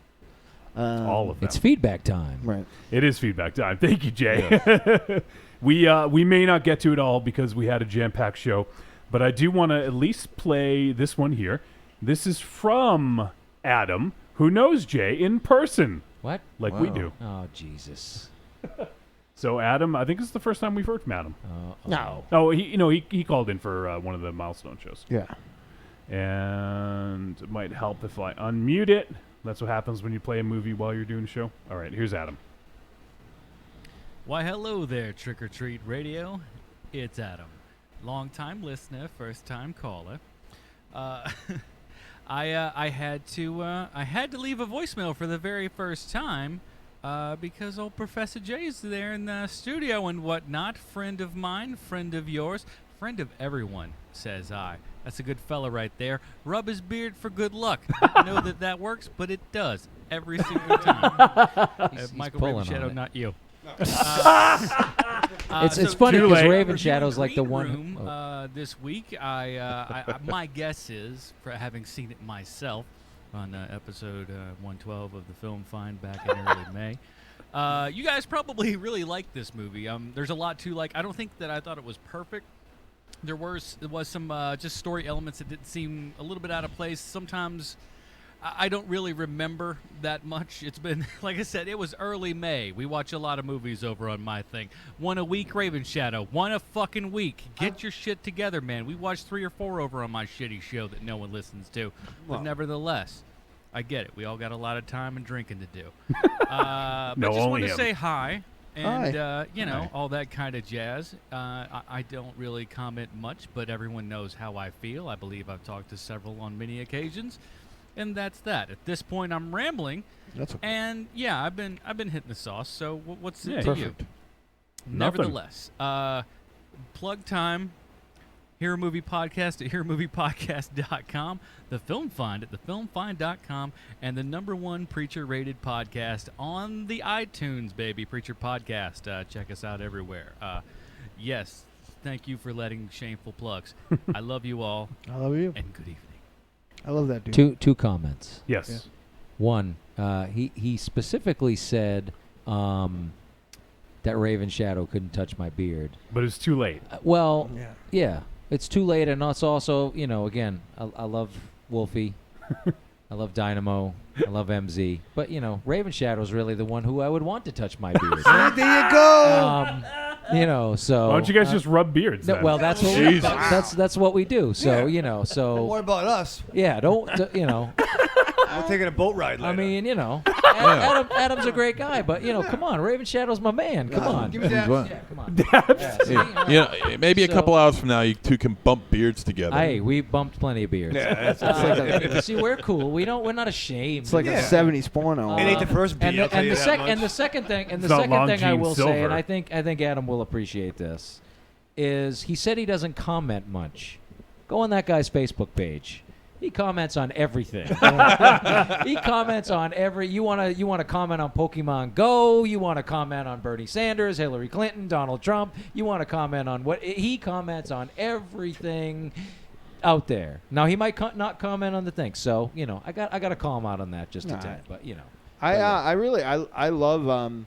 All of them. It's feedback time. Right. It is feedback time. Thank you, Jay. We may not get to it all because we had a jam-packed show, but I do want to at least play this one here. This is from Adam, who knows Jay in person. What? Like we do. Oh, Jesus. So Adam, I think this is the first time we've heard from Adam. No. Oh, he called in for one of the milestone shows. Yeah. And it might help if I unmute it. That's what happens when you play a movie while you're doing a show. All right, here's Adam. Why, hello there, Trick or Treat Radio. It's Adam, long-time listener, first-time caller. I had to leave a voicemail for the very first time because old Professor Jay's there in the studio and whatnot. Friend of mine, friend of yours, friend of everyone, says I. That's a good fella right there. Rub his beard for good luck. I know that works, but it does every single time. He's Michael pulling Raven Shadow, on it. not you. It's funny too because late. Raven Shadow's like the one. Room, this week, I my guess is, for having seen it myself on episode 112 of the Film Find back in early May, you guys probably really like this movie. There's a lot to like. I don't think that I thought it was perfect. There was some just story elements that didn't seem a little bit out of place. Sometimes I don't really remember that much. It's been, like I said, it was early May. We watch a lot of movies over on my thing. One a week, Raven Shadow. One a fucking week. Get your shit together, man. We watch 3 or 4 over on my shitty show that no one listens to. Well. But nevertheless, I get it. We all got a lot of time and drinking to do. But No, just only want to him. say hi. And, Hi. Hi. All that kind of jazz. I don't really comment much, but everyone knows how I feel. I believe I've talked to several on many occasions. And that's that. At this point, I'm rambling. That's okay. And, yeah, I've been hitting the sauce, so what's it to perfect. you? Nothing. Nevertheless, plug time. Hero Movie Podcast at HeroMoviePodcast.com, The Film Find at TheFilmFind.com, and the #1 Preacher-rated podcast on the iTunes, baby, Preacher Podcast. Check us out everywhere. Yes, thank you for letting shameful plugs. I love you all. I love you. And good evening. I love that dude. Two comments. Yes. Yeah. One, he specifically said that Raven Shadow couldn't touch my beard. But it's too late. Well, Yeah. yeah, it's too late, and it's also, again, I love Wolfie, I love Dynamo, I love MZ, but Raven Shadow's really the one who I would want to touch my beard. There you go. So Why don't you guys just rub beards? no, then? well, that's what that's what we do. So Don't worry about us. yeah, don't We're taking a boat ride later. I mean, Adam's a great guy, but come on, Raven Shadow's my man. Come on, Give me that. Yeah, come on. Yeah, maybe a So- couple hours from now, you two can bump beards together. Hey, we bumped plenty of beards. Yeah, that's See, we're cool. We're not ashamed. It's like a 70s porno. It ain't the first beat, I'll tell you that much. And the second thing, It's not I will Longines say, and Silver. I think Adam will appreciate this, is he said he doesn't comment much. Go on that guy's Facebook page. He comments on everything. He comments on every. You want to comment on Pokemon Go. You want to comment on Bernie Sanders, Hillary Clinton, Donald Trump. You want to comment on what he comments on everything out there. Now he might not comment on the thing. So I got to call him out on that just a tad. But I love.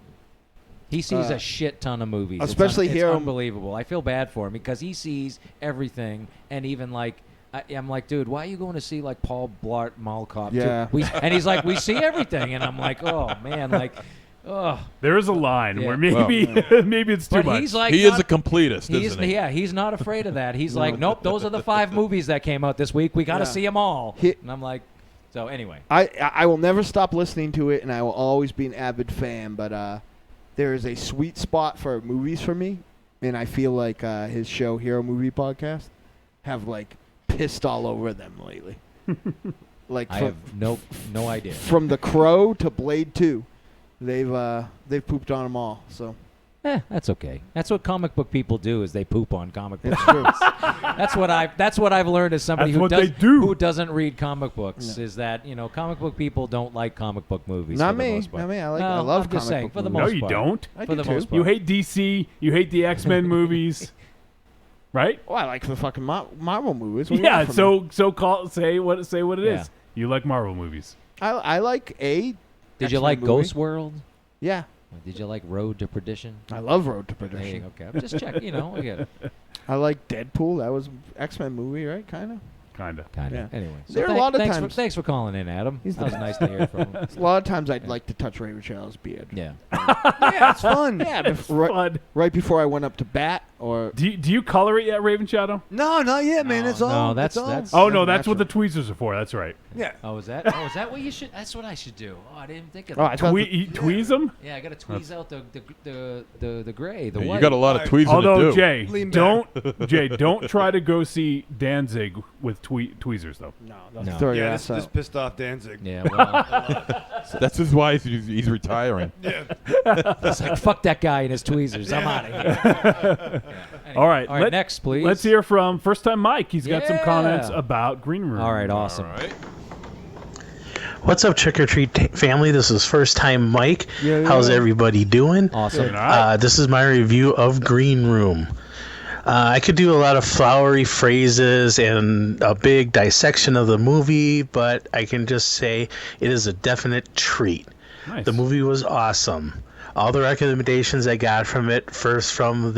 He sees a shit ton of movies. Especially it's Hero. unbelievable. I feel bad for him because he sees everything, and even like I'm like, dude, why are you going to see like Paul Blart Mall Cop? Yeah. And he's like, we see everything, and I'm like, oh man, like, oh. There is a line where maybe maybe it's too But much. he's like, He is a completist, isn't he? Yeah, he's not afraid of that. He's like, nope, those are the 5 movies that came out this week. We got to see them all. And I'm like, so anyway. I will never stop listening to it, and I will always be an avid fan. But there is a sweet spot for movies for me, and I feel like his show, Hero Movie Podcast, have like pissed all over them lately. Like I have no idea. From The Crow to Blade 2, they've pooped on them all. So. That's okay. That's what comic book people do. Is they poop on comic books. It's true. That's what I've learned as somebody That's who doesn't read comic books. Is that comic book people don't like comic book movies. Not for the me. most part. Not me. I No, love I'm just comic saying, book for the movies. most No, you part. don't. For the most part. You hate DC. You hate the X-Men movies, right? Well, I like the fucking Marvel movies. What do you Yeah. want from me? Say what it is. Yeah. You like Marvel movies. I like Did you X-Men like movie. Ghost World? Yeah. Did you like Road to Perdition? I love Road to There you Perdition. go. Okay, I'm just checking. I get it. I like Deadpool. That was X-Men movie, right? Kind of. Kinda. Yeah. Anyway, There are a lot of thanks times. thanks for calling in, Adam. That was nice to hear from him. A lot of times I'd like to touch Ray Rochelle's beard. Yeah. Yeah, it's fun. Yeah, It's fun. right before I went up to bat, or Do you color it yet, Raven Shadow? No, not yet, man. It's all. that's- it's all. that's- Oh no, that's what the natural. tweezers are for. That's right. Yeah. Oh, is that what you should? That's what I should do. Oh, I didn't think of Oh, that. I thought You tweeze them. Yeah, I got to tweeze out the gray, the Yeah, white. you got a lot of tweezing Although to do. Jay, Lean back. don't try to go see Danzig with tweezers though. No. throw your Yeah, ass this out. pissed off Danzig. Yeah, well, That's his why he's retiring. it's like fuck that guy and his tweezers. I'm out of here. Anyway. All right, All right, next, please. Let's hear from first time Mike. He's got some Yeah. comments about Green Room. All right, awesome. All right. What's up, Trick or Treat family? This is first time Mike. Yeah, yeah. How's everybody doing? Awesome. Good night. This is my review of Green Room. I could do a lot of flowery phrases and a big dissection of the movie, but I can just say it is a definite treat. Nice. The movie was awesome. All the recommendations I got from it, first from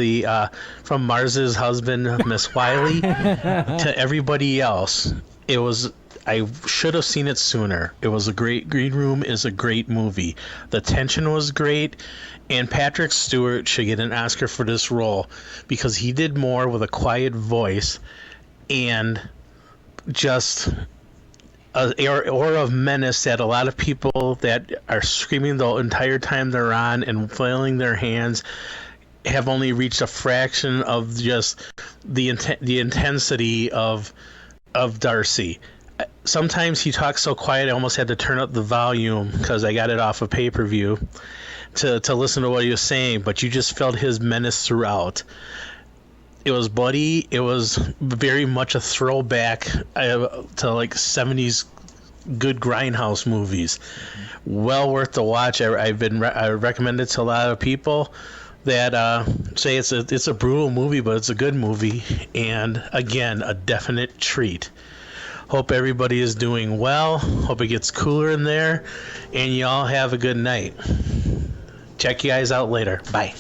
from Mars's husband, Miss Wiley, to everybody else, it was. I should have seen it sooner. It was a great. Green Room is a great movie. The tension was great, and Patrick Stewart should get an Oscar for this role because he did more with a quiet voice and just an aura of menace that a lot of people that are screaming the entire time they're on and flailing their hands have only reached a fraction of just the intensity of Darcy. Sometimes he talks so quiet I almost had to turn up the volume because I got it off of pay-per-view to listen to what he was saying, but you just felt his menace throughout. It was bloody. It was very much a throwback to like 70s good grindhouse movies. Well worth the watch. I recommend it to a lot of people that say it's a brutal movie, but it's a good movie, and again, a definite treat. Hope everybody is doing well. Hope it gets cooler in there, and y'all have a good night. Check you guys out later. Bye.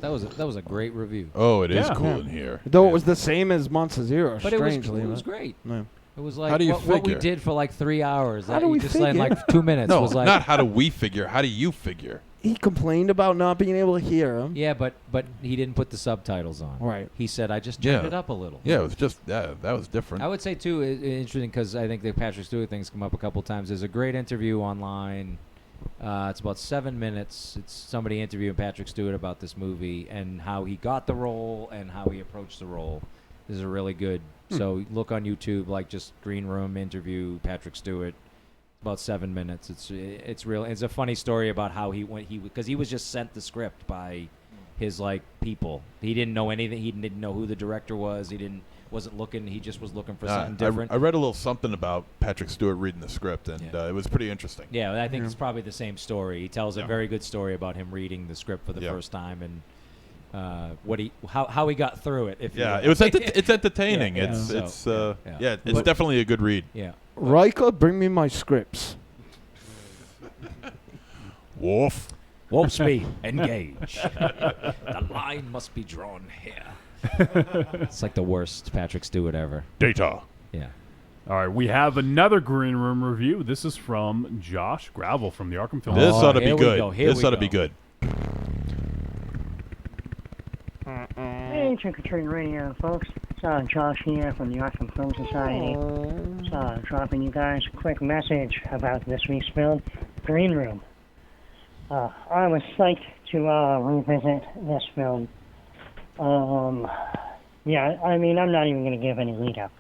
That was a great review. Oh, it is cool in here. Though it was the same as Monster Zero, But it was strangely. great. No. It was like How do you what we figure? did for like 3 hours. How do we just in figure? like 2 minutes No, was like not how do we figure. How do you figure? He complained about not being able to hear him. Yeah, but he didn't put the subtitles on. Right. He said I just turned it up a little. Yeah, it was just that was different. I would say too, interesting because I think the Patrick Stewart thing's come up a couple times. There's a great interview online. It's about 7 minutes. It's somebody interviewing Patrick Stewart about this movie and how he got the role and how he approached the role. This is a really good. So look on YouTube, like just Green Room interview Patrick Stewart. About 7 minutes. It's real. It's a funny story about how because he was just sent the script by his like people. He didn't know anything. He didn't know who the director was. Wasn't looking. He just was looking for something different. I read a little something about Patrick Stewart reading the script, and it was pretty interesting. Yeah, I think it's probably the same story. He tells a very good story about him reading the script for the first time and how he got through it. If it was it's entertaining. It's definitely a good read. Yeah. Riker, bring me my scripts. Wolf. Warp speed, engage. The line must be drawn here. It's like the worst Patrick Stewart ever. Data. Yeah. All right, we have another Green Room review. This is from Josh Gravel from the Arkham Film. This ought to here be we good. go, here This we ought to go. be good. Hey, Trick or Treat Radio, folks. It's Josh here from the Arkham Film Society. Dropping you guys a quick message about this week's film, Green Room. I was psyched to revisit this film. Yeah, I mean, I'm not even going to give any lead up.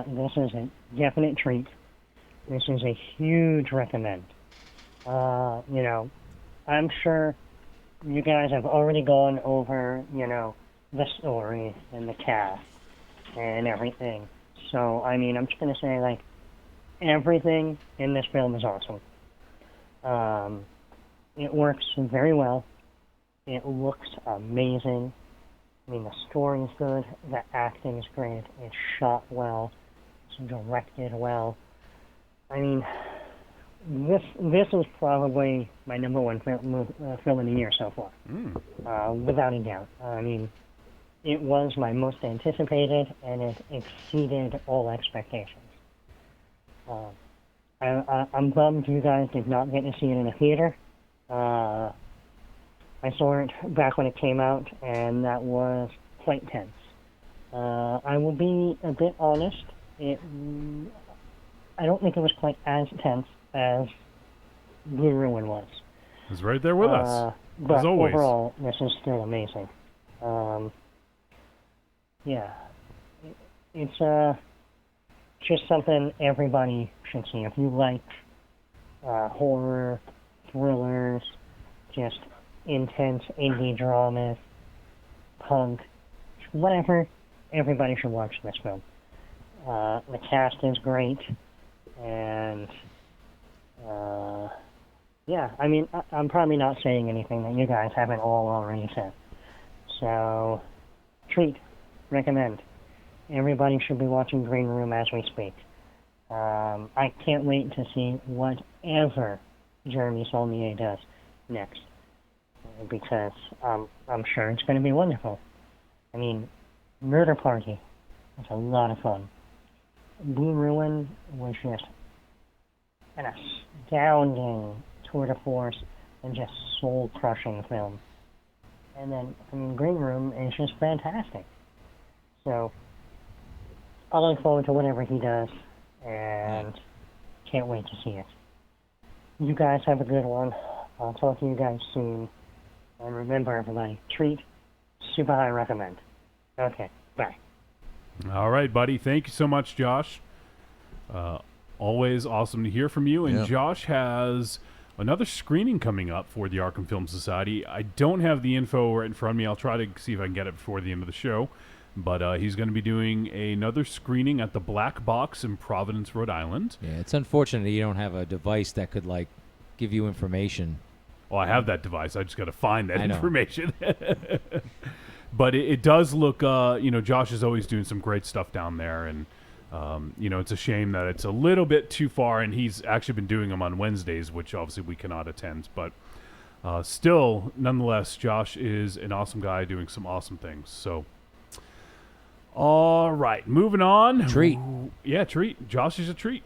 This is a definite treat. This is a huge recommend. You know, I'm sure you guys have already gone over, you know, the story and the cast and everything. So, I mean, I'm just going to say, like, everything in this film is awesome. It works very well. It looks amazing. I mean, the story's good, the acting is great, it's shot well, it's directed well. I mean, this is probably my number one film of the year so far, without a doubt. I mean, it was my most anticipated, and it exceeded all expectations. I'm bummed you guys did not get to see it in a theater. I saw it back when it came out, and that was quite tense. I will be a bit honest. I don't think it was quite as tense as Blue Ruin was. He's right there with us, but as always. Overall, this is still amazing. Yeah, it's just something everybody should see. If you like horror, thrillers, just intense indie dramas, punk, whatever, everybody should watch this film. The cast is great, and yeah, I mean, I'm probably not saying anything that you guys haven't all already said. So, treat, recommend. Everybody should be watching Green Room as we speak. I can't wait to see whatever Jeremy Saulnier does next, because I'm sure it's going to be wonderful. I mean, Murder Party was a lot of fun. Blue Ruin was just an astounding tour de force and just soul-crushing film. And then, I mean, Green Room is just fantastic. So, I look forward to whatever he does, and can't wait to see it. You guys have a good one. I'll talk to you guys soon. And remember, everybody, treat, super high recommend. Okay, bye. All right, buddy. Thank you so much, Josh. Always awesome to hear from you. And Yeah. Josh has another screening coming up for the Arkham Film Society. I don't have the info right in front of me. I'll try to see if I can get it before the end of the show. But he's going to be doing another screening at the Black Box in Providence, Rhode Island. Yeah, it's unfortunate you don't have a device that could, like, give you information. Well, I have that device. I just got to find that I know. information. But it does look, Josh is always doing some great stuff down there. And, it's a shame that it's a little bit too far. And he's actually been doing them on Wednesdays, which obviously we cannot attend. But still, nonetheless, Josh is an awesome guy doing some awesome things. So, all right, moving on. Treat. Yeah, treat. Josh is a treat.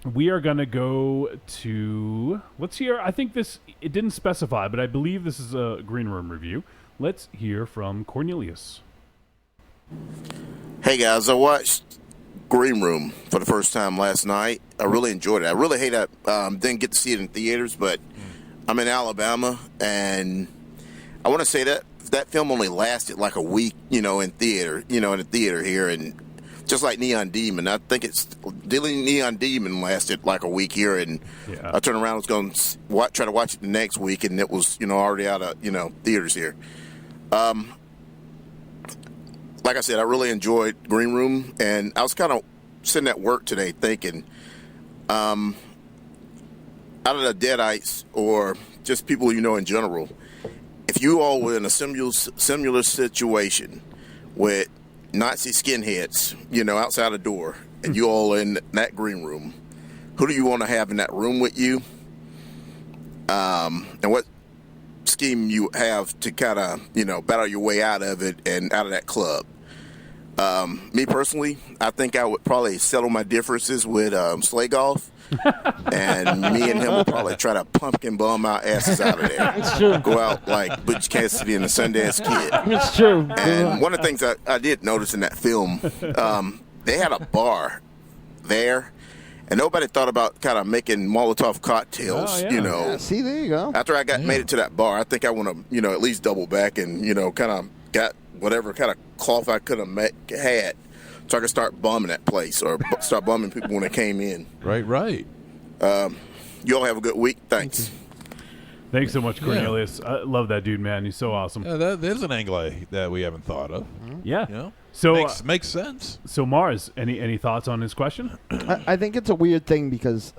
We are going to go to, let's hear, I think it didn't specify, but I believe this is a Green Room review. Let's hear from Cornelius. Hey guys, I watched Green Room for the first time last night. I really enjoyed it. I really hate I didn't get to see it in theaters, but I'm in Alabama, and I want to say that film only lasted like a week, in a theater here, and just like Neon Demon, I think Neon Demon lasted like a week here, and I turned around, was going to try to watch it the next week, and it was, already out of, theaters here. Like I said, I really enjoyed Green Room, and I was kind of sitting at work today thinking, out of the Deadites, or just people in general, if you all were in a similar situation with Nazi skinheads, outside the door, and you all in that Green Room, who do you want to have in that room with you? And what scheme you have to kind of, battle your way out of it and out of that club? Me personally, I think I would probably settle my differences with Slay Golf. And me and him will probably try to pumpkin bum our asses out of there. It's true. Go out like Butch Cassidy and the Sundance Kid. It's true. And one of the things I did notice in that film, they had a bar there, and nobody thought about kind of making Molotov cocktails, you know. Yeah, see, there you go. After I made it to that bar, I think I want to, at least double back and, kind of got whatever kind of cloth I could have had so I could start bombing that place or start bombing people when they came in. Right. You all have a good week. Thanks. Thanks so much, Cornelius. I love that dude, man. He's so awesome. Yeah, there's an angle that we haven't thought of. Yeah. So makes sense. So Mars, any thoughts on his question? I think it's a weird thing because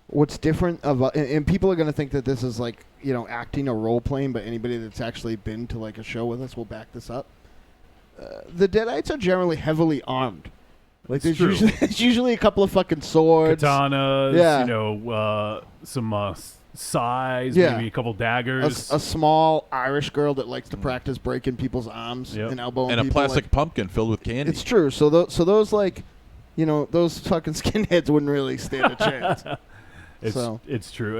what's different and people are going to think that this is like, acting or role playing, but anybody that's actually been to like a show with us will back this up. The Deadites are generally heavily armed. Like there's usually a couple of fucking swords, katanas, some sais, maybe a couple daggers, a small Irish girl that likes to practice breaking people's arms and elbowing and people. a plastic pumpkin filled with candy. It's true. So those like, those fucking skinheads wouldn't really stand a chance. It's true.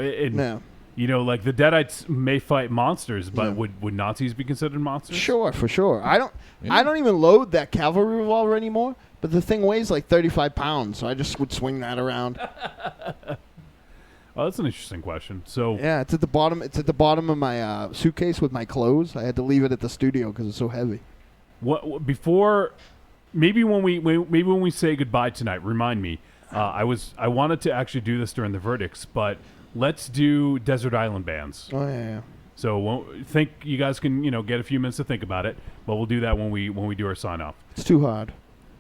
Like the Deadites may fight monsters, but would Nazis be considered monsters? Sure, for sure. I don't even load that cavalry revolver anymore. But the thing weighs like 35 pounds, so I just would swing that around. Oh, that's an interesting question. So yeah, it's at the bottom. It's at the bottom of my suitcase with my clothes. I had to leave it at the studio because it's so heavy. Maybe when we say goodbye tonight, remind me. I wanted to actually do this during the verdicts, but let's do desert island bands. Oh yeah. So think you guys can get a few minutes to think about it, but we'll do that when we do our sign off. It's too hard.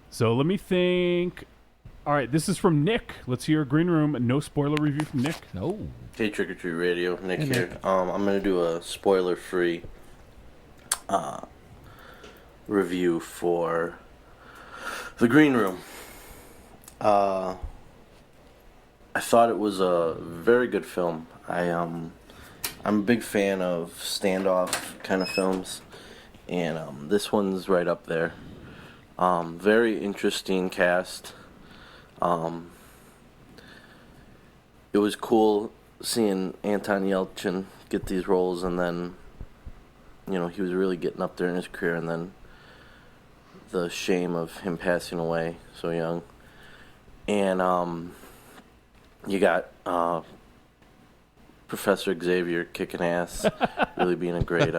So let me think. All right, this is from Nick. Let's hear a Green Room no spoiler review from Nick. No. Hey, Trick or Treat Radio, Nick here. I'm gonna do a spoiler-free review for the Green Room. I thought it was a very good film. I'm a big fan of standoff kind of films, and this one's right up there. Very interesting cast. It was cool seeing Anton Yelchin get these roles, and then, he was really getting up there in his career, and then the shame of him passing away so young. And you got Professor Xavier kicking ass, really being a great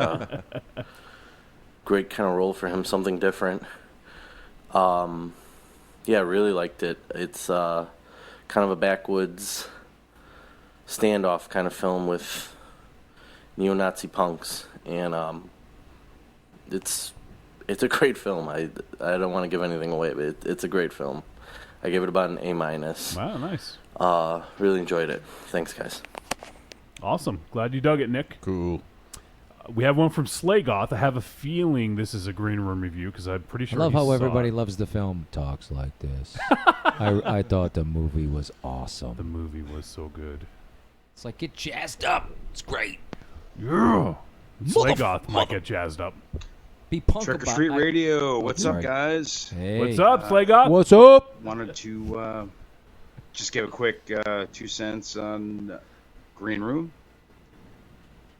kind of role for him, something different. Yeah, I really liked it. It's kind of a backwoods standoff kind of film with neo-Nazi punks, and it's a great film. I don't want to give anything away, but it's a great film. I gave it about an A-. Wow, nice. Really enjoyed it. Thanks, guys. Awesome. Glad you dug it, Nick. Cool. We have one from Slaygoth. I have a feeling this is a Green Room review because I'm pretty sure I love he how saw everybody it. loves the film talks like this. I thought the movie was awesome. The movie was so good. It's like, get jazzed up. It's great. Yeah. Slaygoth might get jazzed up. Be punk Trick or about Treat it. Radio. What's Sorry. up, guys? Hey. What's up, Slaygoth? What's up? Wanted to just give a quick 2 cents on Green Room.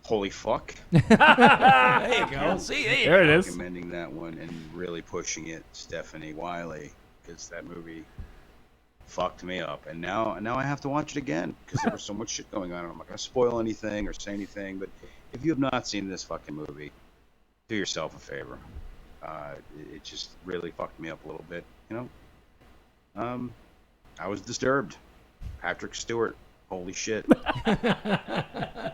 Holy fuck. There you go. See, there it is. Recommending that one and really pushing it, Stephanie Wiley, because that movie fucked me up. And now I have to watch it again because there was so much shit going on. I'm not going to spoil anything or say anything, but if you have not seen this fucking movie, do yourself a favor. It just really fucked me up a little bit, I was disturbed. Patrick Stewart. Holy shit.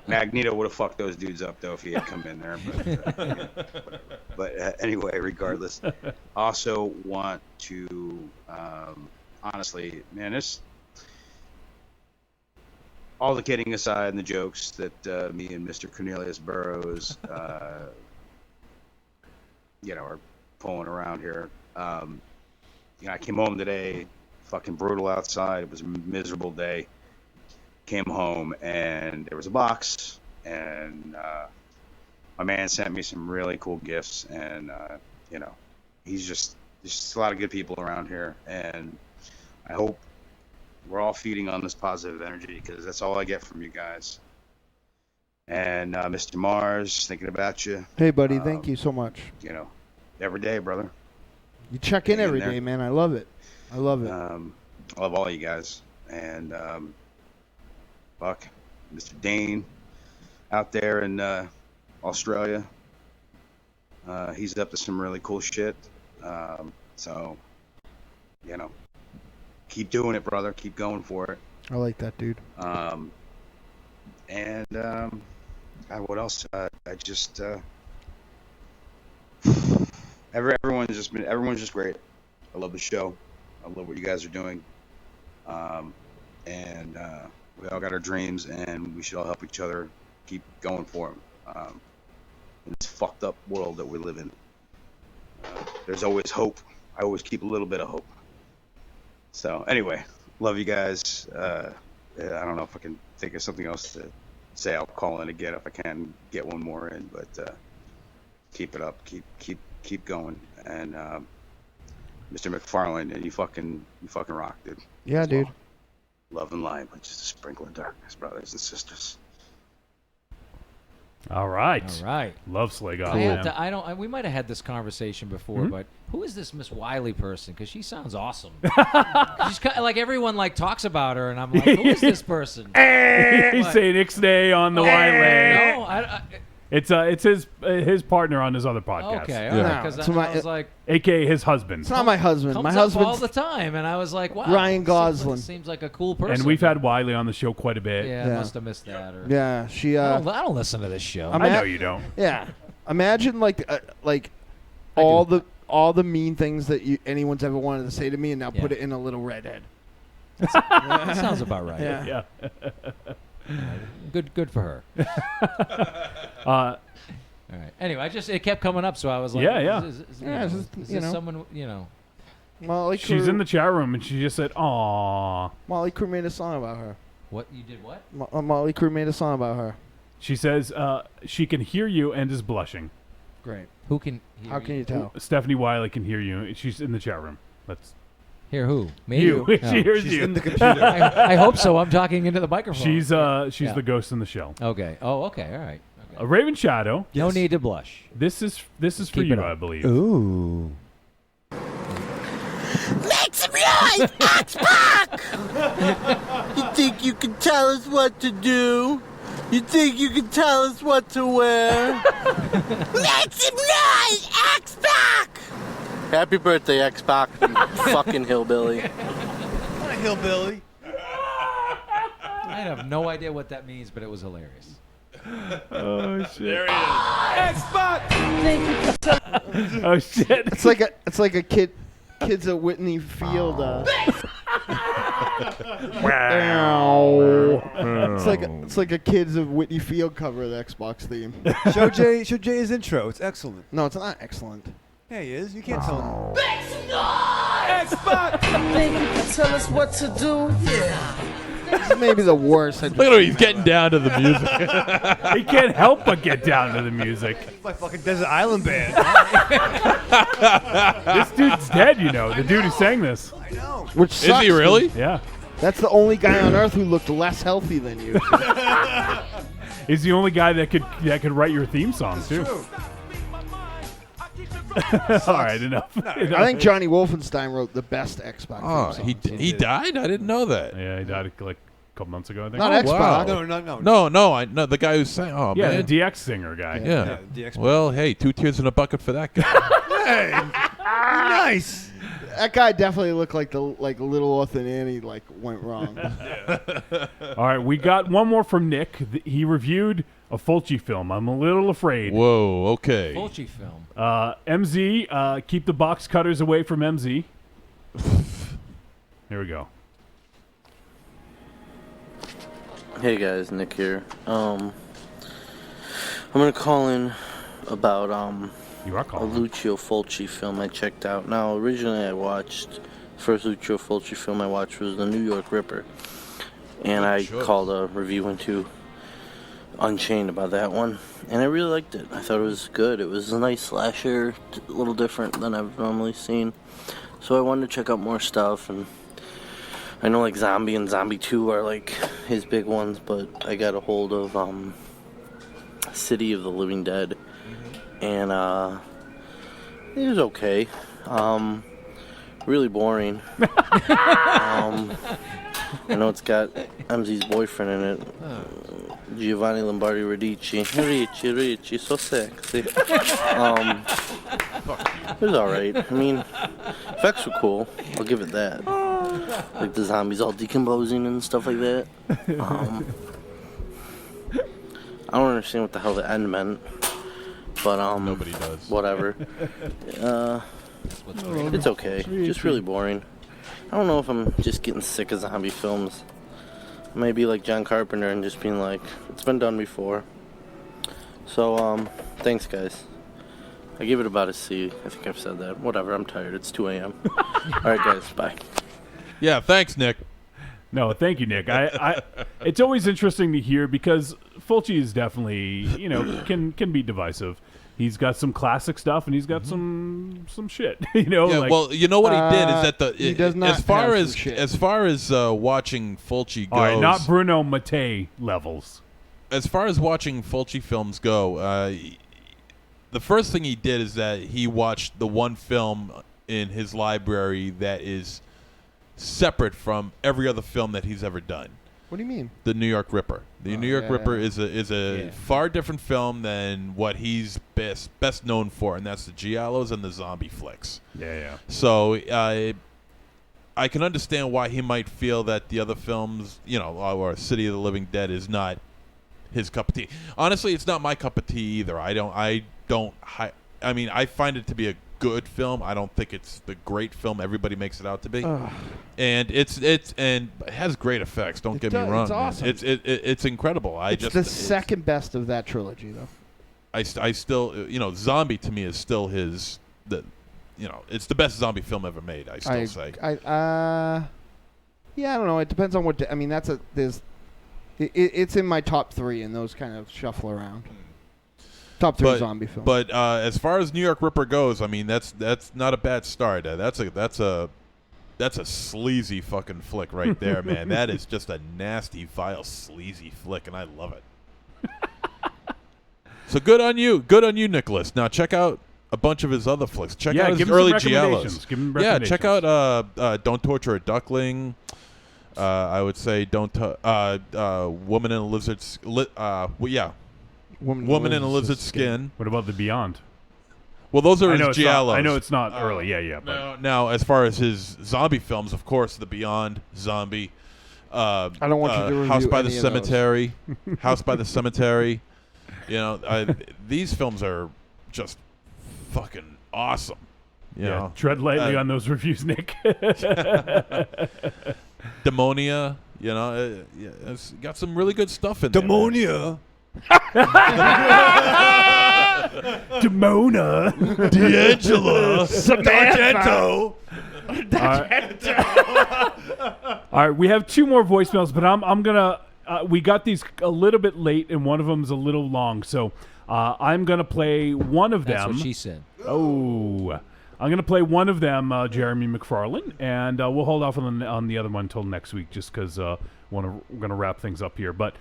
Magneto would have fucked those dudes up, though, if he had come in there. But anyway, regardless. Also want to, honestly, man, all the kidding aside and the jokes that me and Mr. Cornelius Burrows, are pulling around here. I came home today, fucking brutal outside. It was a miserable day. Came home and there was a box, and my man sent me some really cool gifts, and he's just there's just a lot of good people around here, and I hope we're all feeding on this positive energy because that's all I get from you guys. And Mr. Mars, thinking about you. Hey, buddy, thank you so much. You know, every day, brother. You check in every there. day, man. I love it. I love it. I love all you guys. And fuck, Mr. Dane out there in Australia. He's up to some really cool shit. So, you know, keep doing it, brother. Keep going for it. I like that, dude. God, what else? I just everyone's just great. I love the show. I love what you guys are doing. We all got our dreams, and we should all help each other keep going for them. In this fucked up world that we live in, there's always hope. I always keep a little bit of hope. So anyway, love you guys. I don't know if I can think of something else to say. I'll call in again if I can get one more in, but keep it up. Keep going. And Mr. McFarlane, and you fucking rock, dude. Yeah, dude. Love and light, but just a sprinkle of darkness, brothers and sisters. All right. Love Slagoff. We might have had this conversation before, but who is this Miss Wiley person? Because she sounds awesome. She's kind of, like everyone talks about her, and I'm like, who is this person? He's saying Ixnay on the Wiley. No, it's his partner on his other podcast. Okay, all right. Because I was like, AKA his husband. It's not my husband. Comes My up husband all the time, and I was like, wow. Ryan Gosling. Seems like a cool person. And we've had Wiley on the show quite a bit. Yeah, I must have missed that. Or... Yeah, she. I don't listen to this show. I know you don't. Yeah, imagine all the mean things that anyone's ever wanted to say to me, and now put it in a little redhead. That sounds about right. Yeah. Good for her. All right. Anyway, it kept coming up, so I was like, Is this someone, Molly She's in the chat room, and she just said, "Aww." Molly Crew made a song about her. What? You did what? Molly Crew made a song about her. She says she can hear you and is blushing. Great. Who can hear How can you tell? Stephanie Wiley can hear you. She's in the chat room. Let's hear who? Me? You. Oh. She hears She's you. in the computer. I hope so. I'm talking into the microphone. She's the ghost in the shell. Okay. Oh, okay. All right. A Raven Shadow. No need to blush. This is for keep you, it up. I believe. Ooh. Make some noise, X-Pac! You think you can tell us what to do? You think you can tell us what to wear? Make some noise, X-Pac! Happy birthday, X-Pac, you fucking hillbilly. What a hillbilly. I have no idea what that means, but it was hilarious. Oh shit! There he is. X-Pac! Oh shit! It's like a kids at Whitney Field. It's like a kids of Whitney Field cover of the Xbox theme. Show Jay his intro. It's excellent. No, it's not excellent. Yeah, he is. You can't tell him. X-Pac! Think you can tell us what to do? Yeah. This is maybe the worst. Look at him, he's getting down to the music. He can't help but get down to the music. My fucking Desert Island band. This dude's dead, the dude who sang this. I know. Which sucks, Is he really? dude. Yeah. That's the only guy on earth who looked less healthy than you. He's the only guy that could write your theme song too. True. All right, enough. I think Johnny Wolfenstein wrote the best Xbox. Oh, theme song. he died? I didn't know that. Yeah, he died like a couple months ago, I think. Not Xbox. Wow. No. No, the guy who sang. Oh, yeah, man. the DX singer guy. Yeah. DX. Well, hey, 2 tears in a bucket for that guy. Hey, nice. That guy definitely looked like Little Orphan Annie went wrong. All right, we got one more from Nick. He reviewed a Fulci film. I'm a little afraid. Whoa, okay. Fulci film. MZ, keep the box cutters away from MZ. Here we go. Hey guys, Nick here. I'm gonna call in about You are a calling. Lucio Fulci film I checked out. Now, originally the first Lucio Fulci film I watched was The New York Ripper, and I called a review into Unchained about that one, and I really liked it. I thought it was good. It was a nice slasher, a little different than I've normally seen. So I wanted to check out more stuff, and I know like Zombie and Zombie 2 are like his big ones, but I got a hold of City of the Living Dead, and it was okay. Really boring. I know it's got MZ's boyfriend in it, Giovanni Lombardi Ricci, so sexy. It was alright. I mean, effects were cool. I'll give it that. Like the zombies all decomposing and stuff like that. I don't understand what the hell the end meant, but nobody does. Whatever. It's okay. Just really boring. I don't know if I'm just getting sick of zombie films. Maybe like John Carpenter and just being like, it's been done before. So, thanks guys. I give it about a C. I think I've said that. Whatever, I'm tired. It's 2 a.m. Alright guys, bye. Yeah, thanks, Nick. No, thank you, Nick. It's always interesting to hear because Fulci is definitely, can be divisive. He's got some classic stuff, and he's got some shit. Yeah, well, you know what he did is that he does not as far have as some shit. as far as watching Fulci goes, all right, not Bruno Mattei levels. As far as watching Fulci films go, the first thing he did is that he watched the one film in his library that is separate from every other film that he's ever done. What do you mean? The New York Ripper. The New York Ripper is a far different film than what he's best known for, and that's the giallos and the zombie flicks. Yeah. So I can understand why he might feel that the other films, or City of the Living Dead, is not his cup of tea. Honestly, it's not my cup of tea either. I mean, I find it to be a good film. I don't think it's the great film everybody makes it out to be. And it has great effects. Don't get me wrong. It's awesome. It's incredible. It's the second best of that trilogy, though. I still, Zombie to me is still it's the best zombie film ever made. I still say. Yeah, I don't know. It depends on what. I mean, it's in my top 3, and those kind of shuffle around. Top 3 zombie film. But as far as New York Ripper goes, I mean that's not a bad start. That's a sleazy fucking flick right there, man. That is just a nasty, vile, sleazy flick, and I love it. So good on you, Nicholas. Now check out a bunch of his other flicks. Check out his early giallos. Give him Yeah, check out Don't Torture a Duckling. I would say Woman in a Lizard's. Woman in a Lizard Skin. What about The Beyond? Well, those are his giallos. I know it's not early. Yeah. But Now, as far as his zombie films, of course, The Beyond, Zombie. I don't want you to review House by the any of Cemetery. House by the Cemetery. These films are just fucking awesome. You know? Tread lightly on those reviews, Nick. Demonia. It's got some really good stuff in there. Demonia. Demona, D'Angela, D'Argento. All right, we have 2 more voicemails, but I'm gonna. We got these a little bit late, and one of them's a little long, so I'm gonna play one of them. That's what she said. Oh, I'm going to play one of them, Jeremy McFarlane, and we'll hold off on the other one until next week just because we're going to wrap things up here. But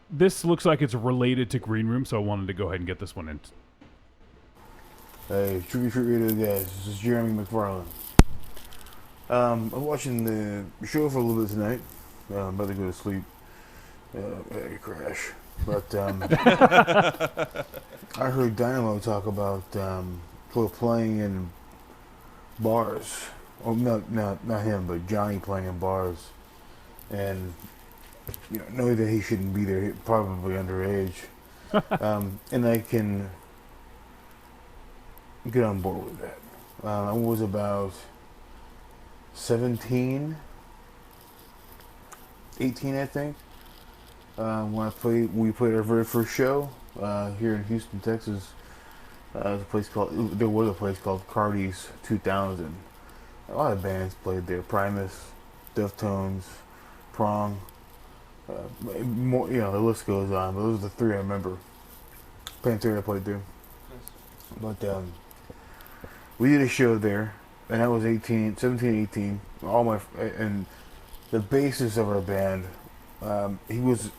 this looks like it's related to Green Room, so I wanted to go ahead and get this one in. Hey, Tricky Treat Radio guys, this is Jeremy McFarlane. I'm watching the show for a little bit tonight. I'm about to go to sleep. I crash. But I heard Dynamo talk about playing in bars. Oh, not him, but Johnny playing in bars. And, knowing that he shouldn't be there, probably underage. And I can get on board with that. I was about 18, I think, when we played our very first show here in Houston, Texas. There was a place called Cardi's 2000. A lot of bands played there: Primus, Deftones, Prong. More, the list goes on, but those are the three I remember. Pantera played there. But we did a show there, and that was 17, 18. And the bassist of our band, he was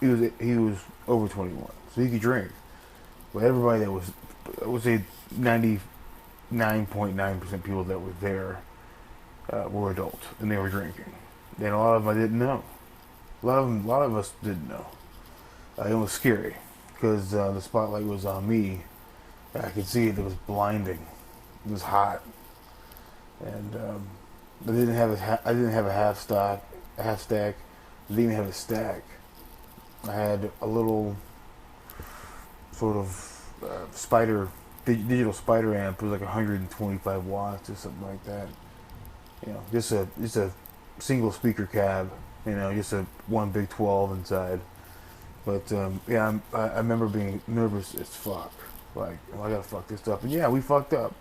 over 21, so he could drink. But everybody that was, I would say 99.9% people that were there were adults, and they were drinking. And a lot of them I didn't know. A lot of us didn't know. It was scary because the spotlight was on me. I could see it. It was blinding. It was hot, and I didn't have a half stack. I didn't even have a stack. I had a little sort of digital spider amp. It was like 125 watts or something like that. Just a single speaker cab. Just a one big 12 inside. But I remember being nervous as fuck. Like, I gotta fuck this up. And yeah, we fucked up.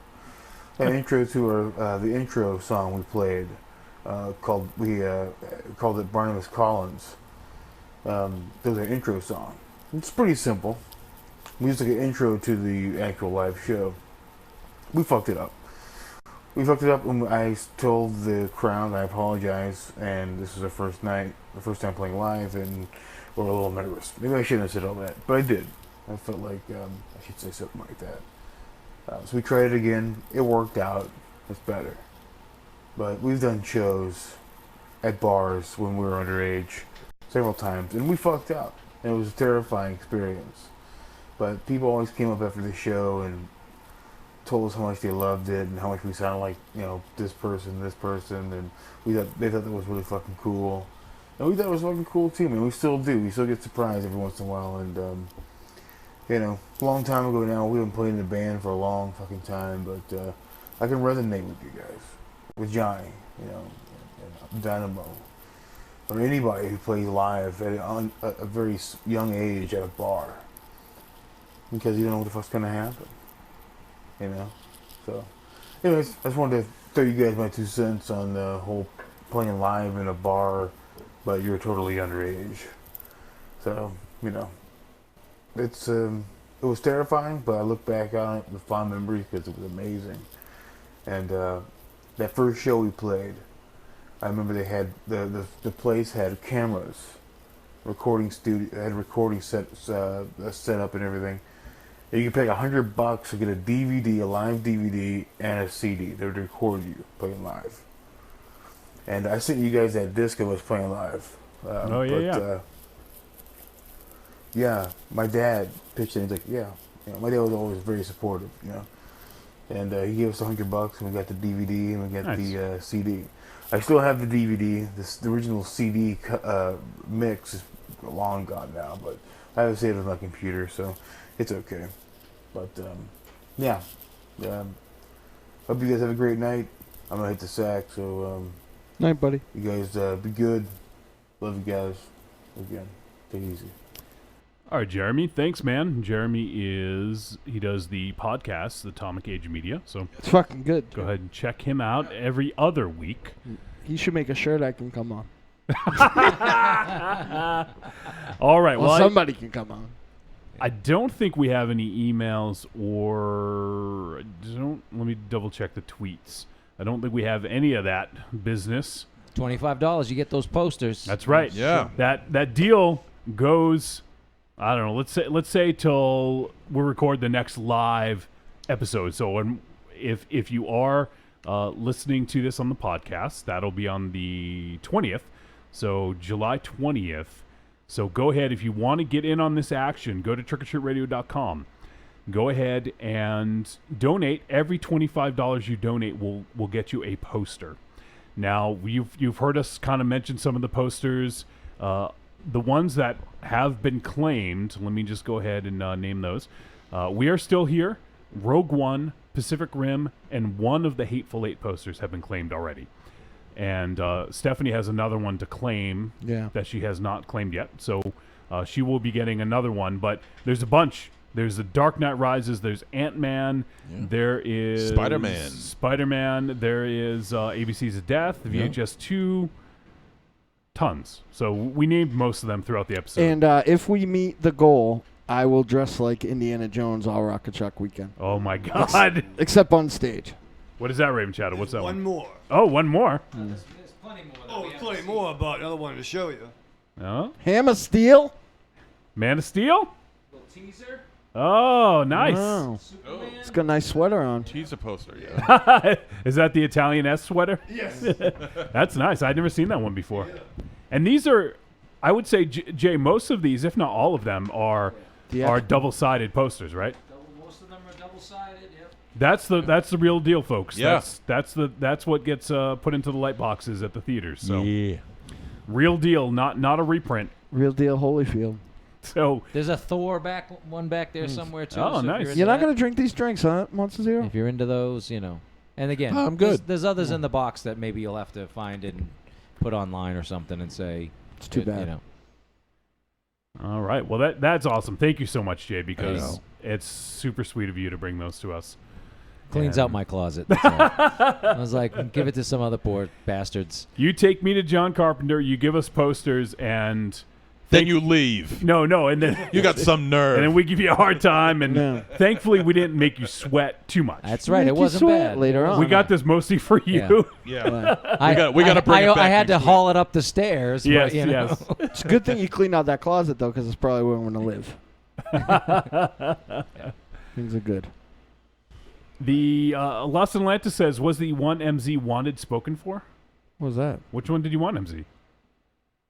That intro to the intro song we played, called it Barnabas Collins. That was our intro song. It's pretty simple. We used like an intro to the actual live show. We fucked it up. We fucked it up when I told the crowd I apologize, and this is our first time playing live, and we're a little nervous. Maybe I shouldn't have said all that, but I did. I felt like I should say something like that. So we tried it again. It worked out. It's better. But we've done shows at bars when we were underage several times, and we fucked up. And it was a terrifying experience. But people always came up after the show and told us how much they loved it and how much we sounded like, this person, and they thought that was really fucking cool. And we thought it was fucking cool too, man. We still do. We still get surprised every once in a while. And, a long time ago now, we haven't played in a band for a long fucking time, but I can resonate with you guys. With Johnny, Dynamo. Or anybody who plays live at a very young age at a bar. Because you don't know what the fuck's going to happen. So, anyways, I just wanted to throw you guys my 2 cents on the whole playing live in a bar, but you're totally underage. So, it was terrifying, but I look back on it with fond memories because it was amazing. And that first show we played, I remember they had the place had cameras, recording set up and everything. And you could pay $100 to get a DVD, a live DVD, and a CD. They would record you playing live. And I sent you guys that disc I was playing live. Yeah, my dad pitched in. He's like, my dad was always very supportive, And he gave us $100, and we got the DVD, and we got the CD. I still have the DVD. The original CD mix is long gone now, but I have it saved on my computer, so it's okay. But hope you guys have a great night. I'm gonna hit the sack, so night, buddy. You guys be good. Love you guys. Again, take it easy. All right, Jeremy. Thanks, man. Jeremy he does the podcast, the Atomic Age Media. So it's fucking good. Go ahead and check him out every other week. He should make a shirt I can come on. All right. Well, somebody can come on. I don't think we have any emails let me double check the tweets. I don't think we have any of that business. $25, you get those posters. That's right. Yeah. That deal goes, I don't know, let's say till we record the next live episode. So if you are listening to this on the podcast, that'll be on the 20th. So July 20th. So go ahead, if you want to get in on this action, go to trickortreatradio.com. Go ahead and donate. Every $25 you donate will get you a poster. Now, you've heard us kind of mention some of the posters. The ones that have been claimed, let me just go ahead and name those. We Are Still Here, Rogue One, Pacific Rim, and one of the Hateful Eight posters have been claimed already. And Stephanie has another one to claim that she has not claimed yet. So she will be getting another one. But there's a bunch. There's The Dark Knight Rises. There's Ant-Man. Yeah. There is Spider-Man. There is ABC's of Death, VHS 2. tons. So we named most of them throughout the episode. And if we meet the goal, I will dress like Indiana Jones all Rocket Chuck weekend. Oh my God! Except on stage. What is that, Raven Shadow? What's that one? One more. Oh, one more. There's plenty more. Oh, plenty more, but another one to show you. Oh, Hammer Steel. Man of Steel. Little teaser. Oh, nice. Wow. It's got a nice sweater on. Teaser poster, yeah. Is that the Italian S sweater? Yes. That's nice. I'd never seen that one before. Yeah. And these are, I would say, Jay, most of these, if not all of them, are double-sided posters, right? Most of them are double-sided. Yep. That's the real deal, folks. Yeah. That's what gets put into the light boxes at the theaters. So yeah. Real deal, not a reprint. Real deal Holyfield. So there's a Thor one back there somewhere too. Oh, so nice. You're not going to drink these drinks, huh, Monster Zero? If you're into those, you know. And again, I'm good. There's others in the box that maybe you'll have to find and put online or something and say. It's too bad. You know. All right. Well, that's awesome. Thank you so much, Jay, because it's super sweet of you to bring those to us. Cleans out my closet. That's all. I was like, give it to some other poor bastards. You take me to John Carpenter, you give us posters, and then you leave. No, and then you got some nerve. And then we give you a hard time, and thankfully we didn't make you sweat too much. That's right. It wasn't bad. Later on. We got this mostly for you. Yeah. We got to bring it back. I had to haul it up the stairs. Yes, but, you know. yes. It's a good thing you cleaned out that closet, though, because it's probably where I'm going to live. Things are good. The Los Atlantis says, was the one MZ wanted spoken for? What was that? Which one did you want, MZ?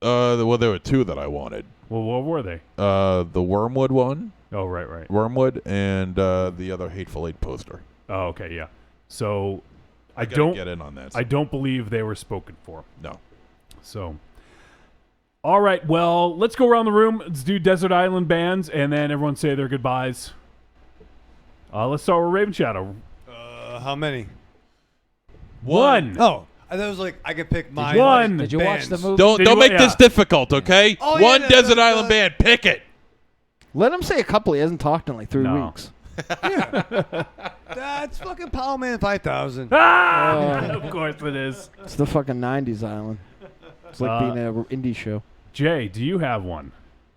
Well, there were two that I wanted. Well, what were they? The Wormwood one. Oh, right. Wormwood and the other Hateful Eight poster. Oh, okay, yeah. So I gotta don't get in on that. I don't believe they were spoken for. No. So, all right. Well, let's go around the room. Let's do Desert Island bands, and then everyone say their goodbyes. Let's start with Raven Shadow. How many? One. Oh, I thought it was like I could pick my one. Did you watch the movie? Don't make this difficult, okay? Oh, one yeah, Desert Island band. Pick it. Let him say a couple. He hasn't talked in like 3 weeks. That's fucking Power Man 5000. Of course it is. It's the fucking 90s island. It's like being an indie show. Jay, do you have one?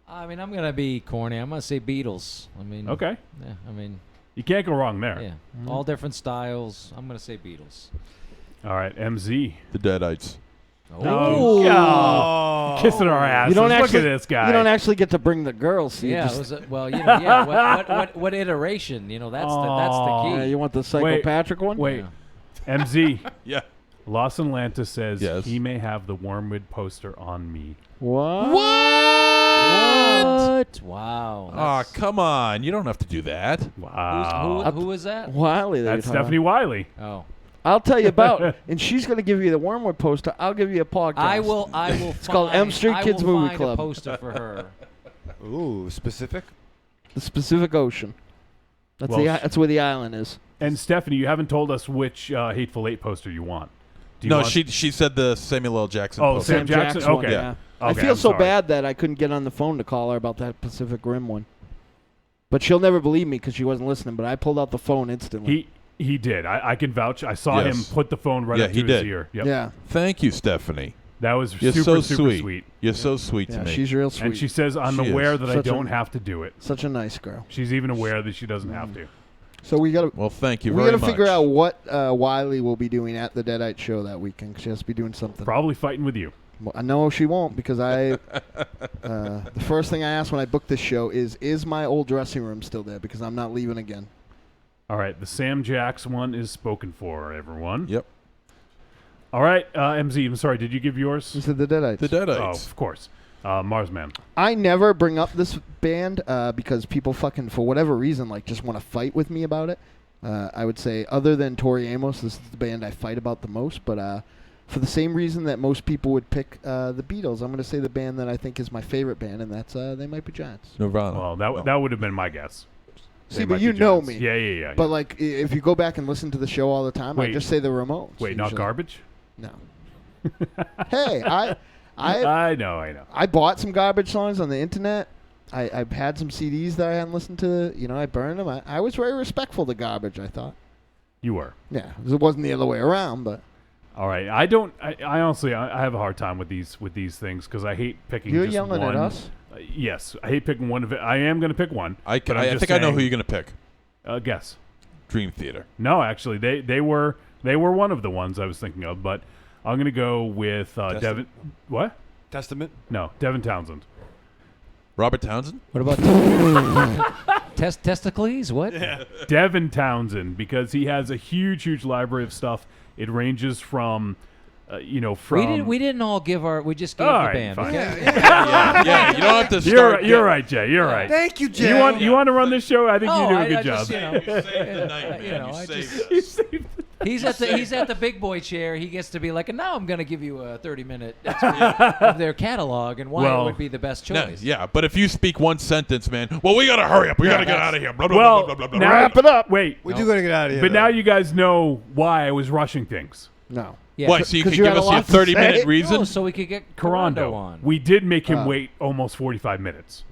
I mean, I'm going to be corny. I'm going to say Beatles. I mean. Okay. Yeah, I mean. You can't go wrong there. Yeah. All different styles. I'm going to say Beatles. All right, MZ. The Deadites. Oh, kissing our asses. Look at this guy. You don't actually get to bring the girls. So Yeah, you just, well, you know, yeah. What iteration? You know, that's the key. Yeah, you want the Psychopatrick one? Wait, MZ. Yeah. Los Atlantis says Yes. he may have the Wormwood poster on me. What? Wow. Oh, come on. You don't have to do that. Wow. Who is that? Wiley. That's Stephanie Wiley. Oh. I'll tell you about, and she's going to give you the Wormwood poster. I'll give you a podcast. I will. It's called M Street Kids Movie find Club. A poster for her. Ooh, specific. The Pacific Ocean. That's where the island is. And Stephanie, you haven't told us which Hateful Eight poster you want. Do you No, want- she said the Samuel L. Jackson Oh, poster. Sam Jackson? one, Okay. yeah. I Okay, feel I'm so sorry. bad that I couldn't get on the phone to call her about that Pacific Rim one. But she'll never believe me because she wasn't listening. But I pulled out the phone instantly. He did. I can vouch. I saw him put the phone right up to his ear. Yep. Yeah. Thank you, Stephanie. That was You're super so sweet. You're so sweet to Yeah, me. she's real sweet. And she says, I'm She aware is. that I Such a- don't have to do it. Such a nice girl. She's even aware that she doesn't have to. So we got to. Well, thank you We very got to much. figure out what Wiley will be doing at the Deadite show that weekend. 'Cause she has to be doing something. Probably fighting with you. Well, I know she won't because I. The first thing I asked when I booked this show is my old dressing room still there? Because I'm not leaving again. All right, the Sam Jacks one is spoken for, everyone. Yep. All right, MZ, I'm sorry, did you give yours? This is the Deadites. The Deadites. Oh, of course. Marsman. I never bring up this band because people fucking, for whatever reason, like just want to fight with me about it. I would say, other than Tori Amos, this is the band I fight about the most. But for the same reason that most people would pick the Beatles, I'm going to say the band that I think is my favorite band, and that's They Might Be Giants. Nirvana. Well, that would have been my guess. See, They but Might you Be know Giants. me. Yeah. But like, if you go back and listen to the show all the time, I Wait. just say the Ramones. Wait, not usually. garbage? No. Hey, I know. I bought some garbage songs on the internet. I had some CDs that I hadn't listened to. You know, I burned them. I was very respectful to garbage, I thought. You were. Yeah, 'cause it wasn't the other way around, but. All right. I honestly have a hard time with these things because I hate picking. You're just yelling one. at us. Yes, I hate picking one of it. I am going to pick one. I but I'm just think I know saying- who you're going to pick. Guess. Dream Theater. No, actually, they were one of the ones I was thinking of, but I'm going to go with Devin. What? Testament? No, Devin Townsend. Robert Townsend? What about testicles? What? Devin Townsend, because he has a huge library of stuff. It ranges from, from. We didn't all give our. We just gave All the right, band. fine. Okay? Yeah. You don't have to start. You're right, Jay. You're right. Thank you, Jay. You want to run this show? I think you do a good job. He's at the big boy chair. He gets to be like, and now I'm going to give you a 30-minute of their catalog and why it would be the best choice. Yeah, but if you speak one sentence, man, well, we got to hurry up. We got to get out of here. Blah, blah, Well, blah, blah, blah, now- blah. Wrap it up. Wait. We do got to get out of here. But though. now you guys know why I was rushing things. No. Yeah, What? So you 'cause could you give had a us your lot to say. 30-minute reason? Oh, so we could get Kurando on. We did make him wait almost 45 minutes.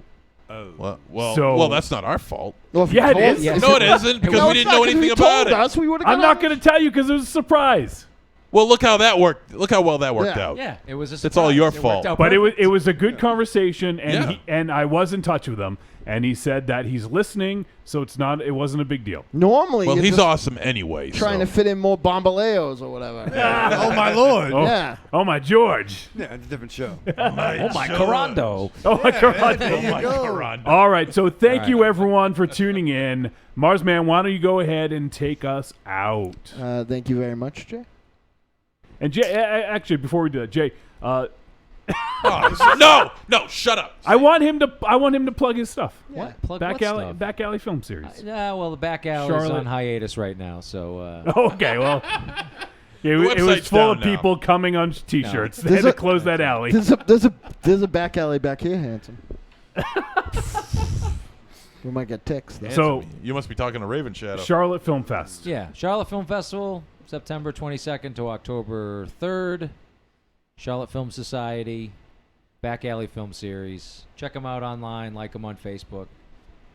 Well, that's not our fault. Well, if Yeah, you it told is. us- No, it isn't, because No, we it's didn't not, know 'cause anything you about told it. us, we would've I'm got not on. going to tell you because it was a surprise. Well, look how that worked. Look how well that worked Yeah. out. Yeah, it was a That's all your surprise. It fault. worked out But perfect. it was a good conversation, and Yeah. and I was in touch with him, and he said that he's listening, so it wasn't a big deal. Normally, Well, you're he's just awesome anyway. trying to fit in more Bombaleos or whatever. Oh, my Lord. Oh, Yeah. oh my George. Yeah, it's a different show. Oh my Kurando. Oh my Kurando. There you go. All right, so thank you everyone for tuning in. Marsman, why don't you go ahead and take us out? Thank you very much, Jay. And Jay, actually, before we do that, Jay, No, shut up. I want him to plug his stuff. What? Plug Back what alley, stuff? Back Alley Film Series. Well, the back alley is Charlotte. on hiatus right now, so. Okay, well, it was website's full down of now. people coming on T-shirts. They There's had to a- close that alley. There's a back alley back here, handsome. We might get ticks. Though. So You must be talking to Raven Shadow. Charlotte Film Fest. Yeah, Charlotte Film Festival, September 22nd to October 3rd. Charlotte Film Society, Back Alley Film Series. Check them out online, like them on Facebook.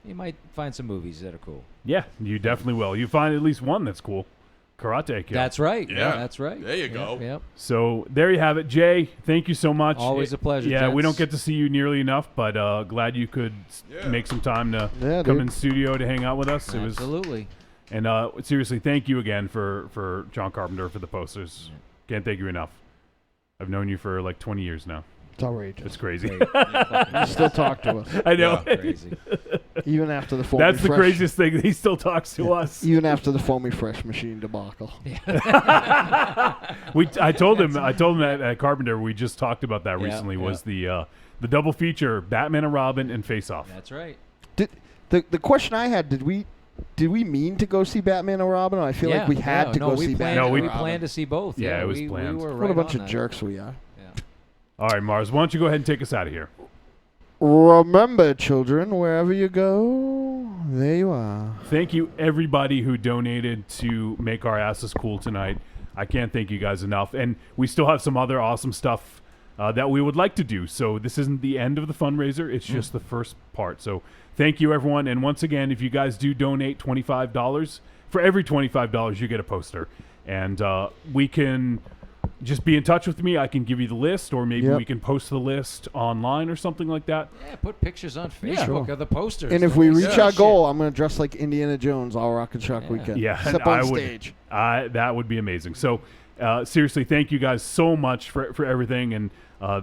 You might find some movies that are cool. Yeah, you definitely will. You find at least one that's cool. Karate Kid. That's right. Yeah. That's right. There you go. Yep. So there you have it. Jay, thank you so much. Always a pleasure, Yeah, we gents. don't get to see you nearly enough, but glad you could make some time to Yeah, come dude. in studio to hang out with us. It was Absolutely. And seriously, thank you again for John Carpenter for the posters. Can't thank you enough. I've known you for like 20 years now. It's outrageous. It's crazy. You still talk to us. I know. Yeah, crazy. Even after the foamy That's the fresh, craziest thing. He still talks to us. Even after the foamy fresh machine debacle. I told him that at Carpenter we just talked about that Yeah, recently yeah. was the double feature Batman and Robin and Face Off. That's right. Did the question I had? Did we mean to go see Batman and Robin? I feel like we had to go see Batman. No, we and planned Robin. to see both. Yeah, it was we planned. were What right a bunch on of that. jerks we are. All right, Mars, why don't you go ahead and take us out of here? Remember, children, wherever you go, there you are. Thank you, everybody who donated to make our asses cool tonight. I can't thank you guys enough. And we still have some other awesome stuff that we would like to do. So this isn't the end of the fundraiser. It's just the first part. So thank you, everyone. And once again, if you guys do donate $25, for every $25, you get a poster. And we can just be in touch with me. I can give you the list, or maybe we can post the list online or something like that. Yeah, put pictures on Facebook of the posters. And if we reach our goal, I'm going to dress like Indiana Jones all Rock and Shock weekend. Yeah, Step I on would- stage. that would be amazing. So, seriously, thank you guys so much for everything. And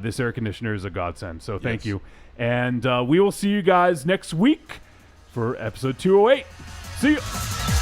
this air conditioner is a godsend. So, thank you. And we will see you guys next week for episode 208. See you.